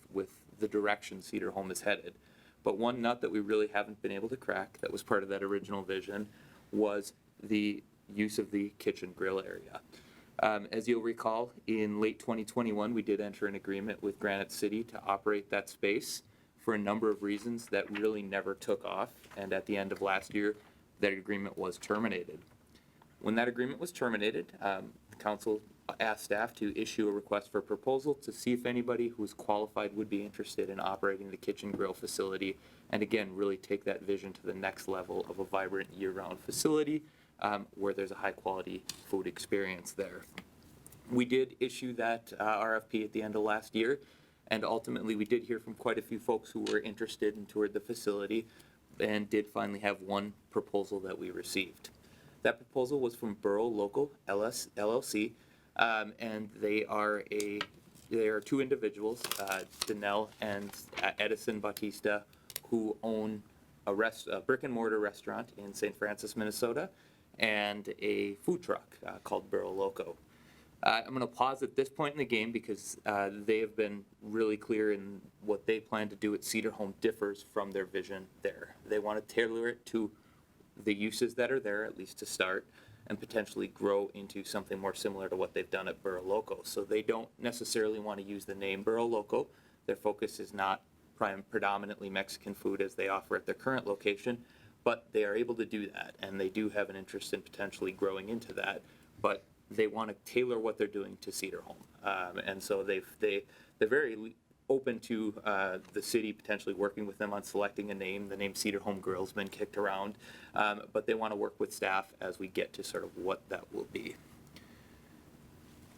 the direction Cedar Home is headed. But one nut that we really haven't been able to crack that was part of that original vision was the use of the kitchen grill area. As you'll recall, in late 2021, we did enter an agreement with Granite City to operate that space for a number of reasons that really never took off. And at the end of last year, that agreement was terminated. When that agreement was terminated, the council asked staff to issue a request for proposal to see if anybody who was qualified would be interested in operating the kitchen grill facility, and again, really take that vision to the next level of a vibrant year-round facility where there's a high-quality food experience there. We did issue that RFP at the end of last year, and ultimately we did hear from quite a few folks who were interested and toured the facility, and did finally have one proposal that we received. That proposal was from Borough Local LLC, and they are two individuals, Danelle and Edison Bautista, who own a brick and mortar restaurant in St. Francis, Minnesota, and a food truck called Borough Loco. I'm going to pause at this point in the game because they have been really clear in what they plan to do at Cedar Home differs from their vision there. They want to tailor it to the uses that are there, at least to start, and potentially grow into something more similar to what they've done at Borough Loco. So they don't necessarily want to use the name Borough Loco. Their focus is not predominantly Mexican food as they offer at their current location, but they are able to do that, and they do have an interest in potentially growing into that, but they want to tailor what they're doing to Cedar Home. And so they're very open to the city potentially working with them on selecting a name. The name Cedar Home Grill's been kicked around, but they want to work with staff as we get to sort of what that will be.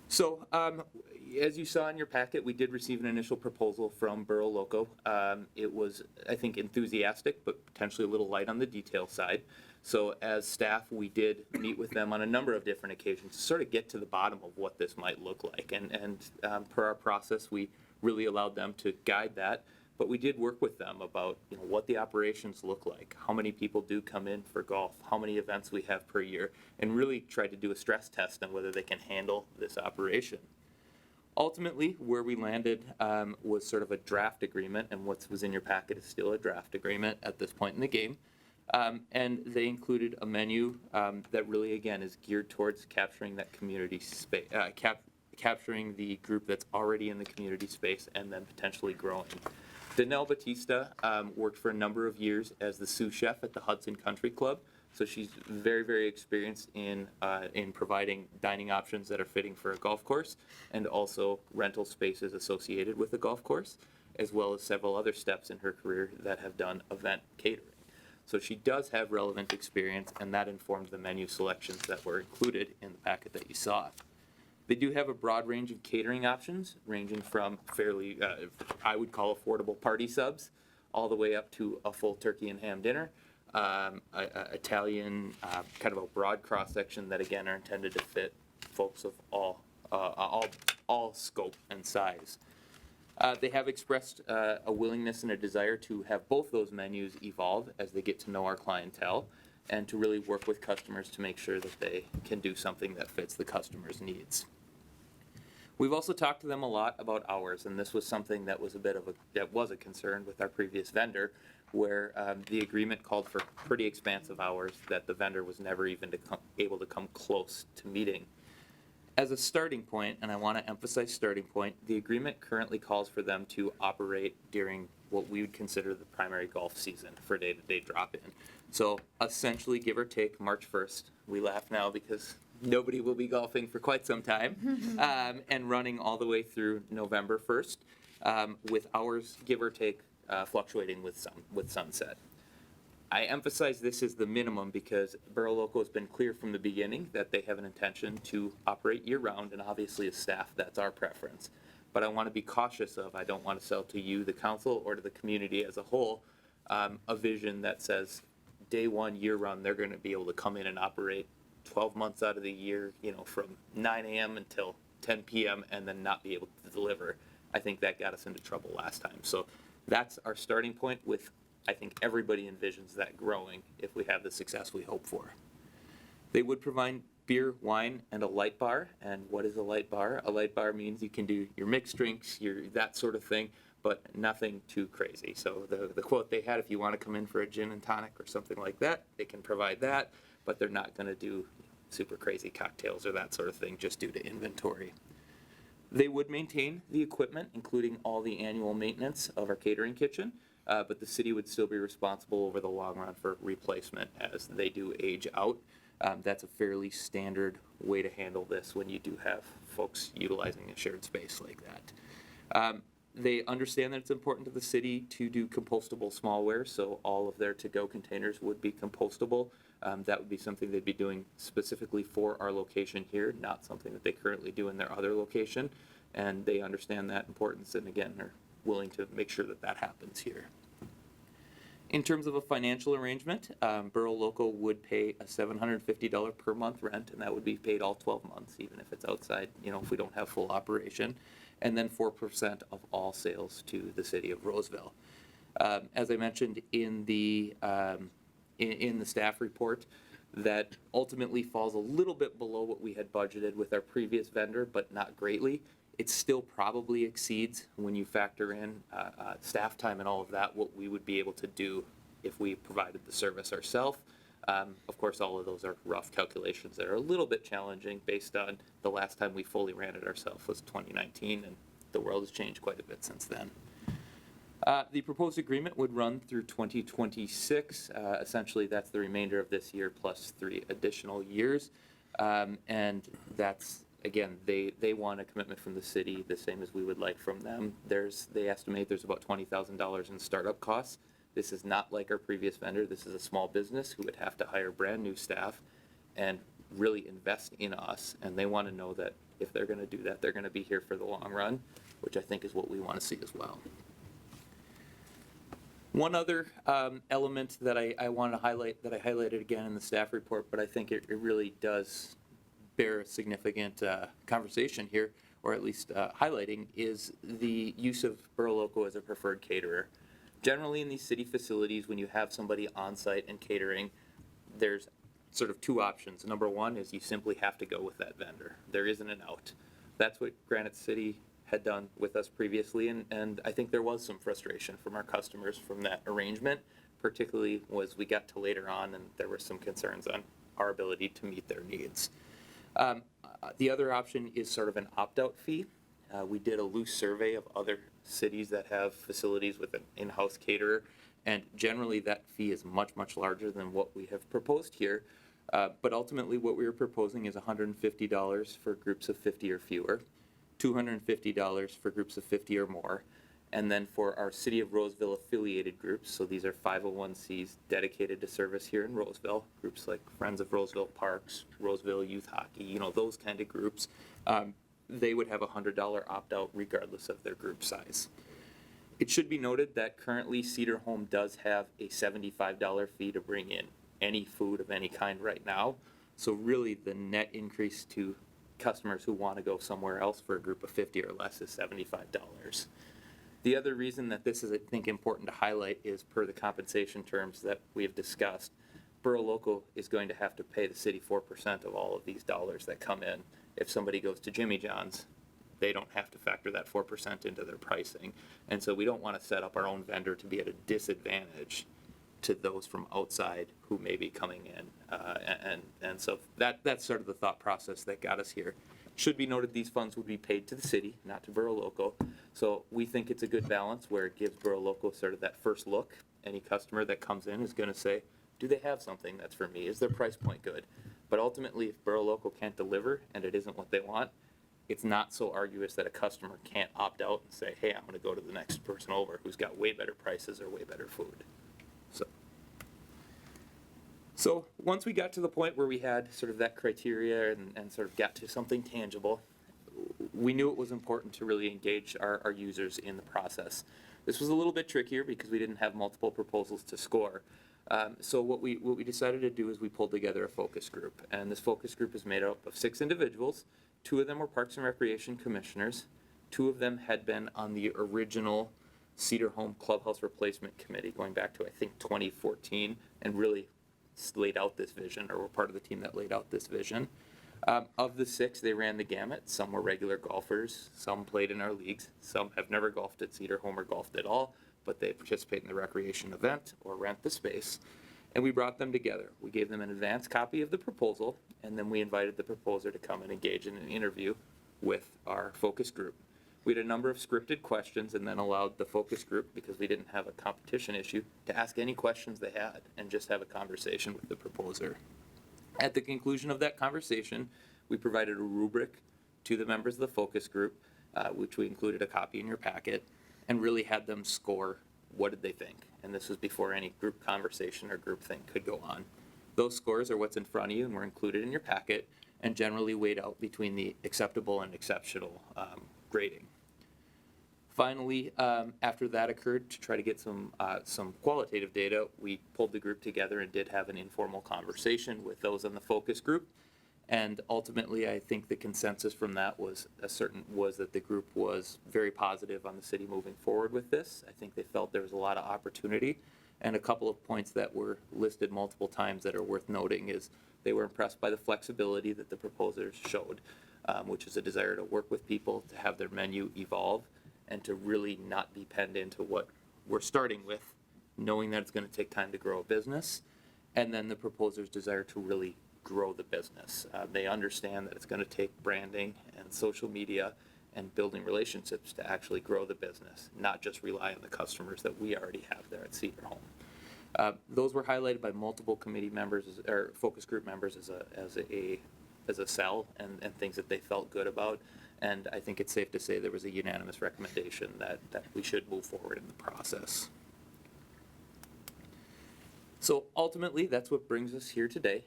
So as you saw in your packet, we did receive an initial proposal from Borough Loco. It was, I think, enthusiastic, but potentially a little light on the detail side. So as staff, we did meet with them on a number of different occasions to sort of get to the bottom of what this might look like. And per our process, we really allowed them to guide that. But we did work with them about what the operations look like, how many people do come in for golf, how many events we have per year, and really tried to do a stress test on whether they can handle this operation. Ultimately, where we landed was sort of a draft agreement, and what was in your packet is still a draft agreement at this point in the game. And they included a menu that really, again, is geared towards capturing that community space, capturing the group that's already in the community space and then potentially growing. Danelle Batista worked for a number of years as the sous chef at the Hudson Country Club. So she's very, very experienced in providing dining options that are fitting for a golf course and also rental spaces associated with the golf course, as well as several other steps in her career that have done event catering. So she does have relevant experience, and that informed the menu selections that were included in the packet that you saw. They do have a broad range of catering options, ranging from fairly, I would call affordable party subs, all the way up to a full turkey and ham dinner, Italian, kind of a broad cross-section that again are intended to fit folks of all scope and size. They have expressed a willingness and a desire to have both those menus evolve as they get to know our clientele and to really work with customers to make sure that they can do something that fits the customer's needs. We've also talked to them a lot about hours, and this was something that was a concern with our previous vendor, where the agreement called for pretty expansive hours that the vendor was never even able to come close to meeting. As a starting point, and I want to emphasize starting point, the agreement currently calls for them to operate during what we would consider the primary golf season for day-to-day drop-in. So essentially, give or take, March 1st. We laugh now because nobody will be golfing for quite some time, and running all the way through November 1st, with hours, give or take, fluctuating with sunset. I emphasize this as the minimum because Borough Local has been clear from the beginning that they have an intention to operate year-round, and obviously as staff, that's our preference. But I want to be cautious of, I don't want to sell to you, the council, or to the community as a whole, a vision that says day one, year-round, they're going to be able to come in and operate 12 months out of the year, from 9 a.m. until 10 p.m. and then not be able to deliver. I think that got us into trouble last time. So that's our starting point with, I think everybody envisions that growing if we have the success we hope for. They would provide beer, wine, and a light bar. And what is a light bar? A light bar means you can do your mixed drinks, that sort of thing, but nothing too crazy. So the quote they had, if you want to come in for a gin and tonic or something like that, they can provide that, but they're not going to do super crazy cocktails or that sort of thing just due to inventory. They would maintain the equipment, including all the annual maintenance of our catering kitchen, but the city would still be responsible over the long run for replacement as they do age out. That's a fairly standard way to handle this when you do have folks utilizing a shared space like that. They understand that it's important to the city to do compostable smallware, so all of their to-go containers would be compostable. That would be something they'd be doing specifically for our location here, not something that they currently do in their other location. And they understand that importance and again are willing to make sure that that happens here. In terms of a financial arrangement, Borough Local would pay a $750 per month rent, and that would be paid all 12 months, even if it's outside, if we don't have full operation, and then 4% of all sales to the city of Roseville. As I mentioned in the staff report, that ultimately falls a little bit below what we had budgeted with our previous vendor, but not greatly. It still probably exceeds, when you factor in staff time and all of that, what we would be able to do if we provided the service ourselves. Of course, all of those are rough calculations that are a little bit challenging based on the last time we fully ran it ourselves was 2019, and the world has changed quite a bit since then. The proposed agreement would run through 2026. Essentially, that's the remainder of this year plus 3 additional years. And that's, again, they want a commitment from the city, the same as we would like from them. They estimate there's about $20,000 in startup costs. This is not like our previous vendor. This is a small business who would have to hire brand new staff and really invest in us. And they want to know that if they're going to do that, they're going to be here for the long run, which I think is what we want to see as well. One other element that I want to highlight, that I highlighted again in the staff report, but I think it really does bear a significant conversation here, or at least highlighting, is the use of Borough Local as a preferred caterer. Generally in these city facilities, when you have somebody on site and catering, there's sort of 2 options. Number one is you simply have to go with that vendor. There isn't an out. That's what Granite City had done with us previously, and I think there was some frustration from our customers from that arrangement, particularly as we got to later on and there were some concerns on our ability to meet their needs. The other option is sort of an opt-out fee. We did a loose survey of other cities that have facilities with an in-house caterer, and generally that fee is much, much larger than what we have proposed here. But ultimately what we were proposing is $150 for groups of 50 or fewer, $250 for groups of 50 or more, and then for our City of Roseville affiliated groups, so these are 501Cs dedicated to service here in Roseville, groups like Friends of Roseville Parks, Roseville Youth Hockey, you know, those kind of groups, they would have a $100 opt-out regardless of their group size. It should be noted that currently Cedar Home does have a $75 fee to bring in any food of any kind right now. So really the net increase to customers who want to go somewhere else for a group of 50 or less is $75. The other reason that this is, I think, important to highlight is per the compensation terms that we have discussed, Borough Local is going to have to pay the city 4% of all of these dollars that come in. If somebody goes to Jimmy John's, they don't have to factor that 4% into their pricing. And so we don't want to set up our own vendor to be at a disadvantage to those from outside who may be coming in. And so that's sort of the thought process that got us here. Should be noted these funds would be paid to the city, not to Borough Local. So we think it's a good balance where it gives Borough Local sort of that first look. Any customer that comes in is going to say, do they have something that's for me? Is their price point good? But ultimately, if Borough Local can't deliver and it isn't what they want, it's not so arduous that a customer can't opt out and say, hey, I'm going to go to the next person over who's got way better prices or way better food. So once we got to the point where we had sort of that criteria and sort of got to something tangible, we knew it was important to really engage our users in the process. This was a little bit trickier because we didn't have multiple proposals to score. So what we decided to do is we pulled together a focus group, and this focus group is made up of 6 individuals. 2 of them were Parks and Recreation commissioners. 2 of them had been on the original Cedar Home Clubhouse Replacement Committee going back to, I think, 2014, and really laid out this vision, or were part of the team that laid out this vision. Of the 6, they ran the gamut. Some were regular golfers, some played in our leagues, some have never golfed at Cedar Home or golfed at all, but they participate in the recreation event or rent the space. And we brought them together. We gave them an advance copy of the proposal, and then we invited the proposer to come and engage in an interview with our focus group. We had a number of scripted questions and then allowed the focus group, because we didn't have a competition issue, to ask any questions they had and just have a conversation with the proposer. At the conclusion of that conversation, we provided a rubric to the members of the focus group, which we included a copy in your packet, and really had them score what did they think. And this was before any group conversation or group thing could go on. Those scores are what's in front of you and were included in your packet and generally weighed out between the acceptable and exceptional grading. Finally, after that occurred, to try to get some qualitative data, we pulled the group together and did have an informal conversation with those in the focus group. And ultimately, I think the consensus from that was that the group was very positive on the city moving forward with this. I think they felt there was a lot of opportunity. And a couple of points that were listed multiple times that are worth noting is they were impressed by the flexibility that the proposers showed, which is a desire to work with people, to have their menu evolve, and to really not be penned into what we're starting with, knowing that it's going to take time to grow a business. And then the proposer's desire to really grow the business. They understand that it's going to take branding and social media and building relationships to actually grow the business, not just rely on the customers that we already have there at Cedar Home. Those were highlighted by multiple committee members or focus group members as a sell and things that they felt good about. And I think it's safe to say there was a unanimous recommendation that we should move forward in the process. So ultimately, that's what brings us here today.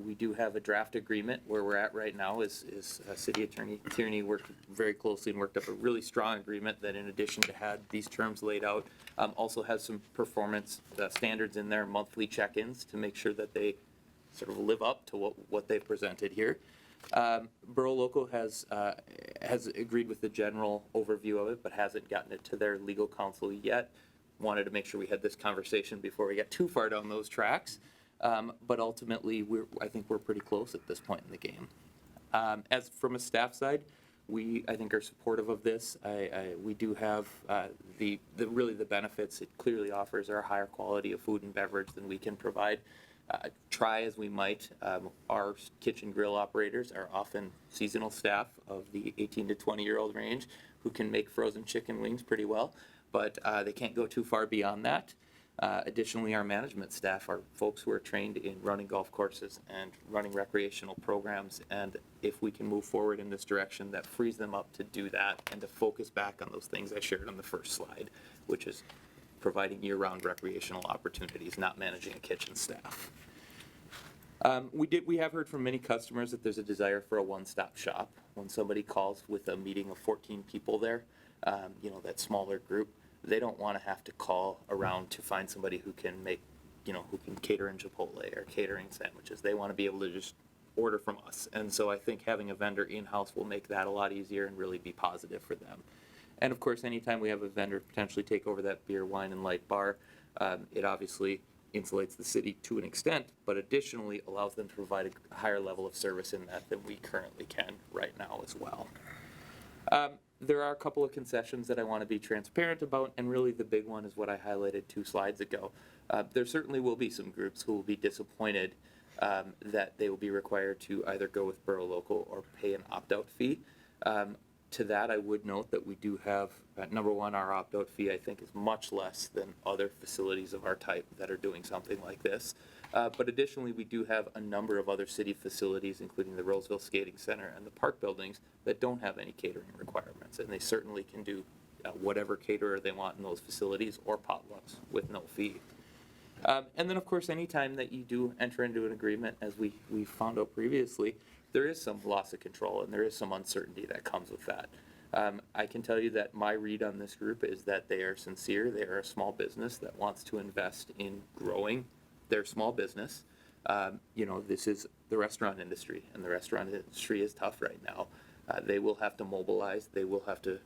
We do have a draft agreement. Where we're at right now is City Attorney Tierney worked very closely and worked up a really strong agreement that, in addition to had these terms laid out, also has some performance standards in there, monthly check-ins to make sure that they sort of live up to what they've presented here. Borough Local has agreed with the general overview of it, but hasn't gotten it to their legal counsel yet. Wanted to make sure we had this conversation before we got too far down those tracks. But ultimately, I think we're pretty close at this point in the game. As from a staff side, We, I think, are supportive of this. We do have really the benefits it clearly offers are a higher quality of food and beverage than we can provide. Try as we might, our kitchen grill operators are often seasonal staff of the 18 to 20-year-old range who can make frozen chicken wings pretty well, but they can't go too far beyond that. Additionally, our management staff are folks who are trained in running golf courses and running recreational programs, and if we can move forward in this direction, that frees them up to do that and to focus back on those things I shared on the first slide, which is providing year-round recreational opportunities, not managing a kitchen staff. We have heard from many customers that there's a desire for a one-stop shop. When somebody calls with a meeting of 14 people there, that smaller group, they don't want to have to call around to find somebody who can make, who can cater in Chipotle or catering sandwiches. They want to be able to just order from us. And so I think having a vendor in-house will make that a lot easier and really be positive for them. And of course, anytime we have a vendor potentially take over that beer, wine, and light bar, it obviously insulates the city to an extent, but additionally allows them to provide a higher level of service in that than we currently can right now as well. There are a couple of concessions that I want to be transparent about, and really the big one is what I highlighted 2 slides ago. There certainly will be some groups who will be disappointed that they will be required to either go with Borough Local or pay an opt-out fee. To that, I would note that we do have, number one, our opt-out fee, I think, is much less than other facilities of our type that are doing something like this. But additionally, we do have a number of other city facilities, including the Roseville Skating Center and the park buildings, that don't have any catering requirements. And they certainly can do whatever caterer they want in those facilities or potlucks with no fee. And then, of course, anytime that you do enter into an agreement, as we found out previously, there is some loss of control and there is some uncertainty that comes with that. I can tell you that my read on this group is that they are sincere. They are a small business that wants to invest in growing their small business. This is the restaurant industry, and the restaurant industry is tough right now. They will have to mobilize. They will have to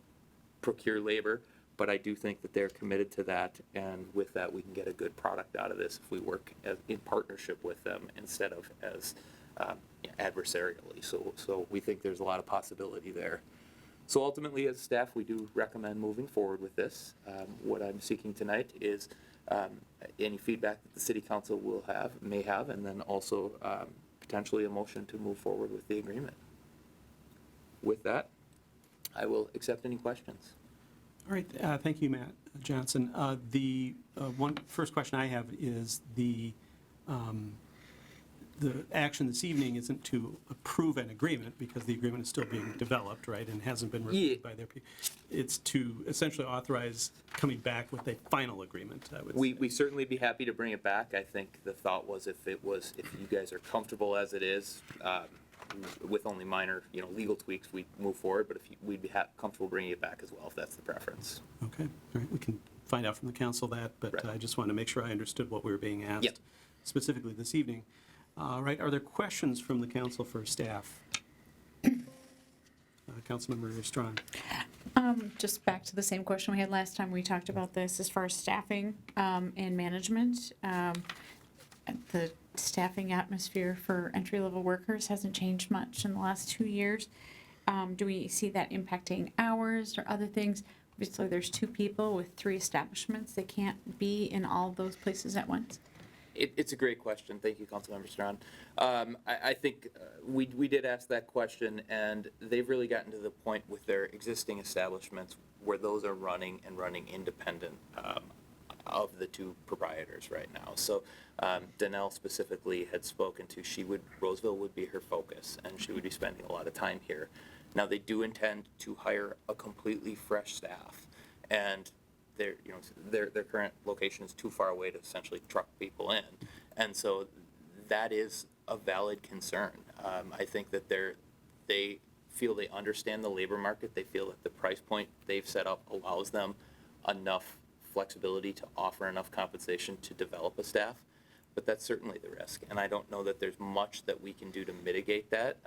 procure labor, but I do think that they're committed to that, and with that we can get a good product out of this if we work in partnership with them instead of as adversarially. So we think there's a lot of possibility there. So ultimately, as staff, we do recommend moving forward with this. What I'm seeking tonight is any feedback that the City Council may have, and then also potentially a motion to move forward with the agreement. With that, I will accept any questions. All right, thank you, Matt Johnson. The first question I have is the action this evening isn't to approve an agreement because the agreement is still being developed, right, and hasn't been reviewed by their people. It's to essentially authorize coming back with a final agreement, I would say. We certainly be happy to bring it back. I think the thought was if you guys are comfortable as it is, with only minor, legal tweaks, we'd move forward, but we'd be comfortable bringing it back as well, if that's the preference. Okay, all right, we can find out from the council that, but Right. I just want to make sure I understood what we were being asked Yep. specifically this evening. All right, are there questions from the council for staff? Councilmember Strawn. Just back to the same question we had last time we talked about this, as far as staffing and management. The staffing atmosphere for entry-level workers hasn't changed much in the last 2 years. Do we see that impacting hours or other things? Obviously, there's 2 people with 3 establishments. They can't be in all those places at once. It's a great question. Thank you, Councilmember Strawn. I think we did ask that question, and they've really gotten to the point with their existing establishments where those are running independent of the 2 proprietors right now. So Danelle specifically had spoken to, Roseville would be her focus, and she would be spending a lot of time here. Now, they do intend to hire a completely fresh staff, and their current location is too far away to essentially truck people in, and so that is a valid concern. I think that they feel they understand the labor market. They feel that the price point they've set up allows them enough flexibility to offer enough compensation to develop a staff, but that's certainly the risk, and I don't know that there's much that we can do to mitigate that.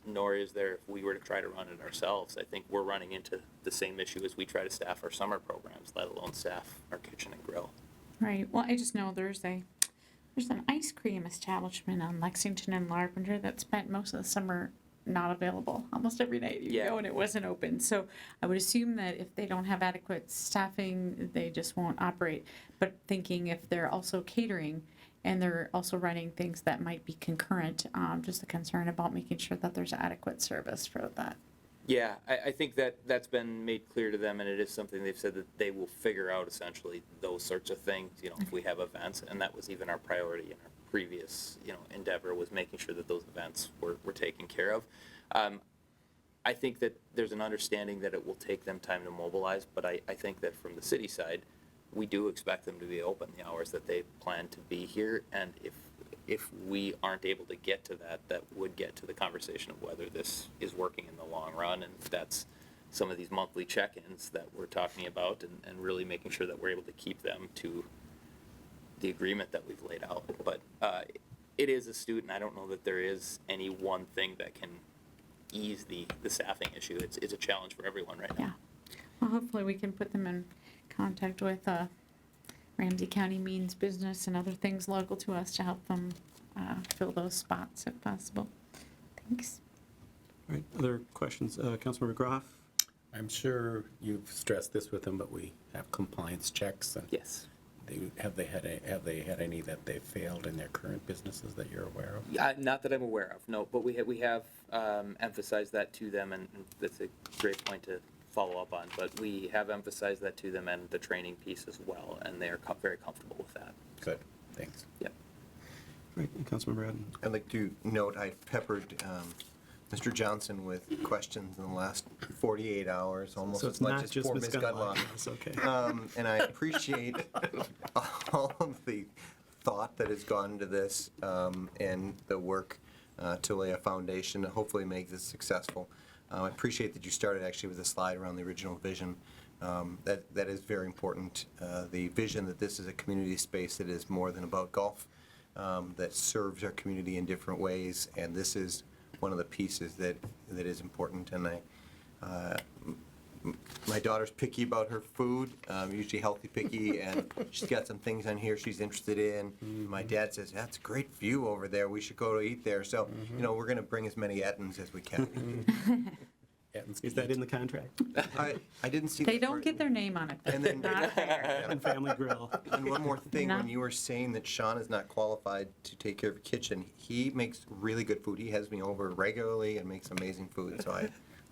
Nor is there if we were to try to run it ourselves. I think we're running into the same issue as we try to staff our summer programs, let alone staff our kitchen and grill. Right, well, I just know there's an ice cream establishment on Lexington and Larpenteur that spent most of the summer not available. Almost every night you Yeah. go and it wasn't open. So I would assume that if they don't have adequate staffing, they just won't operate. But thinking if they're also catering and they're also running things that might be concurrent, just a concern about making sure that there's adequate service for that. Yeah, I think that that's been made clear to them, and it is something they've said that they will figure out essentially those sorts of things, you know, if we have events, and that was even our priority in our previous, you know, endeavor, was making sure that those events were taken care of. I think that there's an understanding that it will take them time to mobilize, but I think that from the city side, we do expect them to be open the hours that they plan to be here, and if we aren't able to get to that, that would get to the conversation of whether this is working in the long run, and that's some of these monthly check-ins that we're talking about, and really making sure that we're able to keep them to the agreement that we've laid out. But it is astute, and I don't know that there is any one thing that can ease the staffing issue. It's a challenge for everyone right now. Yeah. Well, hopefully we can put them in contact with Ramsey County Means Business and other things local to us to help them fill those spots if possible. Thanks. All right, other questions? Councilmember Groff? I'm sure you've stressed this with them, but we have compliance checks, and Yes. have they had any that they failed in their current businesses that you're aware of? Yeah, not that I'm aware of, no, but we have emphasized that to them, and that's a great point to follow up on, but we have emphasized that to them and the training piece as well, and they're very comfortable with that. Good, thanks. Yep. Right, and Councilmember Adden? I'd like to note I peppered Mr. Johnson with questions in the last 48 hours, almost So as it's much not as just poor Ms. Ms. Gutlock. Gutlock. It's okay. And I appreciate all of the thought that has gone into this, and the work to lay a foundation to hopefully make this successful. I appreciate that you started actually with a slide around the original vision. That is very important. The vision that this is a community space that is more than about golf, that serves our community in different ways, and this is one of the pieces that is important. And my daughter's picky about her food, usually healthy picky, and she's got some things on here she's interested in. My dad says, that's a great view over there, we should go to eat there. So, you know, we're gonna bring as many Ettons as we can. Is that in the contract? I didn't see. They that don't part. get their name on it. And then- Not fair. And Family Grill? And one more thing, No. when you were saying that Sean is not qualified to take care of a kitchen, he makes really good food. He has me over regularly and makes amazing food, so I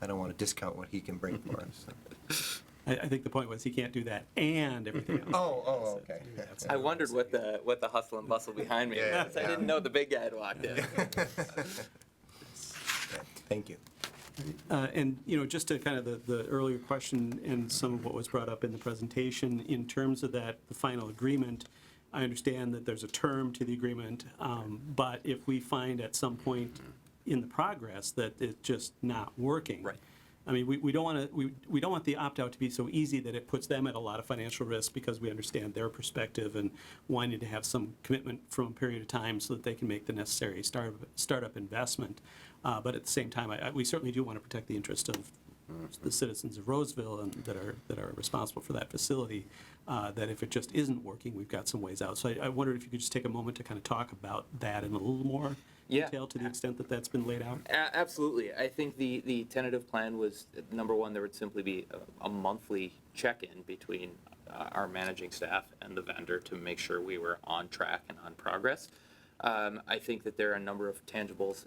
don't want to discount what he can bring for us. So. I think the point was he can't do that and everything else. Oh, okay. I wondered what the hustle and bustle behind me Yeah, was. I yeah. didn't know the big guy had walked in. Thank you. And, you know, just to kind of the earlier question and some of what was brought up in the presentation, in terms of that, the final agreement, I understand that there's a term to the agreement, but if we find at some point in the progress that it's just not working. Right. I mean, we don't want to, we don't want the opt-out to be so easy that it puts them at a lot of financial risk, because we understand their perspective and wanting to have some commitment from a period of time so that they can make the necessary startup investment. But at the same time, we certainly do want to protect the interest of the citizens of Roseville and that are responsible for that facility, that if it just isn't working, we've got some ways out. So I wondered if you could just take a moment to kind of talk about that in a little more detail, to the extent that that's been laid out. Absolutely. I think the tentative plan was, number one, there would simply be a monthly check-in between our managing staff and the vendor to make sure we were on track and on progress. I think that there are a number of tangibles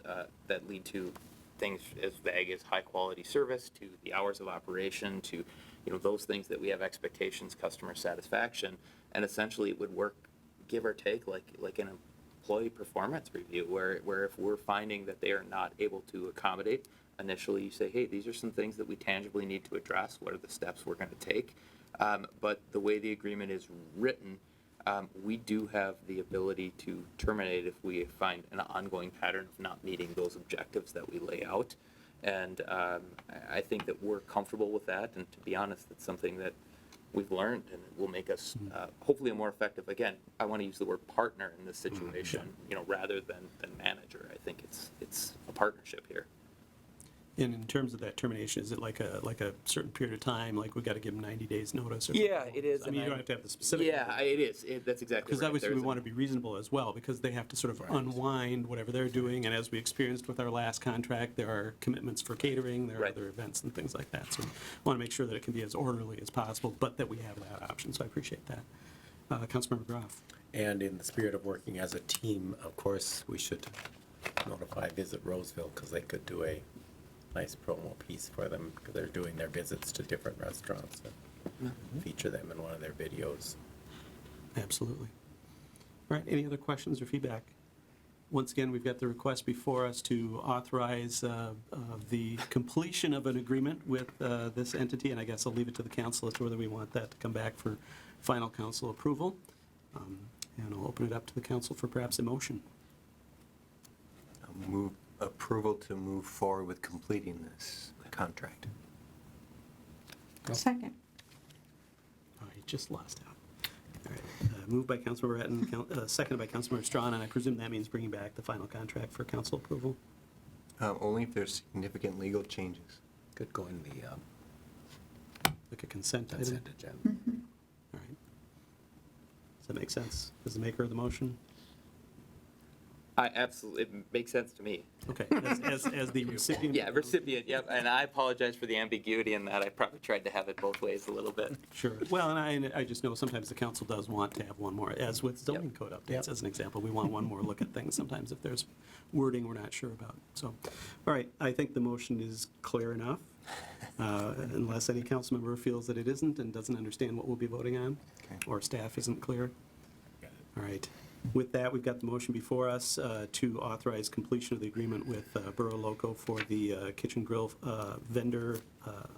that lead to things as vague as high-quality service, to the hours of operation, to, you know, those things that we have expectations, customer satisfaction, and essentially it would work, give or take, like an employee performance review, where if we're finding that they are not able to accommodate, initially you say, hey, these are some things that we tangibly need to address. What are the steps we're going to take? But the way the agreement is written, we do have the ability to terminate if we find an ongoing pattern of not meeting those objectives that we lay out. And I think that we're comfortable with that. And to be honest, it's something that we've learned, and it will make us hopefully a more effective, again, I want to use the word partner in this situation, you know, rather than manager. I think it's a partnership here. And in terms of that termination, is it like a certain period of time, like we've got to give them 90 days notice? Or Yeah, something? it is, I mean, and you don't I- have to have the specific. Yeah, it is. That's exactly right. Because obviously we There's a- want to be reasonable as well, because they have to sort of unwind whatever they're doing. And as we experienced with our last contract, there are commitments for catering, there are Right. other events and things like that. So we want to make sure that it can be as orderly as possible, but that we have that option. So I appreciate that. Councilmember Groff. And in the spirit of working as a team, of course, we should notify Visit Roseville, because they could do a nice promo piece for them, because they're doing their visits to different restaurants, and feature them in one of their videos. Absolutely. All right, any other questions or feedback? Once again, we've got the request before us to authorize the completion of an agreement with this entity, and I guess I'll leave it to the council as to whether we want that to come back for final council approval. And I'll open it up to the council for perhaps a motion. I'll move approval to move forward with completing this contract. Second. Oh, you just lost out. All right, moved by Councilmember Etten, seconded by Councilmember Strawn, and I presume that means bringing back the final contract for council approval. Only if there's significant legal changes. Could go in the Like a consent item? consent agenda. All right. Does that make sense? As the maker of the motion? Absolutely, it makes sense to me. Okay, as the recipient? Yeah, recipient, yep, and I apologize for the ambiguity in that. I probably tried to have it both ways a little bit. Sure. Well, and I just know sometimes the council does want to have one more, as with zoning code updates, Yep. as an example. We want one more look at things sometimes if there's wording we're not sure about. So, all right, I think the motion is clear enough, unless any council member feels that it isn't and doesn't understand what we'll be voting on, Okay. or staff isn't clear. All right. With that, we've got the motion before us to authorize completion of the agreement with Borough Loco for the kitchen grill vendor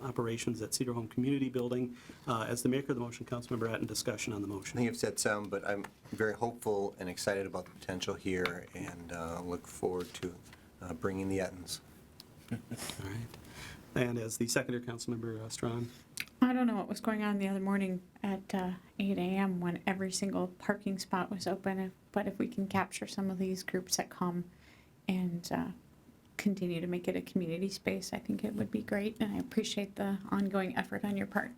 operations at Cedar Home Community Building. As the maker of the motion, Councilmember Etten, discussion on the I motion. think you've said some, but I'm very hopeful and excited about the potential here, and look forward to bringing the Ettons. All right. And as the seconder, Councilmember Strawn. I don't know what was going on the other morning at 8 a.m. when every single parking spot was open, but if we can capture some of these groups that come and continue to make it a community space, I think it would be great, and I appreciate the ongoing effort on your part.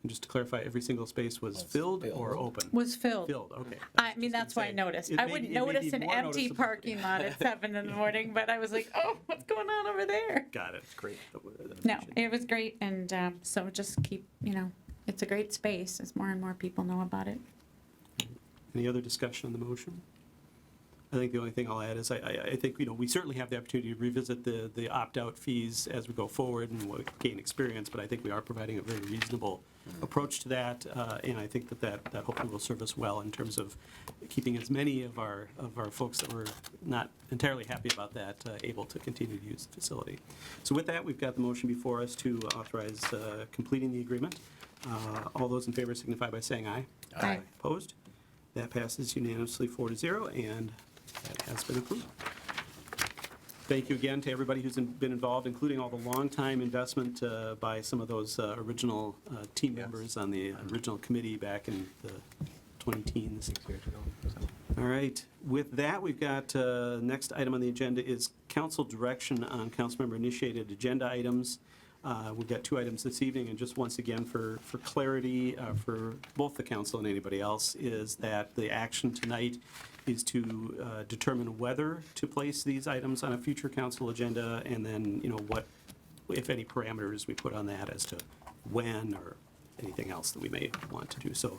And just to clarify, every single space was filled or filled. open? Was filled. Filled, okay. I mean, that's why I noticed. It I may- wouldn't it may notice be an more empty noticeable. parking lot at 7 in the morning, but I was like, oh, what's going on over there? Got it, great. No, it was great, and so just keep, it's a great space as more and more people know about it. Any other discussion on the motion? I think the only thing I'll add is I think, we certainly have the opportunity to revisit the opt-out fees as we go forward and gain experience, but I think we are providing a very reasonable approach to that, and I think that hopefully will serve us well in terms of keeping as many of our folks that were not entirely happy about that able to continue to use the facility. So with that, we've got the motion before us to authorize completing the agreement. All those in favor signify by saying aye. Aye. Opposed? That passes unanimously 4-0, and that has been approved. Thank you again to everybody who's been involved, including all the longtime investment by some of those original team Yes. members on the original committee back in the 20-teens. All right. With that, we've got, next item on the agenda is council direction on councilmember-initiated agenda items. We've got 2 items this evening, and just once again, for clarity, for both the council and anybody else, is that the action tonight is to determine whether to place these items on a future council agenda, and then, what, if any, parameters we put on that as to when or anything else that we may want to do. So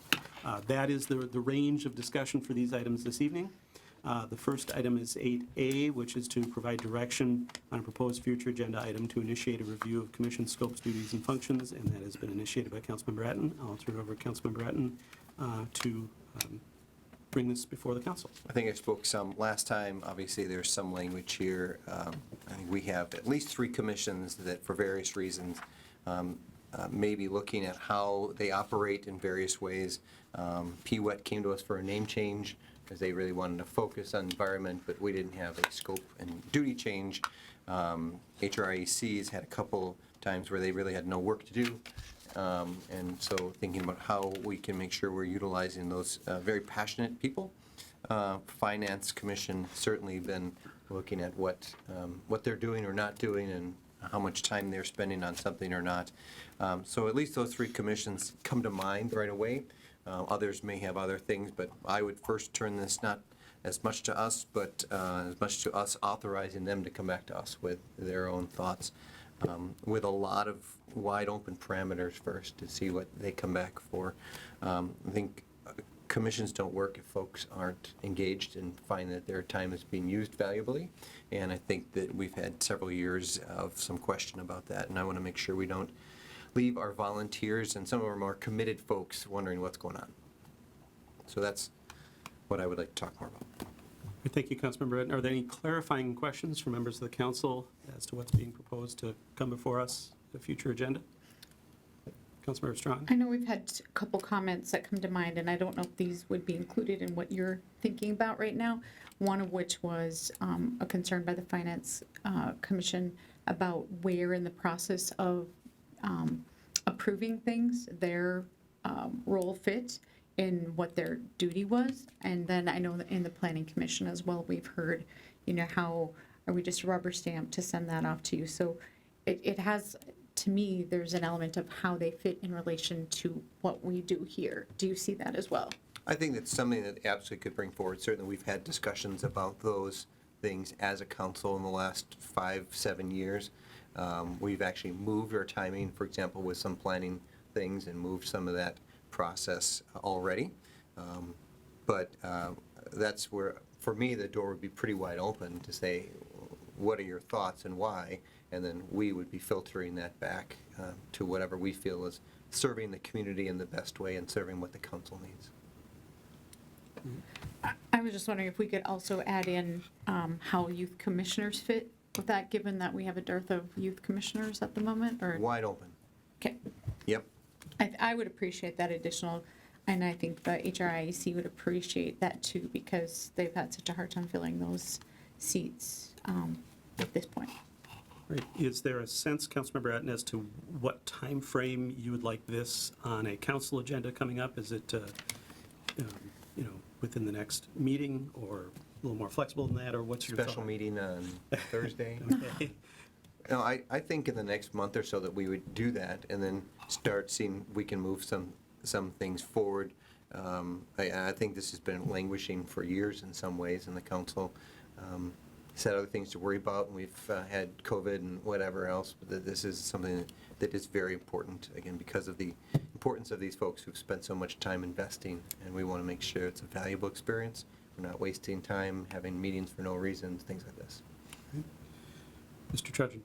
that is the range of discussion for these items this evening. The first item is 8A, which is to provide direction on a proposed future agenda item to initiate a review of commission scopes, duties, and functions, and that has been initiated by Councilmember Etten. I'll turn it over to Councilmember Etten to bring this before the council. I think I spoke some last time. Obviously, there's some language here. I think we have at least 3 commissions that, for various reasons, may be looking at how they operate in various ways. PWET came to us for a name change because they really wanted to focus on environment, but we didn't have a scope and duty change. HRIAC's had a couple times where they really had no work to do. And so thinking about how we can make sure we're utilizing those very passionate people. Finance Commission certainly been looking at what they're doing or not doing and how much time they're spending on something or not. So at least those three commissions come to mind right away. Others may have other things, but I would first turn this not as much to us, but as much to us authorizing them to come back to us with their own thoughts, with a lot of wide open parameters first to see what they come back for. I think commissions don't work if folks aren't engaged and find that their time is being used valuably. And I think that we've had several years of some question about that, and I want to make sure we don't leave our volunteers and some of our more committed folks wondering what's going on. So that's what I would like to talk more about. Thank you, Councilmember Edden. Are there any clarifying questions from members of the council as to what's being proposed to come before us, the future agenda? Councilmember Strawn? I know we've had a couple comments that come to mind, and I don't know if these would be included in what you're thinking about right now. One of which was a concern by the Finance Commission about where in the process of approving things their role fit in what their duty was. And then I know that in the Planning Commission as well, we've heard, how are we just rubber stamped to send that off to you? So it has, to me, there's an element of how they fit in relation to what we do here. Do you see that as well? I think that's something that absolutely could bring forward. Certainly, we've had discussions about those things as a council in the last 5-7 years. We've actually moved our timing, for example, with some planning things and moved some of that process already. But that's where, for me, the door would be pretty wide open to say, what are your thoughts and why? And then we would be filtering that back to whatever we feel is serving the community in the best way and serving what the council needs. I was just wondering if we could also add in how youth commissioners fit with that, given that we have a dearth of youth commissioners at the moment, or? Wide open. Okay. Yep. I would appreciate that additional, and I think the HRIEC would appreciate that too, because they've had such a hard time filling those seats at this point. Right. Is there a sense, Councilmember Atten, as to what time frame you would like this on a council agenda coming up? Is it, within the next meeting, or a little more flexible than that, or what's your thought? Special meeting on Thursday. Okay. No, I think in the next month or so that we would do that and then start seeing we can move some things forward. I think this has been languishing for years in some ways, and the council said other things to worry about, and we've had COVID and whatever else, but that this is something that is very important, again, because of the importance of these folks who've spent so much time investing, and we want to make sure it's a valuable experience. We're not wasting time having meetings for no reason, things like this. Mr. Trudgeon?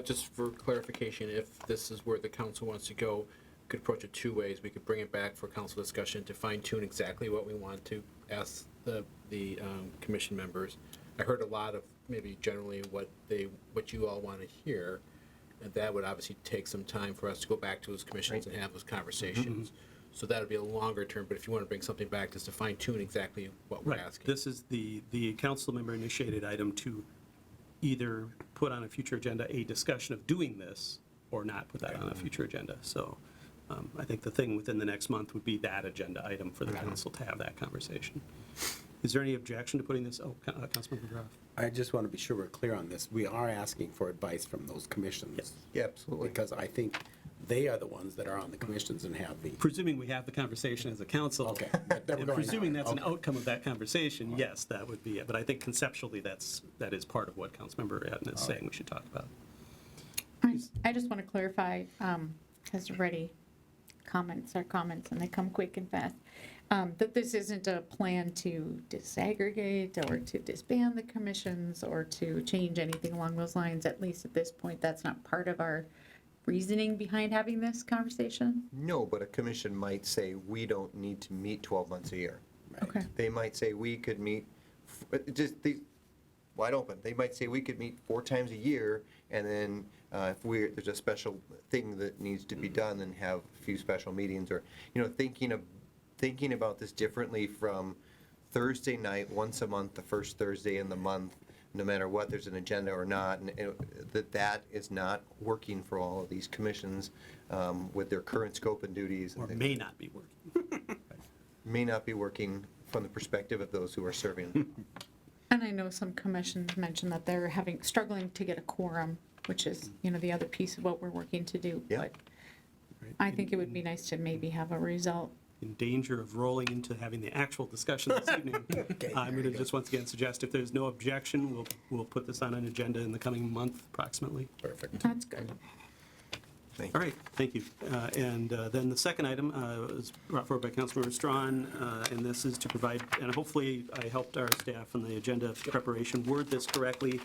Just for clarification, if this is where the council wants to go, we could approach it two ways. We could bring it back for council discussion to fine tune exactly what we want to ask the commission members. I heard a lot of maybe generally what you all want to hear, and that would obviously take some time for us to go back to those commissions and have those conversations. So that would be a longer term, but if you want to bring something back just to fine tune exactly what we're Right. asking. This is the council member initiated item to either put on a future agenda a discussion of doing this or not put that on a future agenda. So I think the thing within the next month would be that agenda item for the council to have that conversation. Is there any objection to putting this, Councilmember Groff? I just want to be sure we're clear on this. We are asking for advice from those commissions. Yes. Yeah, absolutely. Because I think they are the ones that are on the commissions and have the, Presuming we have the conversation as a council. Okay, that we're And going presuming on. that's an Okay. outcome of that conversation, yes, that would be it. But I think conceptually, that is part of what Councilmember Atten is saying we should talk about. I just want to clarify, because already comments are comments and they come quick and fast, that this isn't a plan to disaggregate or to disband the commissions or to change anything along those lines. At least at this point, that's not part of our reasoning behind having this conversation. No, but a commission might say, we don't need to meet 12 months a year. Okay. They might say we could meet, wide open, they might say we could meet 4 times a year, and then if there's a special thing that needs to be done, then have a few special meetings, or, thinking about this differently from Thursday night, once a month, the first Thursday in the month, no matter what, there's an agenda or not, and that is not working for all of these commissions with their current scope and duties. Or and may not be working. may not be working from the perspective of those who are serving. And And I know some commissions mentioned that they're struggling to get a quorum, which is, the other piece of what we're working to do. Yeah. But I think it would be nice to maybe have a result. In danger of rolling into having the actual discussion this evening, I'm going to just once again suggest if there's no objection, we'll put this on an agenda in the coming month approximately. Perfect. That's good. Thank All you. right, thank you. And then the second item was brought forward by Councilmember Strawn, and this is to provide, and hopefully I helped our staff in the agenda preparation word this correctly,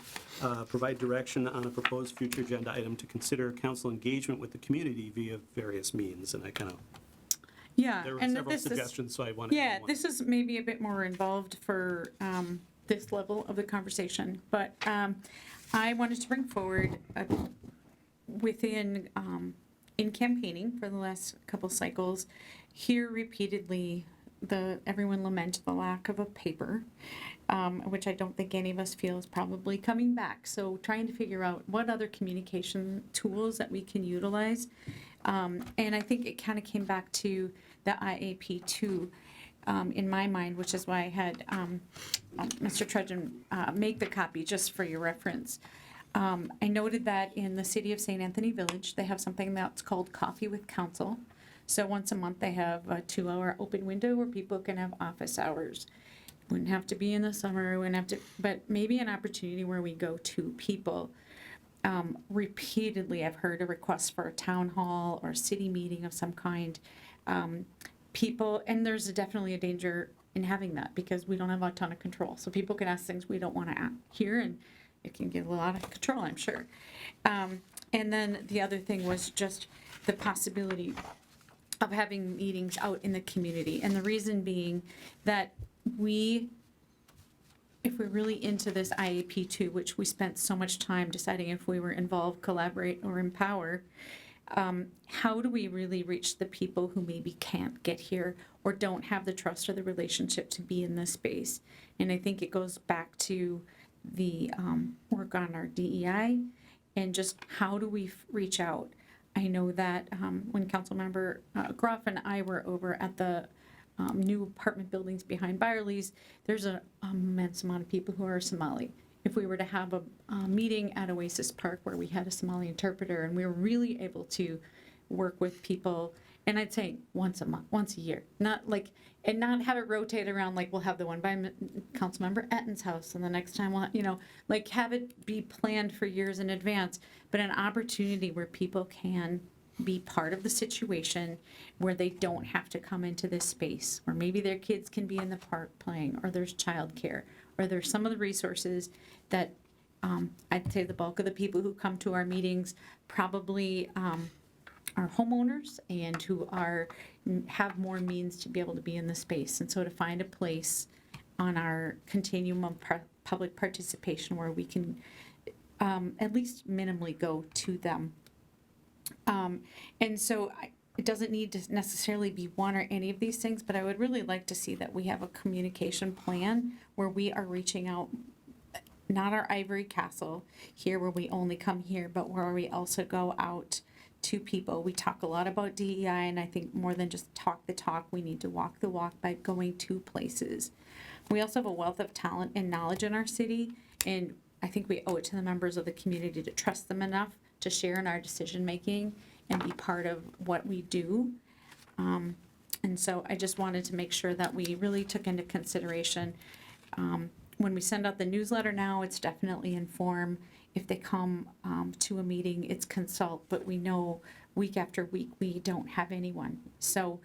provide direction on a proposed future agenda item to consider council engagement with the community via various means. And I kind of, Yeah. there were and several this is- suggestions, so I wanted. Yeah, this is maybe a bit more involved for this level of the conversation, but I wanted to bring forward within, in campaigning for the last couple cycles, hear repeatedly everyone lament the lack of a paper, which I don't think any of us feel is probably coming back. So trying to figure out what other communication tools that we can utilize. And I think it kind of came back to the IAP 2 in my mind, which is why I had Mr. Trudgeon make the copy just for your reference. I noted that in the city of St. Anthony Village, they have something that's called Coffee with Council. So once a month, they have a 2-hour open window where people can have office hours. Wouldn't have to be in the summer, wouldn't have to, but maybe an opportunity where we go to people. Repeatedly, I've heard a request for a town hall or a city meeting of some kind. People, and there's definitely a danger in having that because we don't have a ton of control. So people can ask things we don't want to hear, and it can get a lot of control, I'm sure. And then the other thing was just the possibility of having meetings out in the community. And the reason being that if we're really into this IAP 2, which we spent so much time deciding if we were involved, collaborate, or empower, how do we really reach the people who maybe can't get here or don't have the trust or the relationship to be in this space? And I think it goes back to the work on our DEI and just how do we reach out. I know that when Councilmember Groff and I were over at the new apartment buildings behind Byerly's, there's an immense amount of people who are Somali. If we were to have a meeting at Oasis Park where we had a Somali interpreter and we were really able to work with people, and I'd say once a month, once a year, not like, and not have it rotate around like we'll have the one by Councilmember Etton's house and the next time we'll, like have it be planned for years in advance, but an opportunity where people can be part of the situation where they don't have to come into this space, or maybe their kids can be in the park playing, or there's childcare, or there's some of the resources that I'd say the bulk of the people who come to our meetings probably are homeowners and who have more means to be able to be in the space. And so to find a place on our continuum of public participation where we can at least minimally go to them. And so it doesn't need to necessarily be one or any of these things, but I would really like to see that we have a communication plan where we are reaching out, not our ivory castle here where we only come here, but where we also go out to people. We talk a lot about DEI, and I think more than just talk the talk, we need to walk the walk by going to places. We also have a wealth of talent and knowledge in our city, and I think we owe it to the members of the community to trust them enough to share in our decision-making and be part of what we do. And so I just wanted to make sure that we really took into consideration, when we send out the newsletter now, it's definitely inform. If they come to a meeting, it's consult, but we know week after week, we don't have anyone. So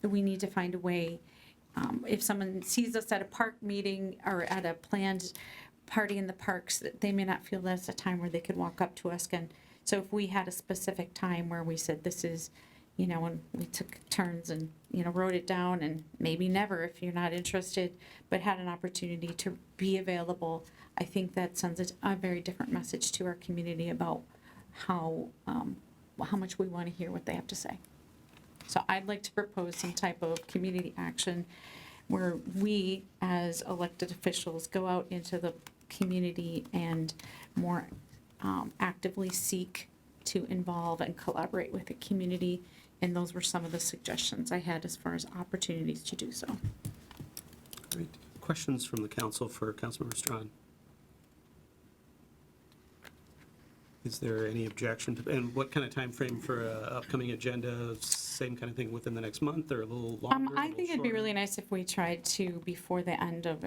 we need to find a way, if someone sees us at a park meeting or at a planned party in the parks, they may not feel that's a time where they could walk up to us. And so if we had a specific time where we said, this is, when we took turns and, wrote it down, and maybe never if you're not interested, but had an opportunity to be available, I think that sends a very different message to our community about how much we want to hear what they have to say. So I'd like to propose some type of community action where we, as elected officials, go out into the community and more actively seek to involve and collaborate with the community. And those were some of the suggestions I had as far as opportunities to do so. Great. questions from the council for Councilmember Strawn? Is there any objection to, and what kind of time frame for an upcoming agenda? Same kind of thing within the next month or a little longer? I think it'd be really nice if we tried to, before the end of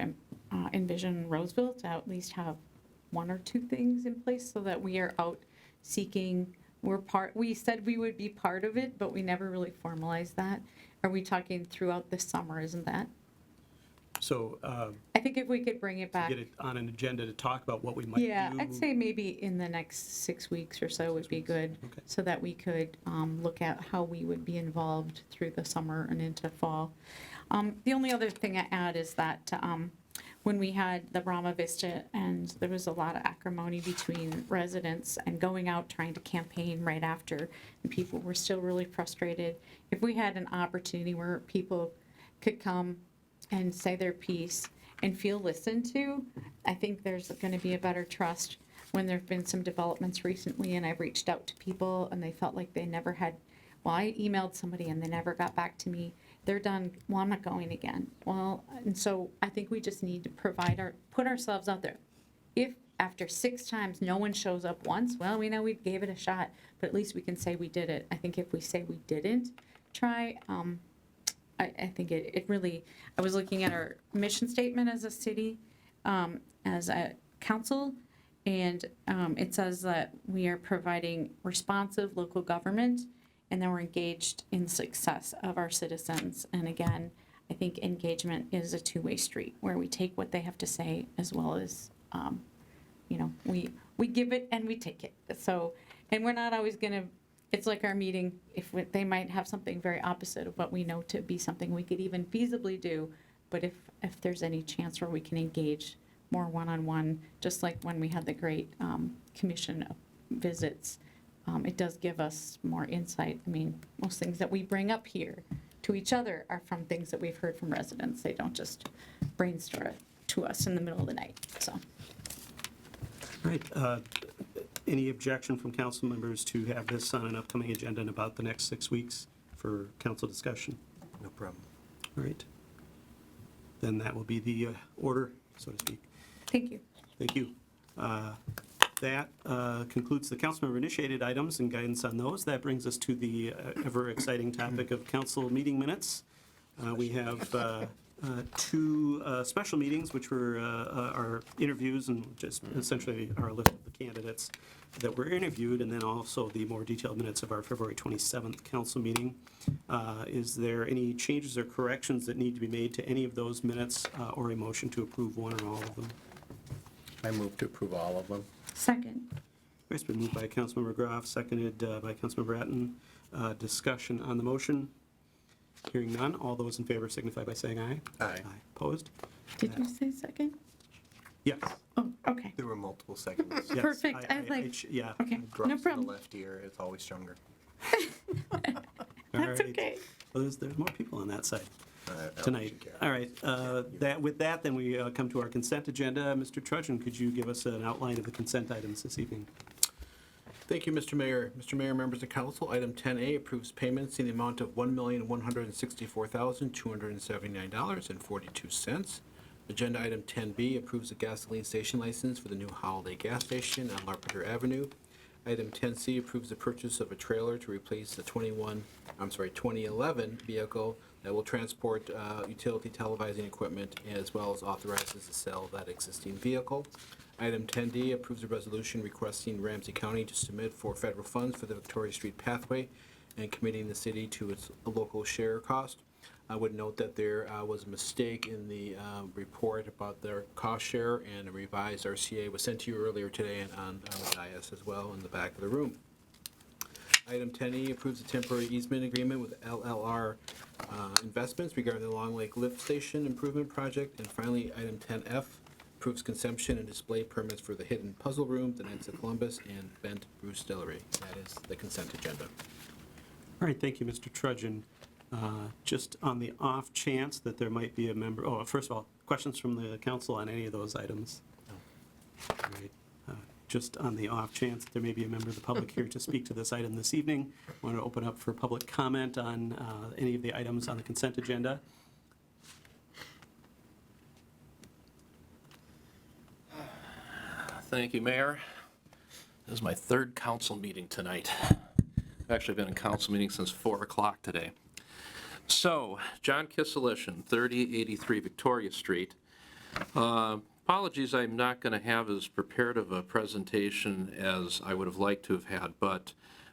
Envision Roseville, to at least have one or two things in place so that we are out seeking, we said we would be part of it, but we never really formalized that. Are we talking throughout the summer, isn't that? So I think if we could bring it back. get it on an agenda to talk about what we might do. Yeah, I'd say maybe in the next 6 weeks or so would be good, Okay. so that we could look at how we would be involved through the summer and into fall. The only other thing I add is that when we had the Brahma Vista, and there was a lot of acrimony between residents and going out trying to campaign right after, and people were still really frustrated. If we had an opportunity where people could come and say their piece and feel listened to, I think there's going to be a better trust when there've been some developments recently, and I've reached out to people and they felt like they never had, well, I emailed somebody and they never got back to me. They're done, well, I'm not going again. Well, and so I think we just need to put ourselves out there. If after 6 times no one shows up once, well, we know we gave it a shot, but at least we can say we did it. I think if we say we didn't try, I think it really, I was looking at our mission statement as a city, as a council, and it says that we are providing responsive local government, and then we're engaged in the success of our citizens. And again, I think engagement is a two-way street, where we take what they have to say as well as, we give it and we take it. So, and we're not always gonna, it's like our meeting, they might have something very opposite of what we know to be something we could even feasibly do, but if there's any chance where we can engage more one-on-one, just like when we had the great commission visits, it does give us more insight. I mean, most things that we bring up here to each other are from things that we've heard from residents. They don't just brainstorm it to us in the middle of the night, so. All right. Any objection from council members to have this on an upcoming agenda in about the next 6 weeks for council discussion? No problem. All right. Then that will be the order, so to speak. Thank you. Thank you. That concludes the council member initiated items and guidance on those. That brings us to the ever exciting topic of council meeting minutes. We have 2 special meetings, which were our interviews and just essentially our list of the candidates that were interviewed, and then also the more detailed minutes of our February 27th council meeting. Is there any changes or corrections that need to be made to any of those minutes, or a motion to approve one or all of them? I move to approve all of them. Second. It's been moved by Councilmember Groff, seconded by Councilmember Atten. Discussion on the motion. Hearing none, all those in favor signify by saying aye. Aye. Opposed? Did you say second? Yes. Oh, okay. There were multiple seconds. Yes. Perfect. I was like, Yeah. okay, Drops no to problem. the left ear, it's always stronger. All That's right. okay. Well, there's more people on that side I don't tonight. care. All right. With that, then we come to our consent agenda. Mr. Trudgeon, could you give us an outline of the consent items this evening? Thank you, Mr. Mayor. Mr. Mayor, members of council, item 10A approves payments in the amount of $1,164,279.42. Agenda item 10B approves a gasoline station license for the new Holiday gas station on Larpenteur Avenue. Item 10C approves the purchase of a trailer to replace the 2011 vehicle that will transport utility televising equipment, as well as authorizes the sale of that existing vehicle. Item 10D approves a resolution requesting Ramsey County to submit for federal funds for the Victoria Street pathway and committing the city to its local share cost. I would note that there was a mistake in the report about their cost share, and a revised RCA was sent to you earlier today and on the dais as well in the back of the room. Item 10E approves a temporary easement agreement with LLR Investments regarding the Long Lake Lift Station Improvement Project. And finally, item 10F approves consumption and display permits for the Hidden Puzzle Room, the Knights of Columbus, and Bent Brew Distillery. That is the consent agenda. All right, thank you, Mr. Trudgeon. Just on the off chance that there might be a member, first of all, questions from the council on any of those items? All right. Just on the off chance that there may be a member of the public here to speak to this item this evening, I want to open up for public comment on any of the items on the consent agenda. Thank you, Mayor. This is my third council meeting tonight. I've actually been in council meetings since 4 o'clock today. So, John Kisselition, 3083 Victoria Street. Apologies, I'm not going to have as prepared of a presentation as I would have liked to have had, but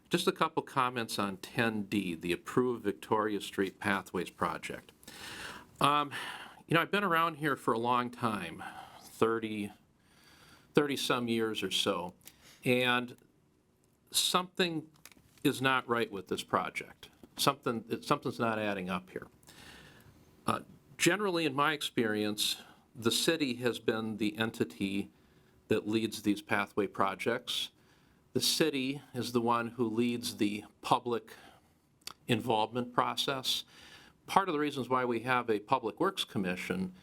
just a couple comments on 10D, the approved Victoria Street Pathways Project. I've been around here for a long time, 30-some years or so, and something is not right with this project. Something's not adding up here. Generally, in my experience, the city has been the entity that leads these pathway projects. The city is the one who leads the public involvement process. Part of the reasons why we have a Public Works Commission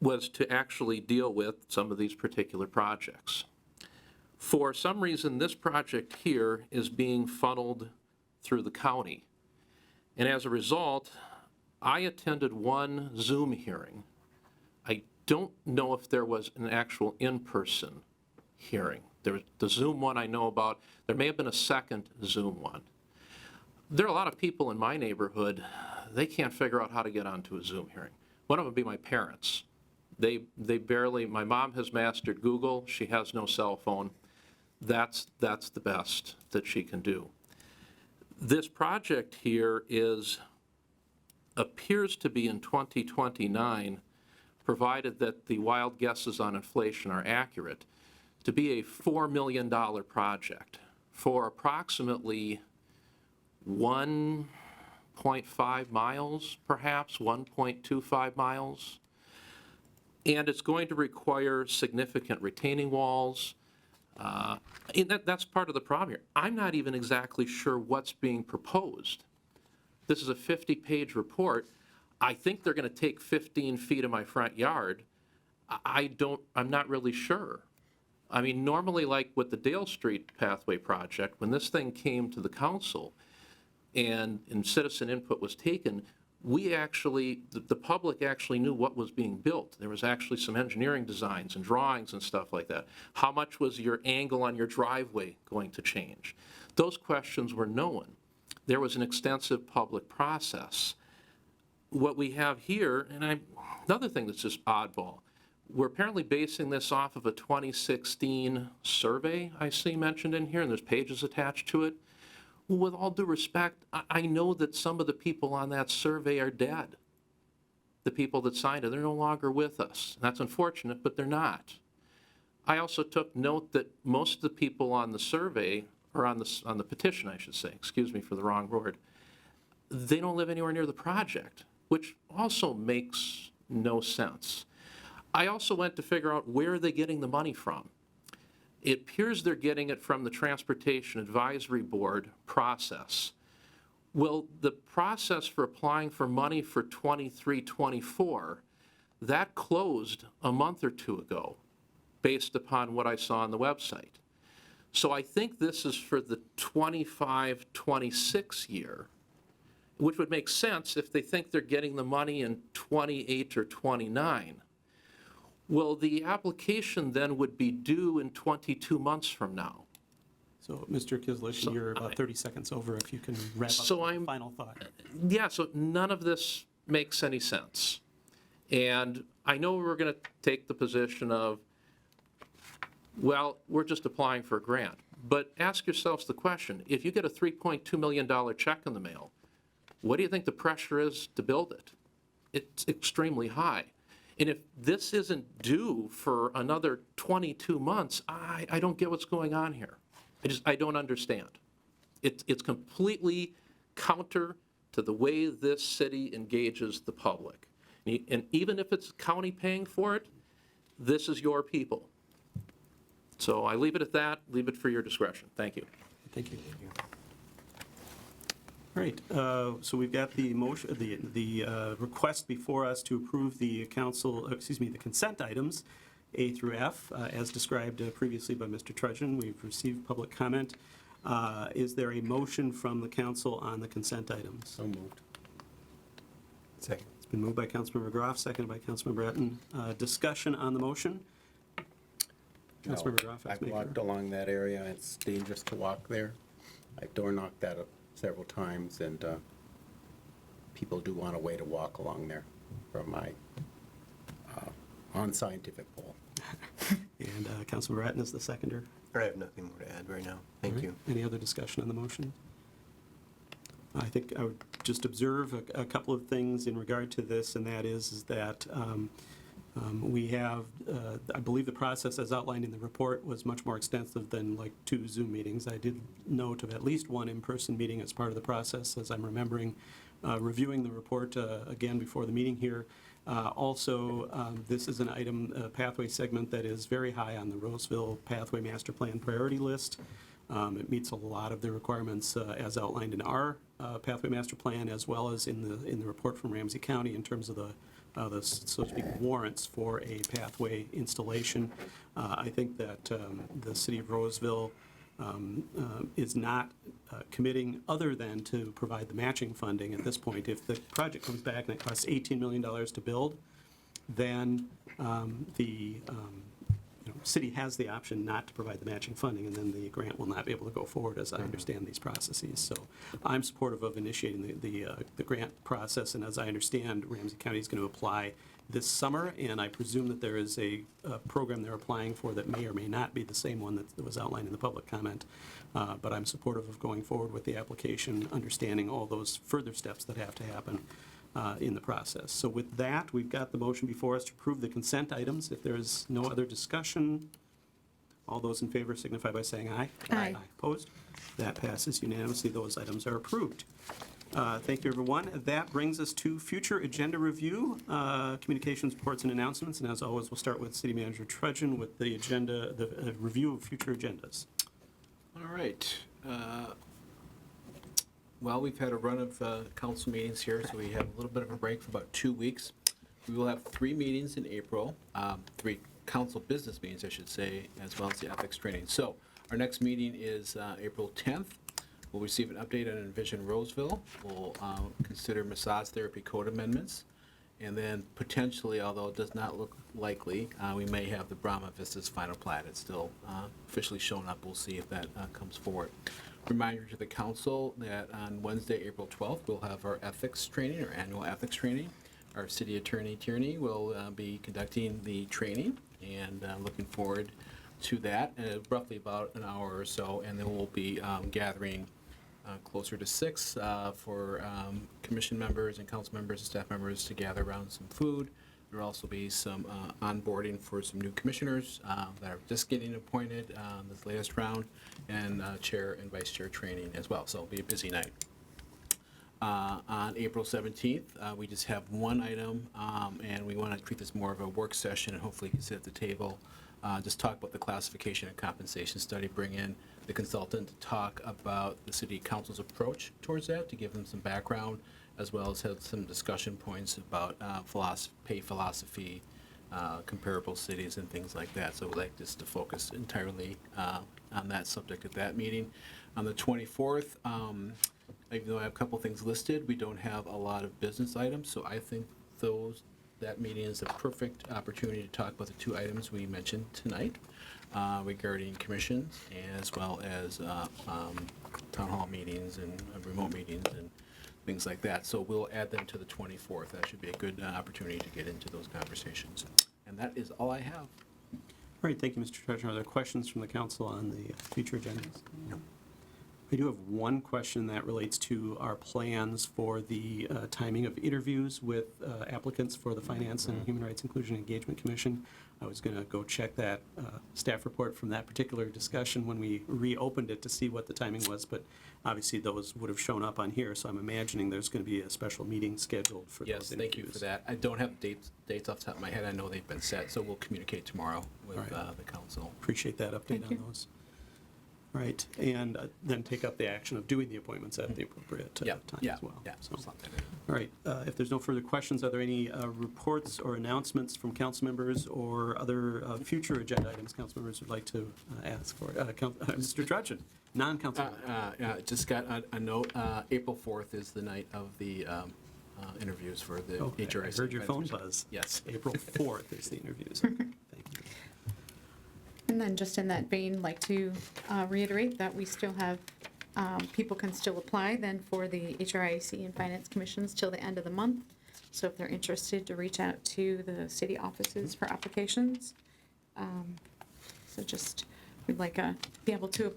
was to actually deal with some of these particular projects. For some reason, this project here is being funneled through the county. And as a result, I attended one Zoom hearing. I don't know if there was an actual in-person hearing. The Zoom one I know about. There may have been a second Zoom one. There are a lot of people in my neighborhood, they can't figure out how to get onto a Zoom hearing. One of them would be my parents. They barely, my mom has mastered Google. She has no cell phone. That's the best that she can do. This project here appears to be in 2029, provided that the wild guesses on inflation are accurate, to be a $4 million project for approximately 1.5 miles, perhaps 1.25 miles. And it's going to require significant retaining walls. And that's part of the problem here. I'm not even exactly sure what's being proposed. This is a 50-page report. I think they're going to take 15 feet of my front yard. I'm not really sure. I mean, normally, like with the Dale Street Pathway Project, when this thing came to the council and citizen input was taken, the public actually knew what was being built. There was actually some engineering designs and drawings and stuff like that. How much was your angle on your driveway going to change? Those questions were known. There was an extensive public process. What we have here, and another thing that's just oddball, we're apparently basing this off of a 2016 survey I see mentioned in here, and there's pages attached to it. Well, with all due respect, I know that some of the people on that survey are dead. The people that signed it, they're no longer with us. That's unfortunate, but they're not. I also took note that most of the people on the survey, or on the petition, I should say, excuse me for the wrong word, they don't live anywhere near the project, which also makes no sense. I also went to figure out where are they getting the money from. It appears they're getting it from the Transportation Advisory Board process. Well, the process for applying for money for 23-24, that closed a month or two ago, based upon what I saw on the website. So I think this is for the 25-26 year, which would make sense if they think they're getting the money in 28 or 29. Well, the application then would be due in 22 months from now. So, Mr. Kisselition, you're about 30 seconds over, if you can wrap up So with a final thought. Yeah, so none of this makes any sense. And I know we're going to take the position of, well, we're just applying for a grant. But ask yourselves the question, if you get a $3.2 million check in the mail, what do you think the pressure is to build it? It's extremely high. And if this isn't due for another 22 months, I don't get what's going on here. I don't understand. It's completely counter to the way this city engages the public. And even if it's county paying for it, this is your people. So I leave it at that, leave it for your discretion. Thank you. Thank you. All right, so we've got the motion, the request before us to approve the the consent items, A through F, as described previously by Mr. Trudgeon. We've received public comment. Is there a motion from the council on the consent items? So moved. Second. It's been moved by Councilmember Groff, seconded by Councilmember Etten. Discussion on the motion? Councilmember Groff as I've maker. walked along that area, and it's dangerous to walk there. I've door knocked that up several times, and people do want a way to walk along there from my unscientific pole. And Councilmember Ratten is the seconder. I have nothing more to add right now. Thank you. Any other discussion on the motion? I think I would just observe a couple of things in regard to this, and that is that we have, I believe the process as outlined in the report was much more extensive than like 2 Zoom meetings. I did note of at least 1 in-person meeting as part of the process, as I'm remembering reviewing the report again before the meeting here. Also, this is an item, a pathway segment that is very high on the Roseville Pathway Master Plan priority list. It meets a lot of the requirements as outlined in our Pathway Master Plan, as well as in the report from Ramsey County in terms of the so to speak, warrants for a pathway installation. I think that the city of Roseville is not committing other than to provide the matching funding at this point. If the project comes back and it costs $18 million to build, then the city has the option not to provide the matching funding, and then the grant will not be able to go forward, as I understand these processes. So I'm supportive of initiating the grant process, and as I understand, Ramsey County is going to apply this summer, and I presume that there is a program they're applying for that may or may not be the same one that was outlined in the public comment. But I'm supportive of going forward with the application, understanding all those further steps that have to happen in the process. So with that, we've got the motion before us to approve the consent items. If there is no other discussion, all those in favor signify by saying aye. Aye. Opposed? That passes unanimously. Those items are approved. Thank you, everyone. That brings us to future agenda review, communications, reports, and announcements. And as always, we'll start with City Manager Trudgeon with the agenda, the review of future agendas. All right. Well, we've had a run of council meetings here, so we have a little bit of a break for about 2 weeks. We will have 3 meetings in April, 3 council business meetings, I should say, as well as the ethics training. So our next meeting is April 10th. We'll receive an update on Envision Roseville. We'll consider massage therapy code amendments. And then potentially, although it does not look likely, we may have the Brahma Vistas final plat. It's still officially shown up. We'll see if that comes forward. Reminder to the council that on Wednesday, April 12th, we'll have our ethics training, our annual ethics training. Our city attorney, Tierney, will be conducting the training, and looking forward to that, roughly about an hour or so. And then we'll be gathering closer to 6 for commission members and council members and staff members to gather around some food. There will also be some onboarding for some new commissioners that are just getting appointed this latest round, and chair and vice chair training as well. So it'll be a busy night. On April 17th, we just have one item, and we want to treat this more of a work session, and hopefully you can sit at the table, just talk about the classification and compensation study, bring in the consultant to talk about the city council's approach towards that, to give them some background, as well as have some discussion points about pay philosophy, comparable cities, and things like that. So we'd like just to focus entirely on that subject at that meeting. On the 24th, even though I have a couple things listed, we don't have a lot of business items, so I think that meeting is the perfect opportunity to talk about the 2 items we mentioned tonight regarding commissions, as well as town hall meetings and remote meetings and things like that. So we'll add them to the 24th. That should be a good opportunity to get into those conversations. And that is all I have. All right, thank you, Mr. Treasurer. Are there questions from the council on the future agendas? No. I do have one question that relates to our plans for the timing of interviews with applicants for the Finance and Human Rights Inclusion Engagement Commission. I was going to go check that staff report from that particular discussion when we reopened it to see what the timing was, but obviously those would have shown up on here, so I'm imagining there's going to be a special meeting scheduled for Yes, those thank interviews. you for that. I don't have dates off the top of my head. I know they've been set, so we'll communicate tomorrow with All right. the council. Appreciate that update Thank on you. those. All right, and then take up the action of doing the appointments at the appropriate time as well. Yeah. So, all right, if there's no further questions, are there any reports or announcements from council members or other future agenda items council members would like to ask for? Mr. Trudgeon, non-council member. Just got a note. April 4th is the night of the interviews for the Oh, HRIC. I heard your phone buzz. Yes. April 4th is the interviews. Okay, thank you. And then just in that vein, like to reiterate that we still have, people can still apply then for the HRIC and Finance Commissions till the end of the month. So if they're interested, to reach out to the city offices for applications. So just, we'd like be able to,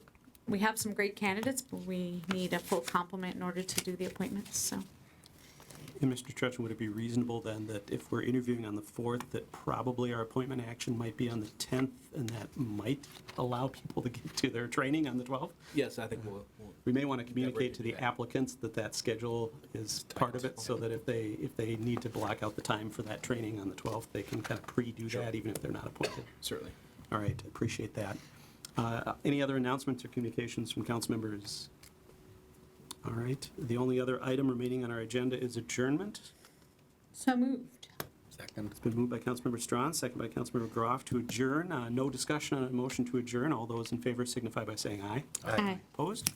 we have some great candidates, but we need a full complement in order to do the appointments, so. And Mr. Trutchen, would it be reasonable then that if we're interviewing on the 4th, that probably our appointment action might be on the 10th, and that might allow people to get to their training on the 12th? Yes, I think we'll We may want to communicate to the do that. applicants that that schedule is part of it, so that if they need to block out the time for that training on the 12th, they can kind of pre-do that, even if they're not appointed. certainly. All right, appreciate that. Any other announcements or communications from council members? All right, the only other item remaining on our agenda is adjournment. So moved. Second. It's been moved by Councilmember Strawn, second by Councilmember Groff to adjourn. No discussion on a motion to adjourn. All those in favor signify by saying aye. Aye. Opposed?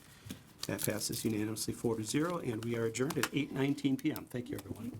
That passes unanimously 4-0, and we are adjourned at 8:19 PM. Thank you, everyone.